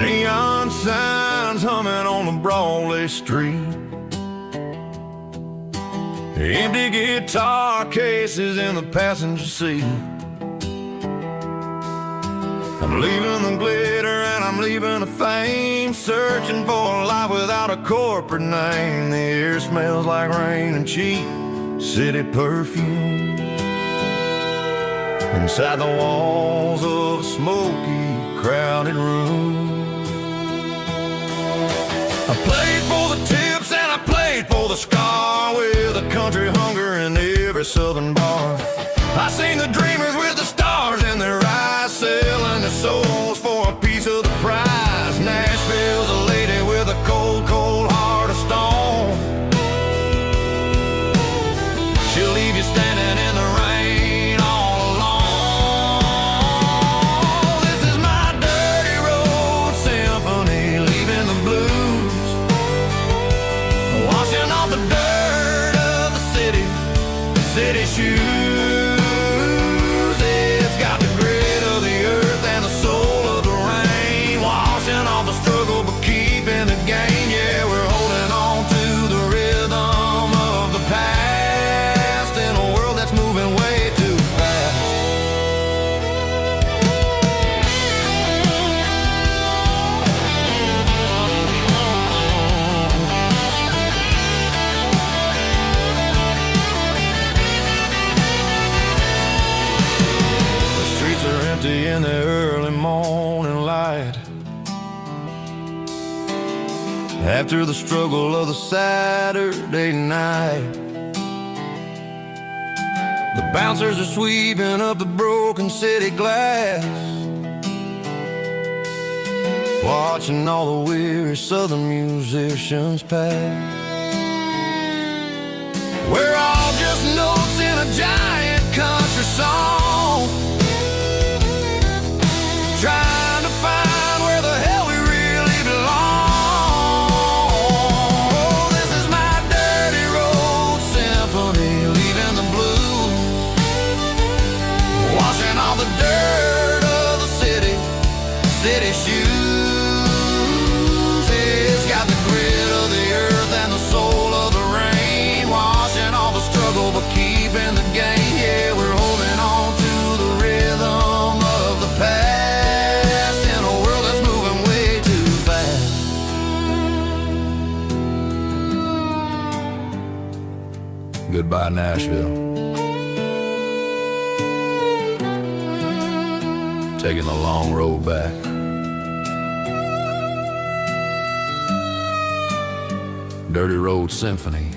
Neon signs humming on the Broadway street, empty guitar cases in the passenger seat. I'm leaving the glitter and I'm leaving the fame, searching for a life without a corporate name. The air smells like rain and cheap city perfume inside the walls of a smoky, crowded room. I played for the tips and I played for the scar, with a country hunger in every southern bar. I seen the dreamers with the stars in their eyes, selling their souls for a piece of the prize. Nashville's a lady with a cold, cold heart of stone. She'll leave you standing in the rain all alone. This is my dirty road symphony, leaving the blues, washing off the dirt of the city shoes. It's got the grit of the earth and the soul of the rain, washing off the struggle but keeping the gain. Yeah, we're holding on to the rhythm of the past in a world that's moving way too fast. In the early morning light, after the struggle of the Saturday night, the bouncers are sweeping up the broken city glass, watching all the weary southern musicians pass. We're all just notes in a giant country song, trying to find where the hell we really belong. Oh, this is my dirty road symphony, leaving the blues, washing all the dirt of the city shoes. It's got the grit of the earth and the soul of the rain, washing all the struggle but keeping the gain. Yeah, we're holding on to the rhythm of the past. Goodbye, Nashville. Taking the long road back. Dirty Road Symphony.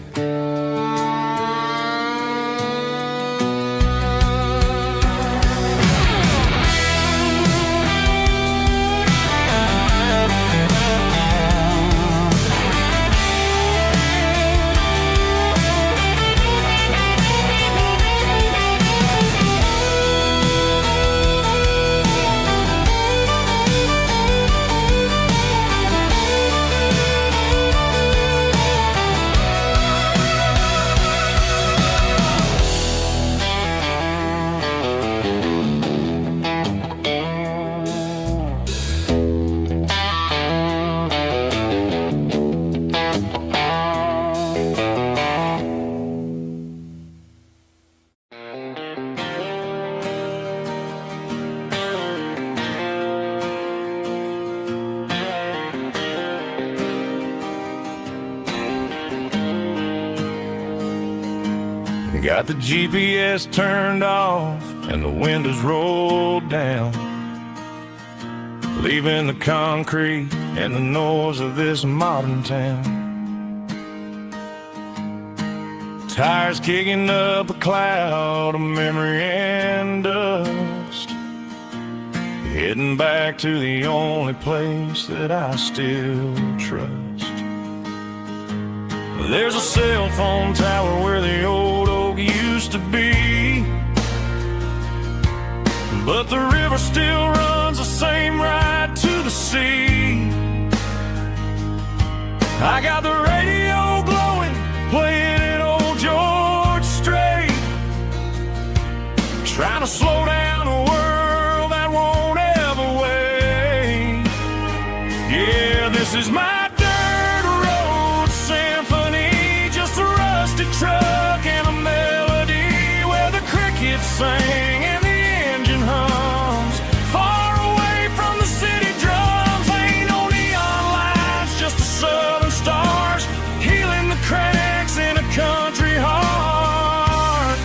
Got the GPS turned off and the windows rolled down, leaving the concrete and the noise of this modern town. Tires kicking up a cloud of memory and dust, heading back to the only place that I still trust. There's a cell phone tower where the old oak used to be, but the river still runs the same right to the sea. I got the radio glowing, playing an old George Strait, trying to slow down a world that won't ever wait. Yeah, this is my dirt road symphony, just a rusty truck and a melody where the crickets sing and the engine hums. Far away from the city drums, ain't no neon lights, just the southern stars healing the cracks in a country heart.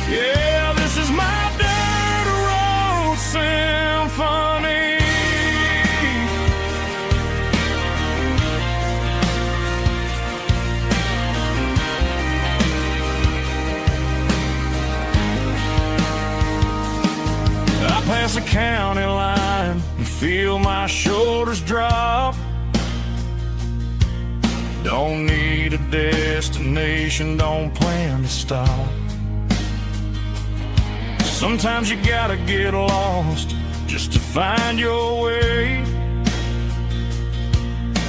Yeah, this is my dirt road symphony. I pass the county line and feel my shoulders drop. Don't need a destination, don't plan to stop. Sometimes you gotta get lost just to find your way,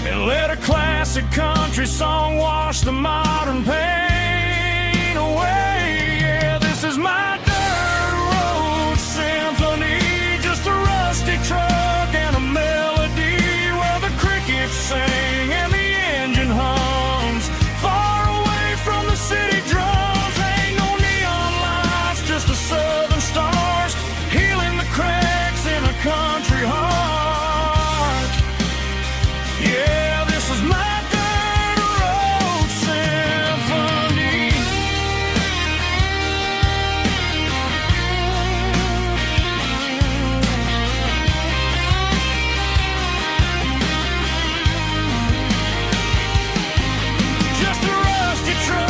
and let a classic country song wash the modern pain away. Yeah, this is my dirt road symphony, just a rusty truck and a melody where the crickets sing and the engine hums. Far away from the city drums, ain't no neon lights, just the southern stars healing the cracks in a country heart. Yeah, this is my dirt road symphony. Just a rusty truck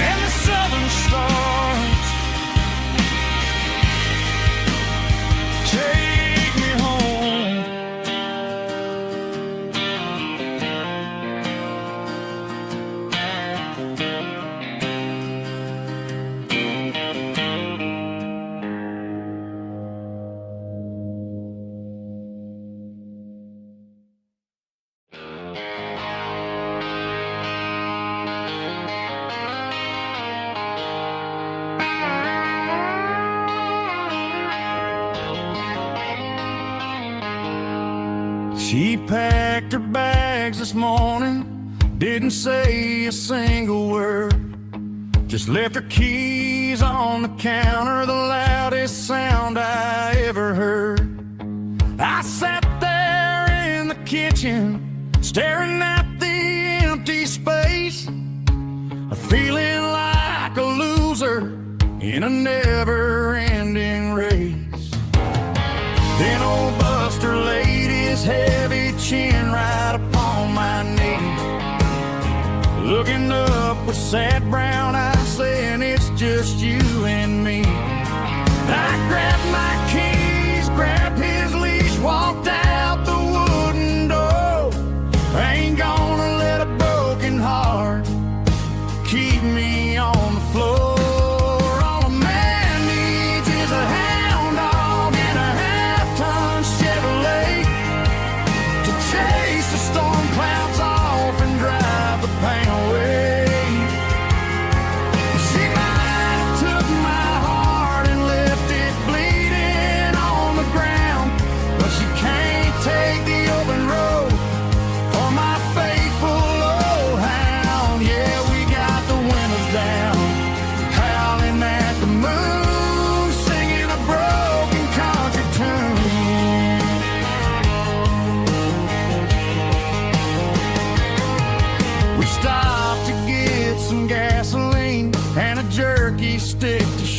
and the southern stars take me home. She packed her bags this morning, didn't say a single word, just left her keys on the counter, the loudest sound I ever heard. I sat there in the kitchen, staring at the empty space, feeling like a loser in a never-ending race. Then old Buster laid his heavy chin right upon my knee, looking up with sad brown eyes, saying it's just you and me. I grabbed my keys, grabbed his leash, walked out the wooden door. I ain't gonna let a broken heart keep me on the floor. All a man needs is a hound dog and a half-ton Chevrolet to chase the storm clouds off and drive the pain away. She might have took my heart and left it bleeding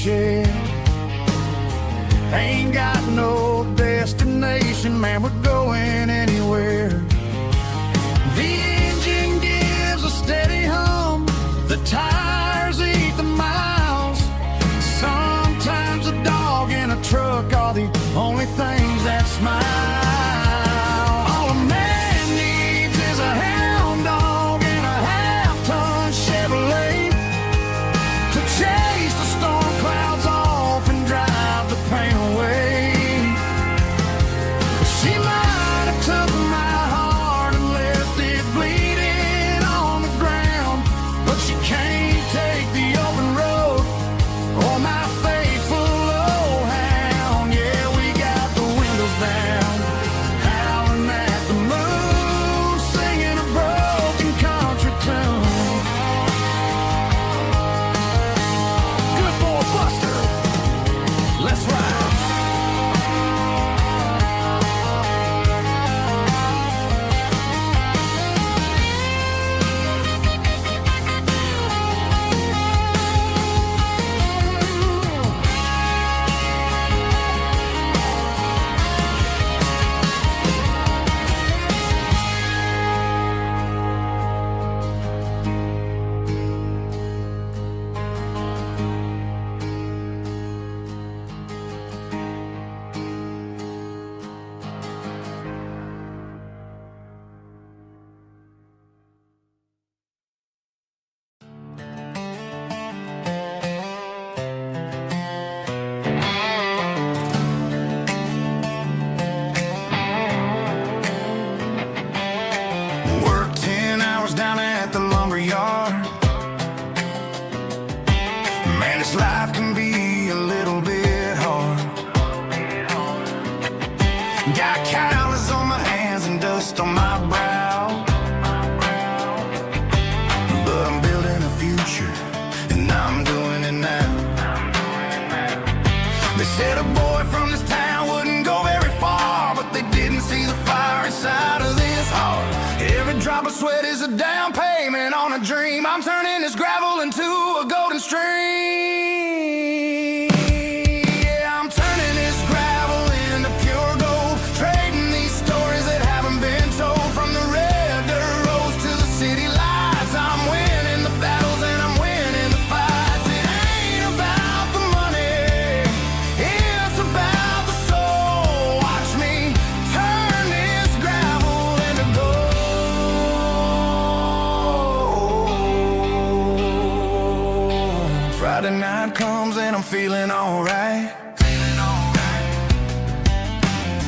shed. Ain't got no destination, man, we're going anywhere. The engine gives a steady hum, the tires eat the miles. Sometimes a dog in a truck are the only things that smile. All a man needs is a hound dog and a half-ton Chevrolet to chase the storm clouds off and drive the pain away. She might have took my heart and left it bleeding on the ground, but she can't take the open road or my faithful old hound. Yeah, we got the windows down, howling at the moon, singing a broken country tune. Good boy Buster, let's ride. Worked 10 hours down at the lumber yard. Man, this life can be a little bit hard. Got calluses on my hands and dust on my brow, but I'm building a future and I'm doing it now. They said a boy from this town wouldn't go very far, but they didn't see the fire inside of this heart. Every drop of sweat is a down payment on a dream. I'm turning this gravel into a golden stream. Yeah, I'm turning this gravel into pure gold, trading these stories that haven't been told. From the red dirt roads to the city lights, I'm winning the battles and I'm winning the fights. It ain't about the money, it's about the soul. Watch me turn this gravel into gold. Friday night comes and I'm feeling alright.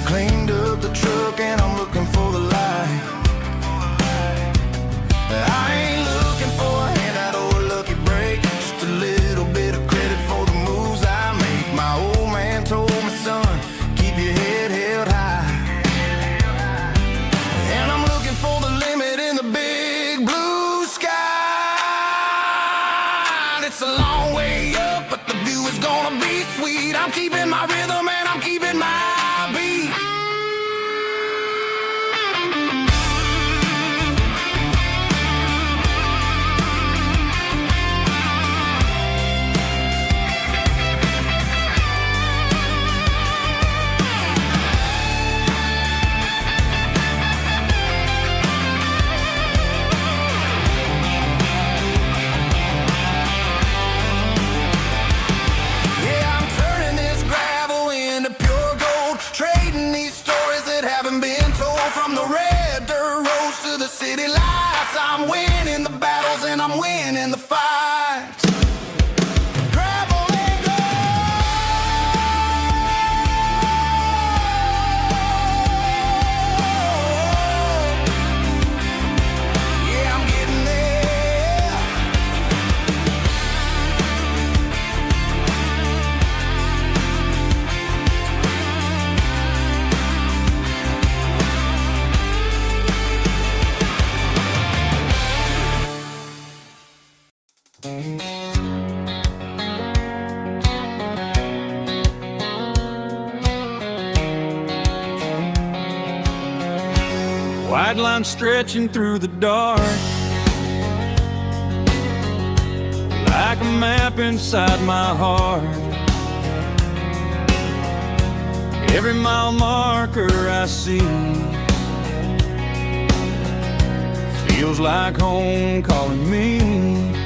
Cleaned up the truck and I'm looking for the light. I ain't looking for a handout or a lucky break, just a little bit of credit for the moves I make. My old man told me, son, keep your head held high. And I'm looking for the limit in the big blue sky. It's a long way up, but the view is gonna be sweet. I'm keeping my rhythm and I'm keeping my beat. Yeah, I'm turning this gravel into pure gold, trading these stories that haven't been told. From the red dirt roads to the city lights, I'm winning the battles and I'm winning the fights. Gravel and gold. Yeah, I'm getting there. White line stretching through the dark, like like a map inside my heart. Every mile marker I see feels like home calling me.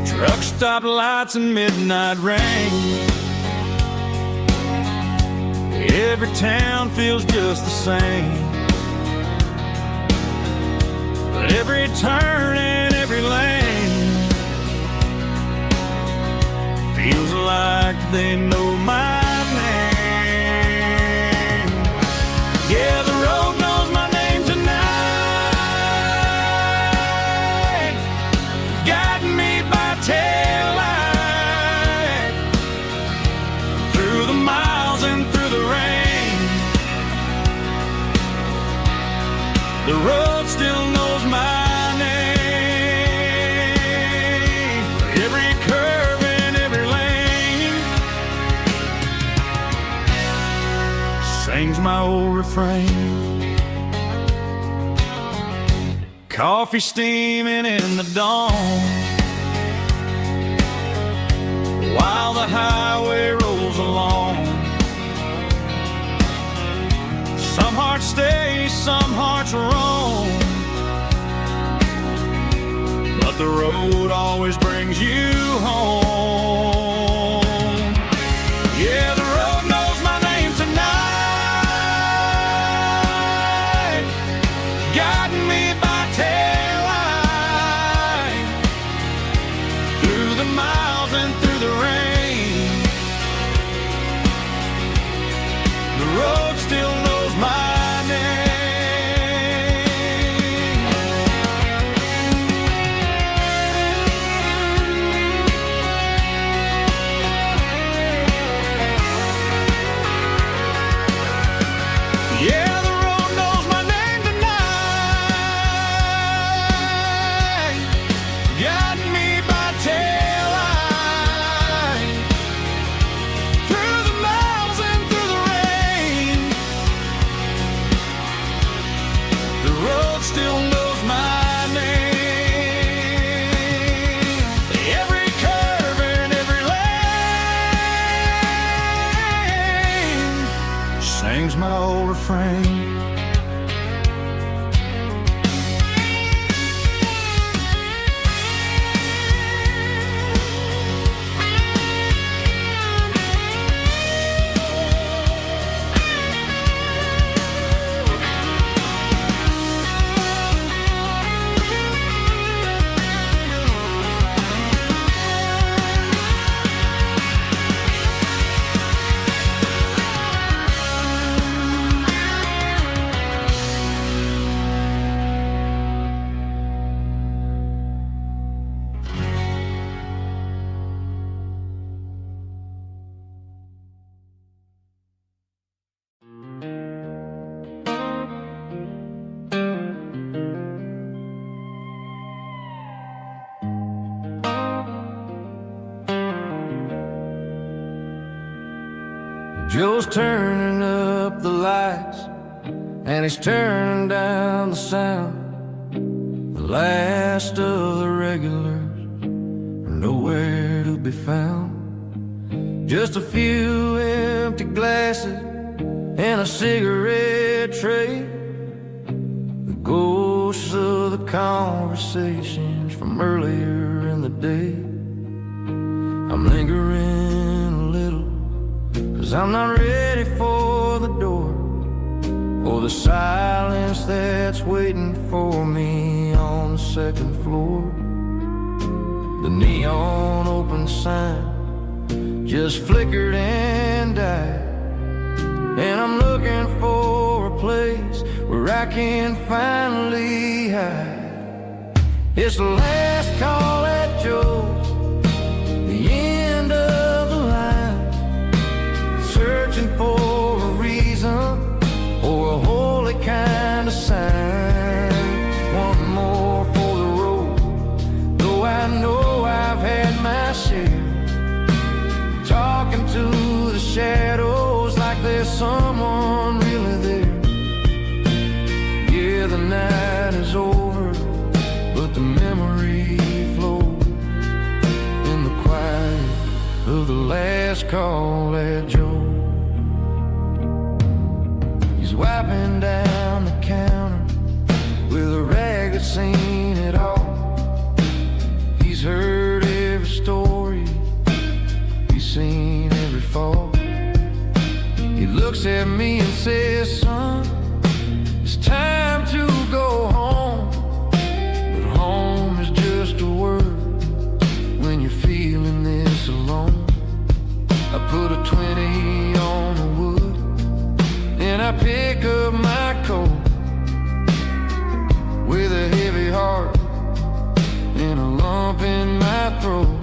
Truck stop lights and midnight rain. Every town feels just the same. But every turn and every lane feels like they know my name. Yeah, the road knows my name tonight, guiding me by taillight, through the miles and through the rain. The road still knows my name. Every curve and every lane sings my old refrain. Coffee steaming in the dawn, while the highway rolls along. Some hearts stay, some hearts roam, but the road always brings you home. Yeah, the road knows my name tonight, guiding me by taillight, through the miles and through the rain. The road still knows my name. Yeah, the road knows my name tonight, guiding me by taillight, through the miles and through the rain. The road still knows my name. Every curve and every lane sings my old refrain. Joe's turning up the lights, and he's turning down the sound. The last of the regulars are nowhere to be found. Just a few empty glasses and a cigarette tray, the ghosts of the conversations from earlier in the day. I'm lingering a little, 'cause I'm not ready for the door, or the silence that's waiting for me on the second floor. The neon open sign just flickered and died, and I'm looking for a place where I can finally hide. It's the last call at Joe's, the end of the line, searching for a reason or a holy kind of sign. One more for the road, though I know I've had my share, talking to the shadows like there's someone really there. Yeah, the night is over, but the memory flows of the last call at Joe. He's wiping down the counter with a rag that's seen it all. He's heard every story, he's seen every fall. He looks at me and says, son, it's time to go home. But home is just a word when you're feeling this alone. I put a 20 on the wood and I pick up my coat with a heavy heart and a lump in my throat.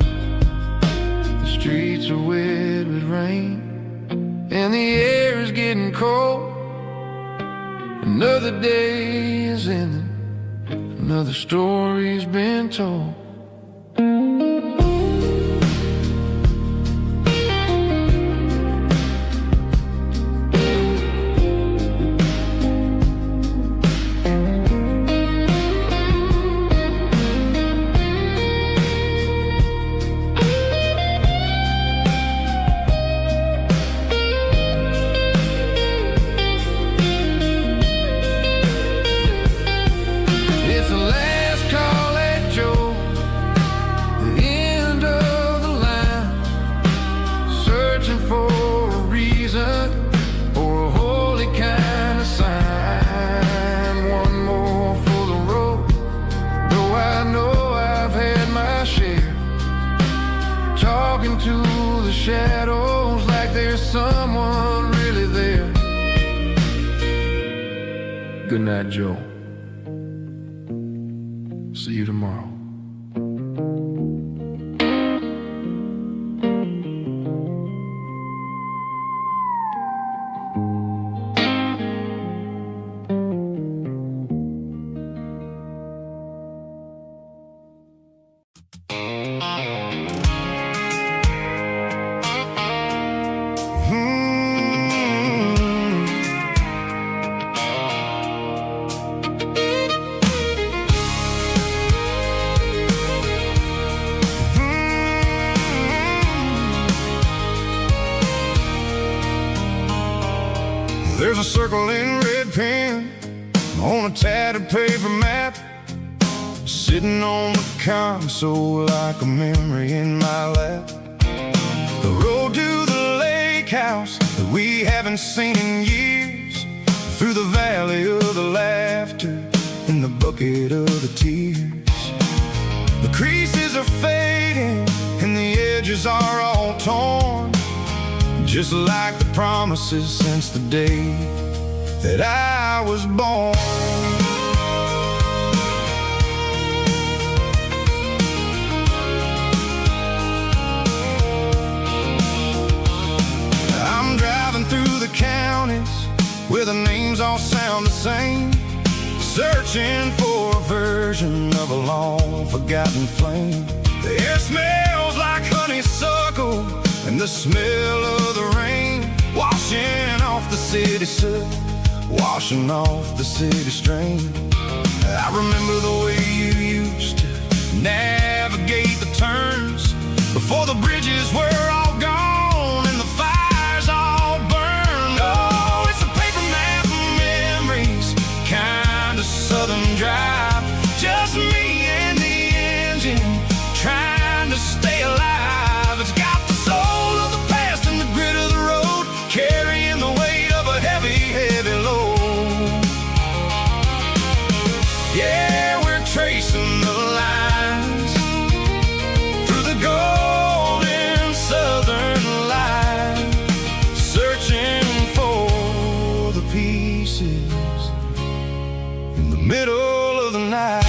The streets are wet with rain and the air is getting cold. Another day is ending, another story's been told. Talking to the shadows like there's someone really there. Good night, Joe. See you tomorrow. There's a circle in red pen on a tattered paper map, sitting on the console like a memory in my lap. The road to the lake house that we haven't seen in years, through the valley of the laughter and the bucket of the tears. The creases are fading and the edges are all torn, just like the promises since the day that I was born. I'm driving through the counties where the names all sound the same, searching for a version of a long forgotten flame. The air smells like honeysuckle and the smell of the rain, washing off the city soot, washing off the city strain. I remember the way you used to navigate the turns before the bridges were all gone and the fires all burned. Oh, it's a paper map of memories, kind of southern drive, just me and the engine trying to stay alive. It's got the soul of the past and the grit of the road, carrying the weight of a heavy, heavy load. Yeah, we're tracing the lines through the golden southern light, searching for the pieces in the middle of the night.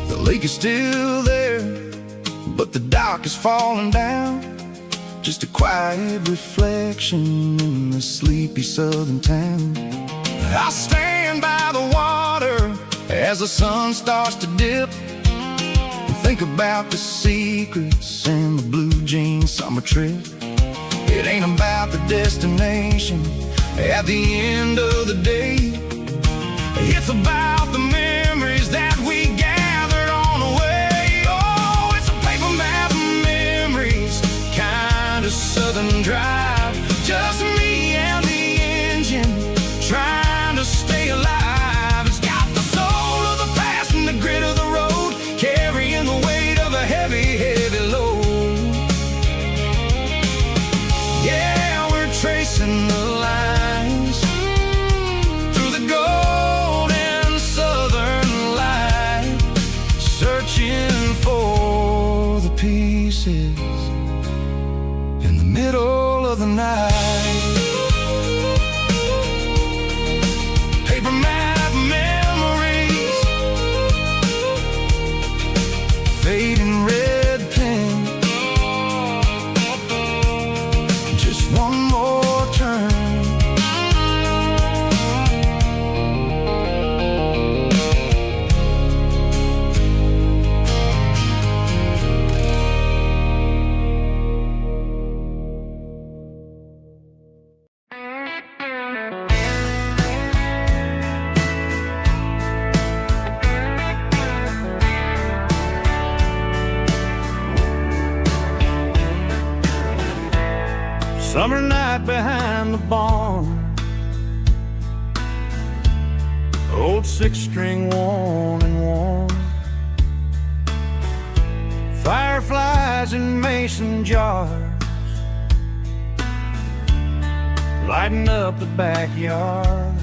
The lake is still there, but the dock is falling down, just a quiet reflection in the sleepy southern town. I stand by the water As the sun starts to dip, think about the secrets in the blue jean summer trip. It ain't about the destination at the end of the day. It's about the memories that we gathered on the way. Oh, it's a paper map of memories, kind of southern drive. Just me and the engine, trying to stay alive. It's got the soul of the past and the grit of the road, carrying the weight of a heavy, heavy load. Yeah, we're tracing the lines through the golden southern light, searching for the pieces in the middle of the night. Paper map memories, fading red pen, just one more turn. Summer night behind the barn, old six-string worn and worn, fireflies in mason jars, lighting up the backyard.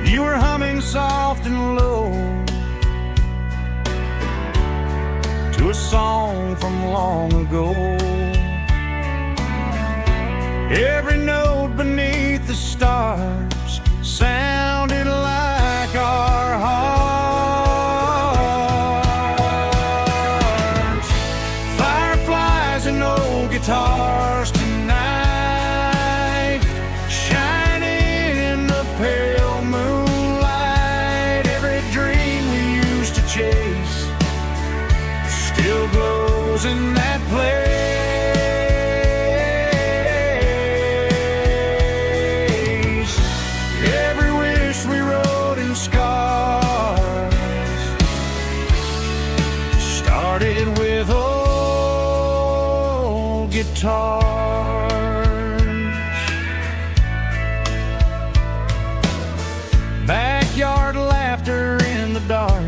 You were humming soft and low to a song from long ago. Every note beneath the stars sounded like our hearts. Fireflies and old guitars tonight, shining in the pale moonlight. Every dream we used to chase still glows in that place. Every wish we wrote in scars started with old guitars. Backyard laughter in the dark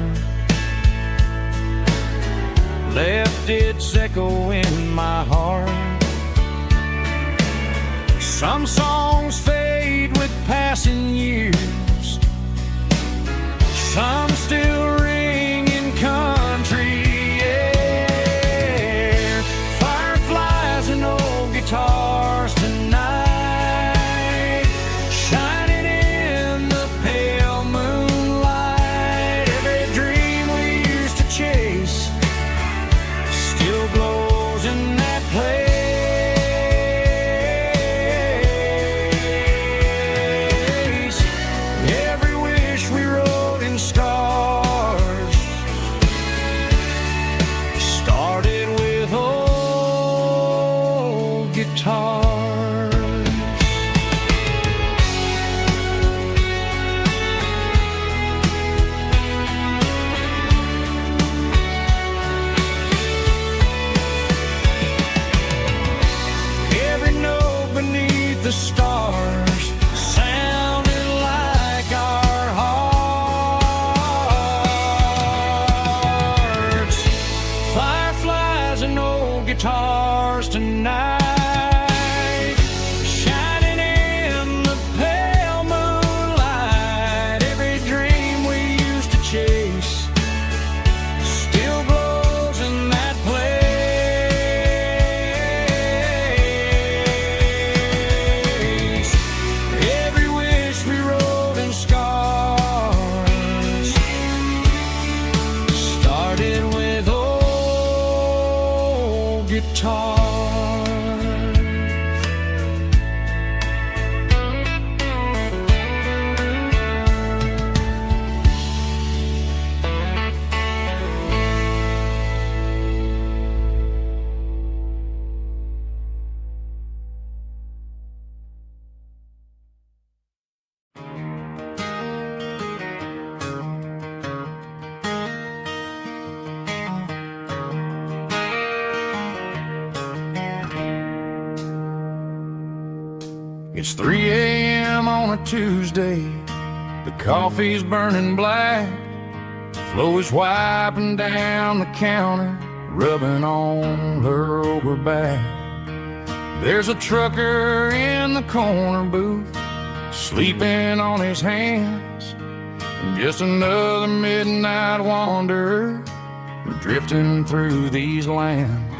left its echo in my heart. Some songs fade with passing years, some still ring in country air. Fireflies and old guitars tonight, shining in the pale moonlight. Every dream we used to chase still glows in that place. Every wish we wrote in stars started with old guitars. Every note beneath the stars sounded like our hearts. Fireflies and old guitars tonight, shining in the pale moonlight. Every dream we used to chase still glows in that place. Every wish we wrote in scars started with old guitars. It's 3 a.m. on a Tuesday. The coffee's burning black. Flo is wiping down the counter, rubbing on her over back. There's a trucker in the corner booth, sleeping on his hands. Just another midnight wanderer, drifting through these lands.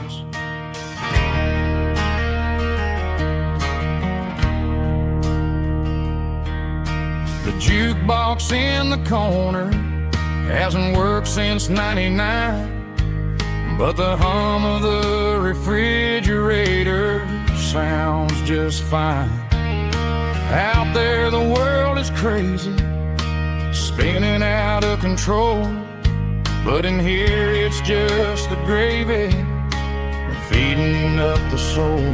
The jukebox in the corner hasn't worked since '99, but the hum of the refrigerator sounds just fine. Out there the world is crazy, spinning out of control, but in here it's just the gravy feeding up the soul.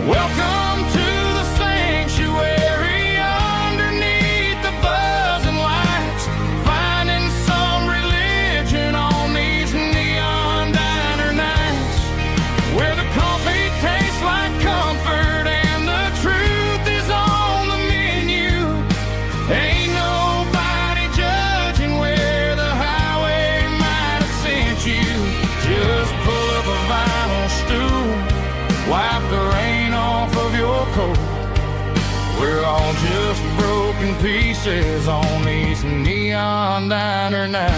Welcome to the sanctuary, underneath the buzzing lights, finding some religion on these neon diner nights, where the coffee tastes like comfort and the truth is on the menu. Ain't nobody judging where the highway might have sent you. Just pull up a vinyl stool, wipe the rain off of your coat. We're all just broken pieces on these neon diner nights.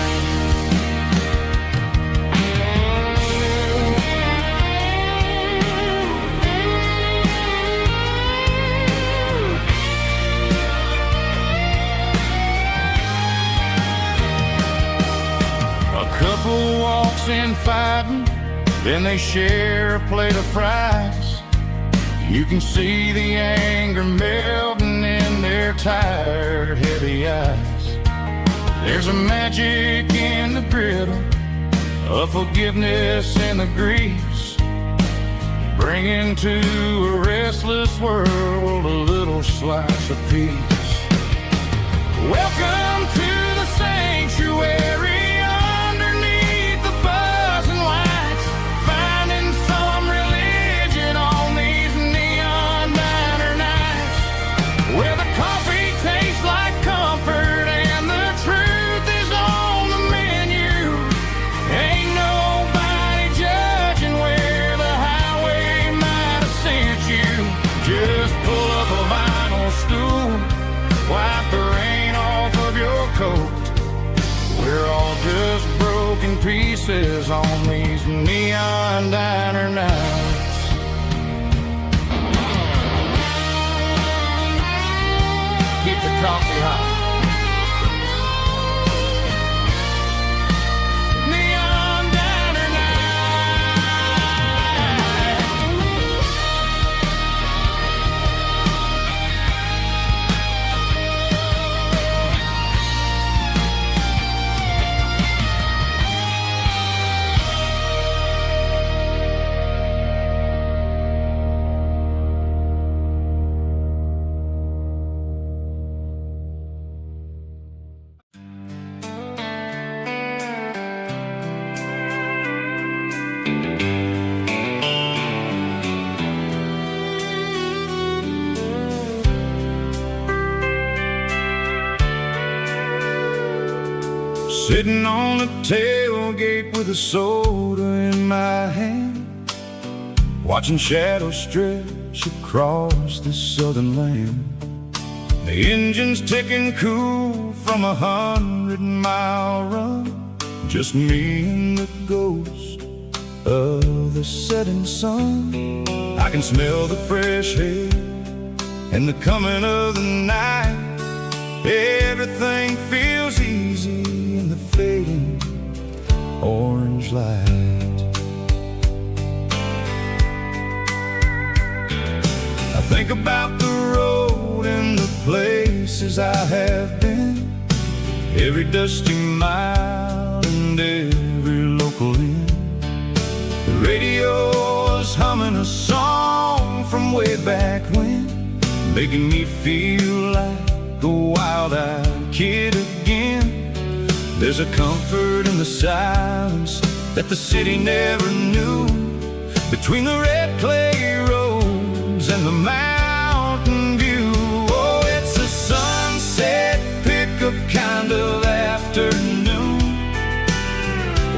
A couple walks in fighting, then they share a plate of fries. You can see the anger melting in their tired, heavy eyes. There's a magic in the griddle, a forgiveness in the grease, bringing to a restless world a little slice of peace. Welcome to the sanctuary, underneath the buzzing lights, finding some religion on these neon diner nights, where the coffee tastes like comfort and the truth is on the menu. Ain't nobody judging where the highway might have sent you. Just pull up a vinyl stool, wipe the rain off of your coat. We're all just broken pieces on these neon diner nights. Keep the coffee hot. Neon diner Sitting on the tailgate with a soda in my hand, watching shadows stretch across this southern land. The engine's ticking cool from 100-mile run, just me and the ghost of the setting sun. I can smell the fresh air and the coming of the night. Everything feels easy in the fading orange light. I think about the road and the places I have been, every dusty mile and every local inn. The radio is humming a song from way back when, making me feel like a wild-eyed kid again. There's a comfort in the silence that the city never knew, between the red clay roads and the mountains kind of afternoon,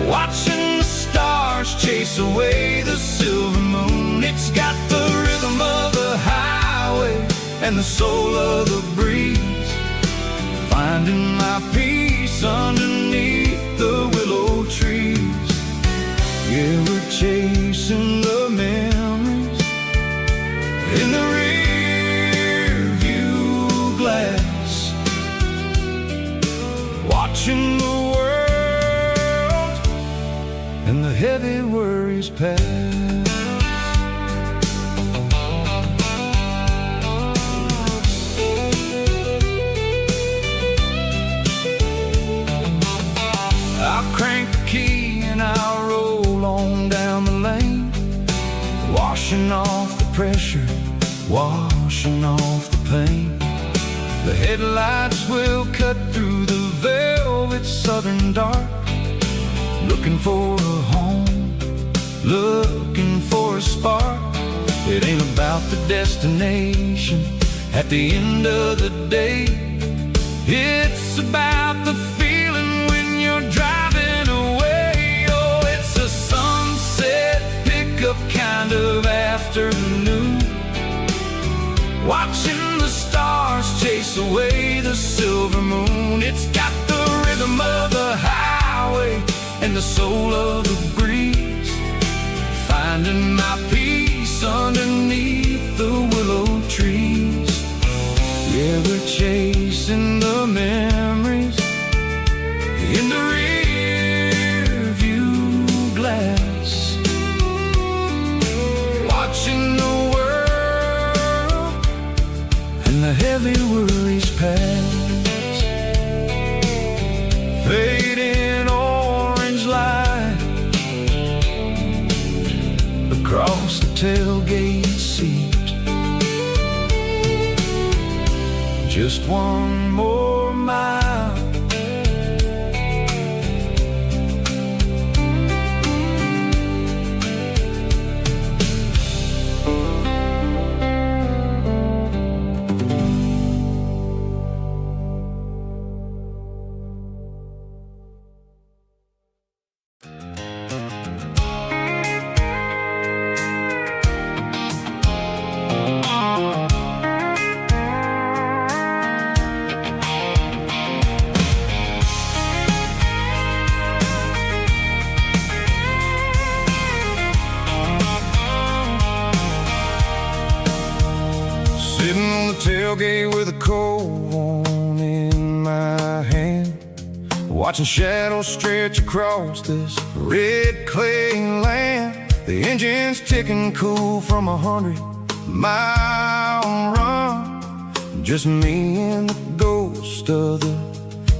watching the stars chase away the silver moon. It's got the rhythm of the highway and the soul of the breeze, finding my peace underneath the willow trees. Yeah, we're chasing the memories in the rear view glass, watching the world and the heavy worries pass. I'll crank the key and I'll roll on down the lane, washing off the pressure, washing off the pain. The headlights will cut through the velvet southern dark, looking for a home, looking for a spark. It ain't about the destination at the end of the day, it's about the feeling when you're driving away. Oh, it's a sunset pickup kind of afternoon, watching the stars chase away the silver moon. It's got the rhythm of the highway and the soul of the breeze, finding my peace underneath the willow trees. Yeah, we're chasing the memories in the rear view glass, watching the world and the heavy worries pass. Fading orange light across the tailgate seat, just one more mile. Sitting on the tailgate with a cold one in my hand, watching shadows stretch across this red clay land. The engine's ticking cool from 100-mile run, just me and the ghost of the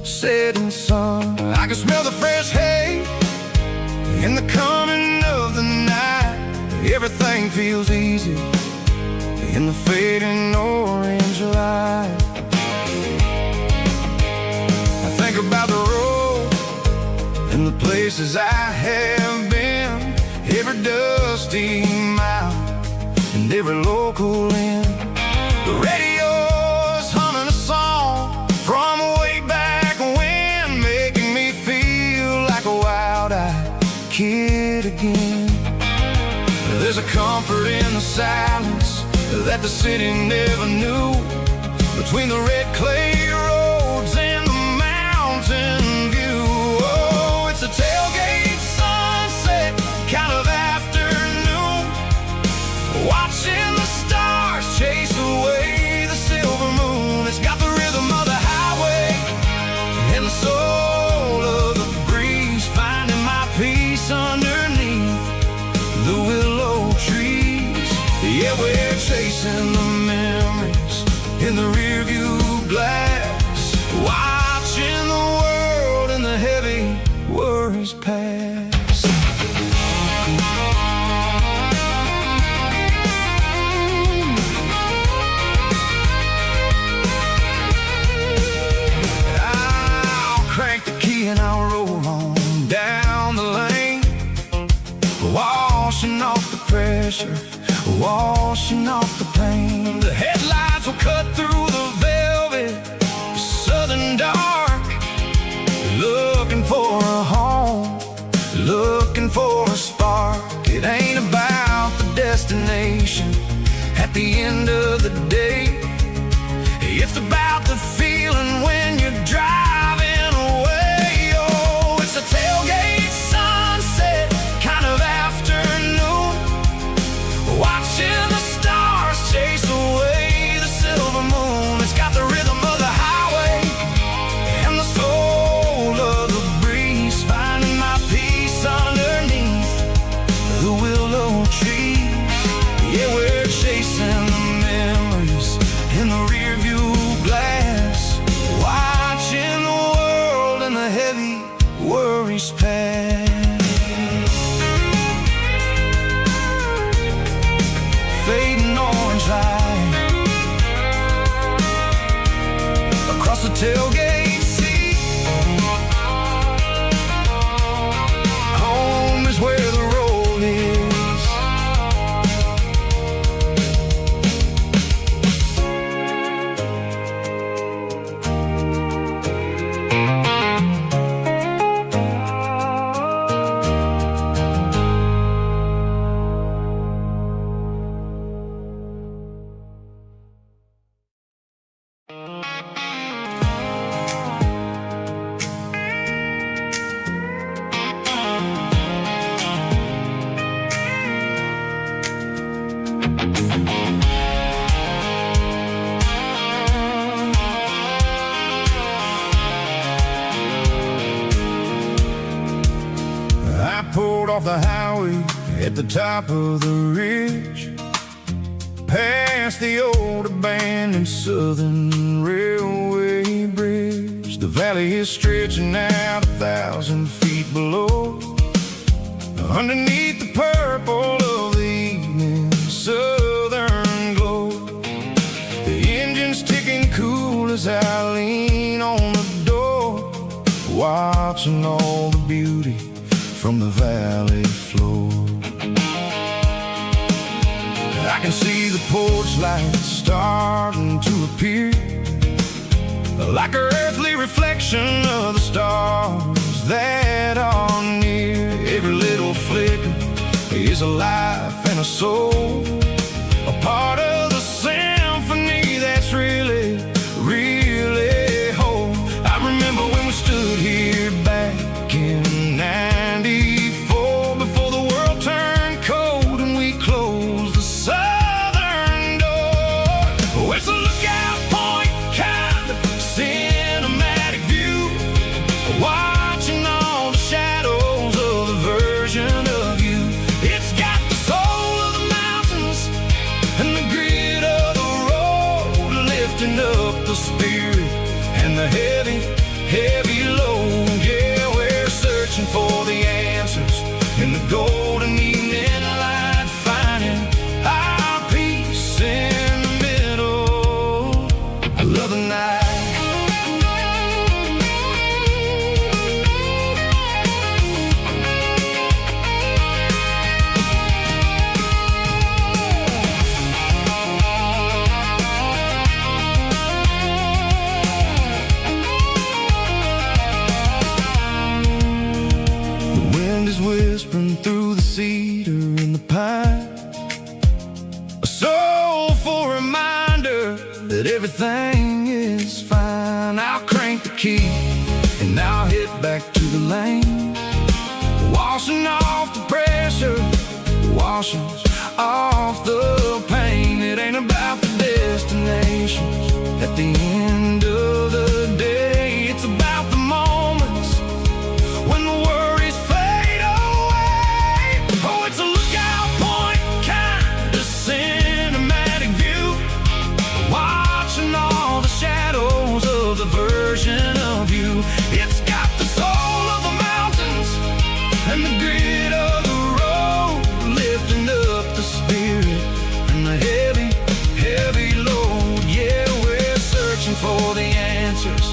setting sun. I can smell the fresh hay in the coming of the night. Everything feels easy in the fading orange light. I think about the road and the places I have been, every dusty mile and every local inn. The radio's humming a song from way back when, making me feel like a wild-eyed kid again. There's a comfort in the silence that the city never knew, between the red clay roads and the mountain view. Oh, it's a tailgate sunset kind of afternoon, watching the stars chase away the silver moon. It's got the rhythm of the highway and the soul of the breeze, finding my peace underneath the willow trees. Yeah, we're chasing the memories in the rearview glass, watching the world and the heavy worries pass. I'll crank the key and I'll roll on down the lane, washing off the pressure, washing off the pain. The headlights will cut through the velvet southern dark, at the end of the day. It's about the feeling when you're driving away. Oh, it's a tailgate sunset kind of afternoon, watching the stars chase away the silver moon. It's got the rhythm of the highway and the soul of the breeze, finding my peace underneath the willow trees. Yeah, we're chasing the memories in the rear view glass, watching the world and the heavy worries pass. Fading orange light across the tailgate seat. Home is where the road is. I pulled off the highway at the top of the ridge, past the old abandoned Southern Railway bridge. The valley is stretching out 1,000 feet below, underneath the purple of the evening southern glow. The engine's ticking cool as I lean on the door, watching all the beauty from the valley floor. I can see the porch lights starting to appear, like an earthly reflection of the stars that are near. Every little flicker is a life and a soul, a part of the symphony that's really, really whole. I remember when we stood here back in '94, before the world turned cold and we closed the southern door. Oh, it's a lookout point kind of cinematic view, watching all the shadows of the version of you. It's got the soul of the mountains and the grit of the road, lifting up the spirit and the heavy, heavy load. Yeah, we're searching for the answers in the golden evening light, finding our peace in the middle. I love the night. The wind is whispering through the cedar and the pine, a soulful reminder that everything is fine. I'll crank the key and I'll head back to the lane, washing off the pressure, washing off the pain. It ain't about the destinations at the end of the day. It's about the moments when the worries fade away. Oh, it's a lookout point kind of cinematic view, watching all the shadows of the version of you. It's got the soul of the mountains and the grit of the road, lifting up the spirit and the heavy, heavy load. Yeah, we're searching for the answers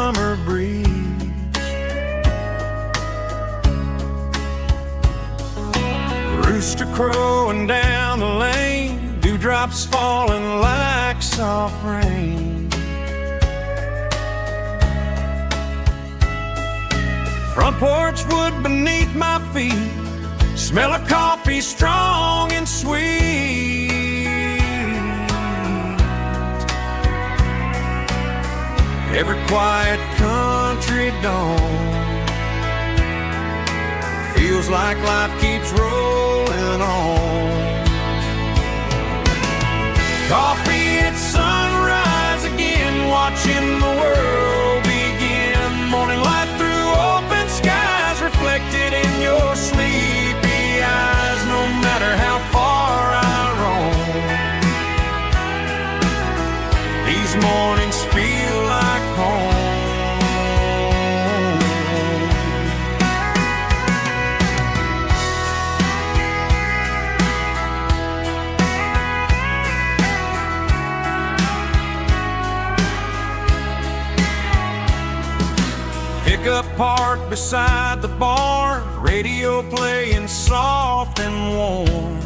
summer breeze. Rooster crowing down the lane, dewdrops falling like soft rain. Front porch wood beneath my feet, smell of coffee strong and sweet. Every quiet country dawn feels like life keeps rolling on. Coffee at sunrise again, watching the world begin. Morning light through open skies, reflected in your sleepy eyes. No matter how far I roam, these mornings feel like home. Pickup parked beside the barn, radio playing soft and warm.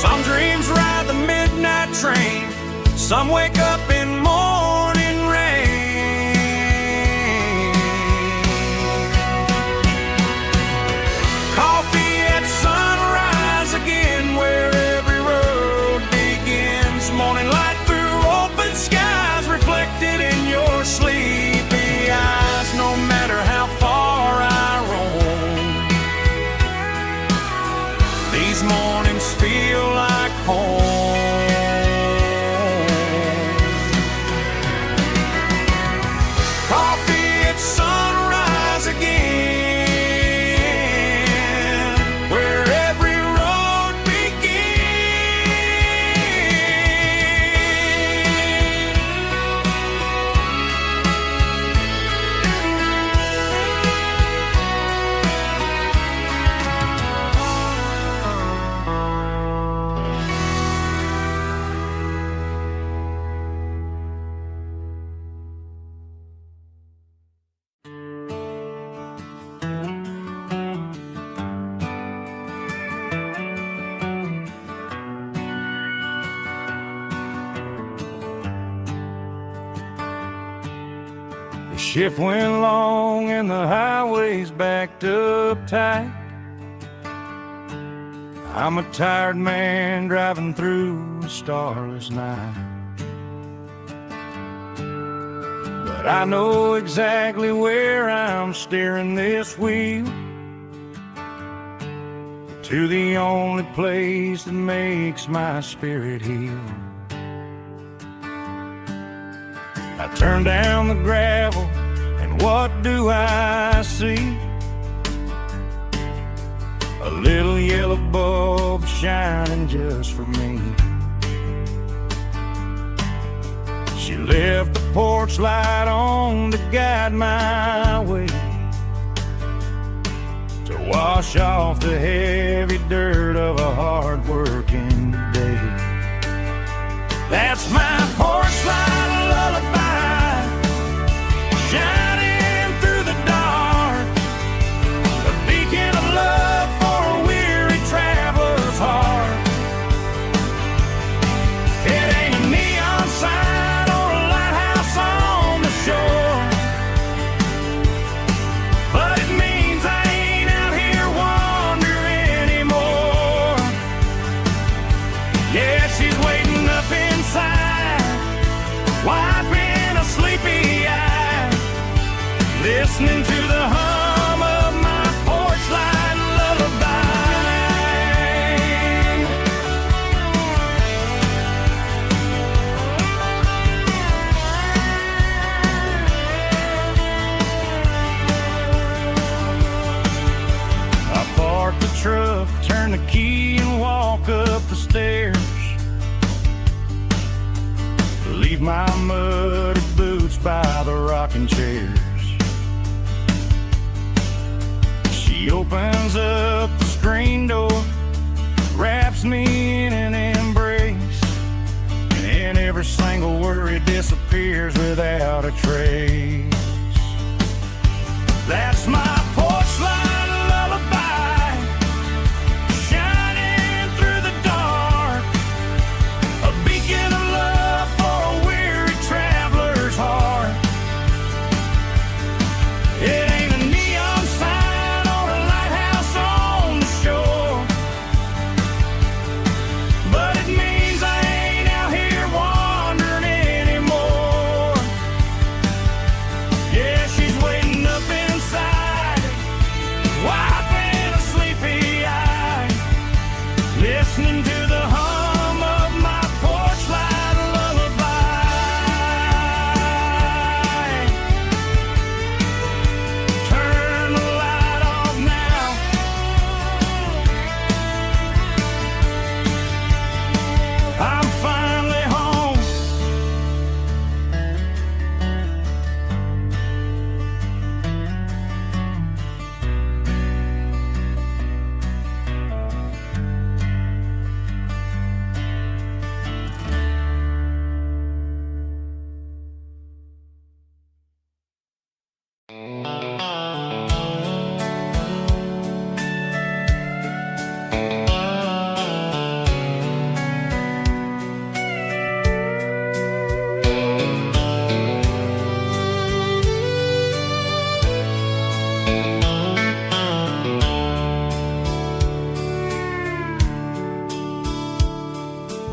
Some dreams ride the midnight train, some wake up in morning rain. Coffee at sunrise again, where every road begins. Morning light through open skies, reflected in your sleepy eyes. No matter how far I roam, these mornings feel like home. Coffee at sunrise again, where every road The shift went long and the highway's backed up tight. I'm a tired man driving through a starless night. But I know exactly where I'm steering this wheel, to the only place that makes my spirit heal. I turn down the gravel, and what do I see? A little yellow bulb shining just for me. She left the porch light on to guide my way, to wash off the heavy dirt of a hard-working day. That's my porch light lullaby, shining through the dark, a beacon of love for a weary traveler's heart. It ain't a neon sign or a lighthouse on the shore, but it means I ain't out here wandering anymore. Yeah, she's waiting up inside, wiping a sleepy eye, listening to the hum of my porch light lullaby. I park the truck, turn the key and walk up the stairs, leave my muddy boots by the rocking chairs. She opens up the screen door, wraps me in an embrace, and in every single worry disappears without a trace. That's my porch light lullaby, shining through the dark, a beacon of love for a weary traveler's heart. It ain't a neon sign or a lighthouse on the shore, but it means I ain't out here wandering anymore. Yeah, she's waiting up inside, wiping a sleepy eye, listening to the hum of my porch light lullaby. Turn the light off now. I'm finally home.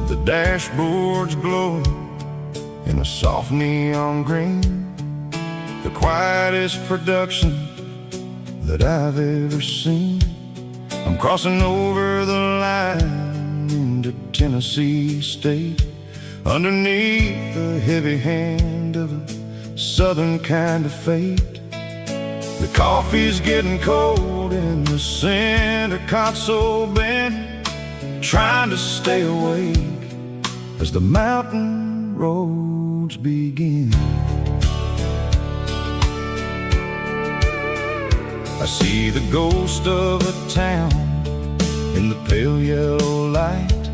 The dashboard's glowing in a soft neon green, the quietest production that I've ever seen. I'm crossing over the line into Tennessee State, underneath the heavy hand of a southern kind of fate. The coffee's getting cold in the center console bin, trying to stay awake as the mountain roads begin. I see the ghost of a town in the pale yellow light,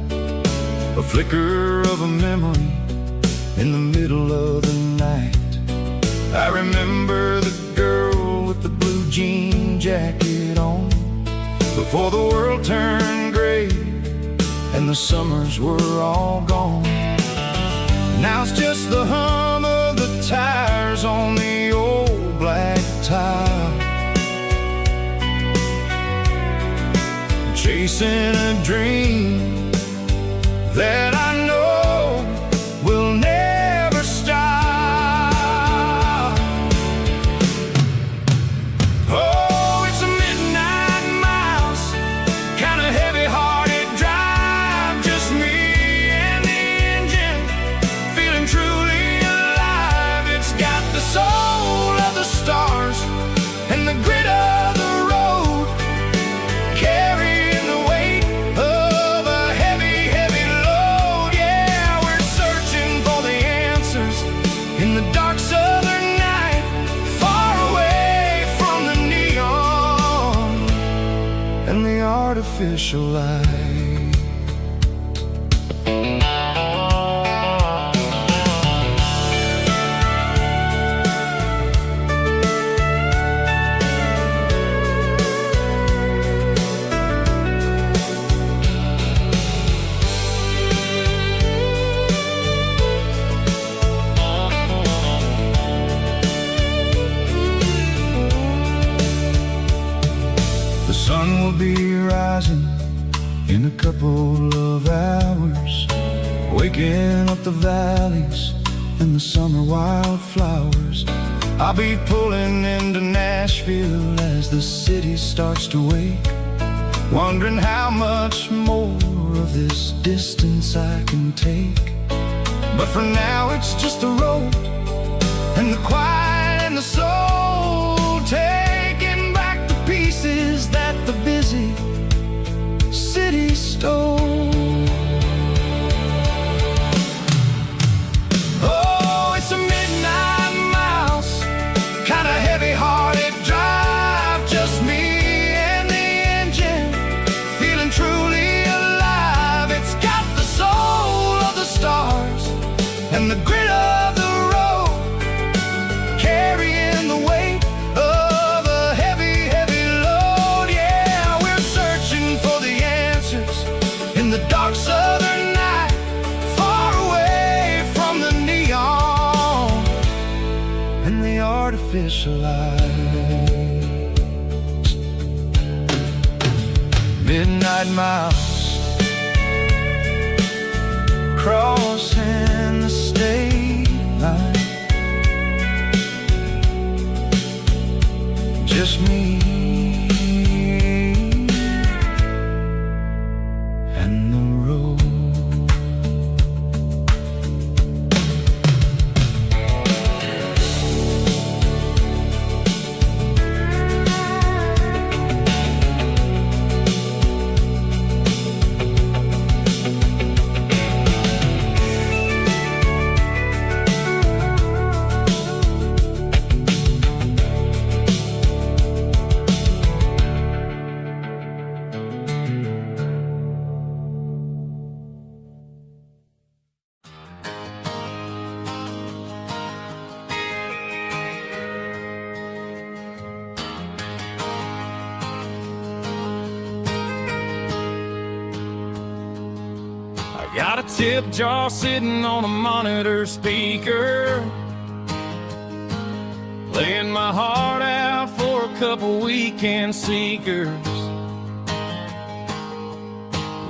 a flicker of a memory in the middle of the night. I remember the girl with the blue jean jacket on, before the world turned gray and the summers were all gone. Now it's just the hum of the tires on the old black tile, chasing a dream that I know will never stop. Oh, it's a midnight mouse, kind of heavy-hearted drive, just me and the engine, feeling truly alive. It's got the soul of the stars and the grit of the road, carrying the weight of a heavy, heavy load. Yeah, we're searching for the answers in the dark southern night, far away from the neon and the artificial light. The sun will be rising in a couple of hours, waking up the valleys and the summer wildflowers. I'll be pulling into Nashville as the city starts to wake, wondering how much more of this distance I can take. But for now it's just the road and the quiet and the soul, taking back the pieces that the busy city stole. Oh, it's a midnight mouse, kinda heavy-hearted drive, just me and the engine, feeling truly alive. It's got the soul of the stars and the grit of the road, carrying the weight of a heavy, heavy load. Yeah, we're searching for the answers in the dark southern night, far away from the neon and the artificial lights. Midnight miles, crossing the state line, just me and the road. Got a tip jar sitting on a monitor speaker, laying my heart out for a couple weekend seekers.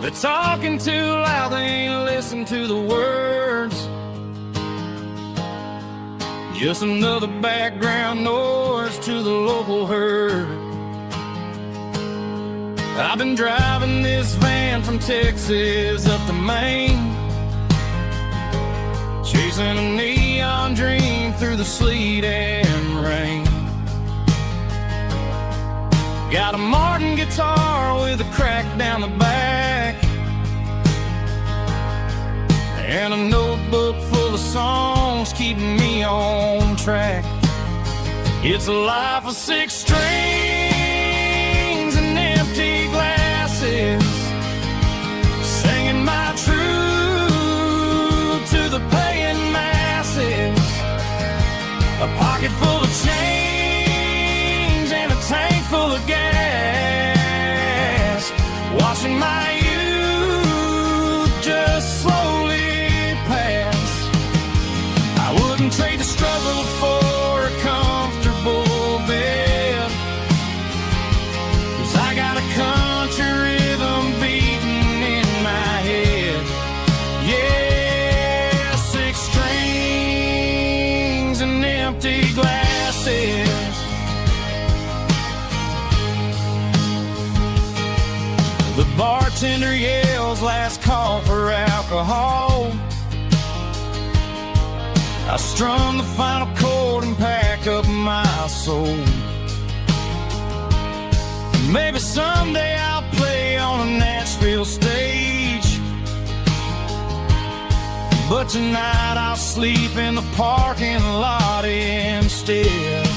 They're talking too loud, they ain't listen to the words. Just another background noise to the local herd. I've been driving this van from Texas up to Maine, chasing a neon dream through the sleet and rain. Got a Martin guitar with a crack down the back, and a notebook full of songs keeping me on track. It's a life of 6 strings and empty glasses, singing my truth to the paying masses. A pocket full of change and a tank full of gas, watching my youth just slowly pass. I wouldn't trade the struggle for a comfortable bed, 'cause I got a country rhythm beating in my head. Yeah, 6 strings and empty glasses. The bartender yells last call for alcohol. I strum the final chord and pack up my soul. Maybe someday I'll play on a Nashville stage, but tonight I'll sleep in the parking lot instead.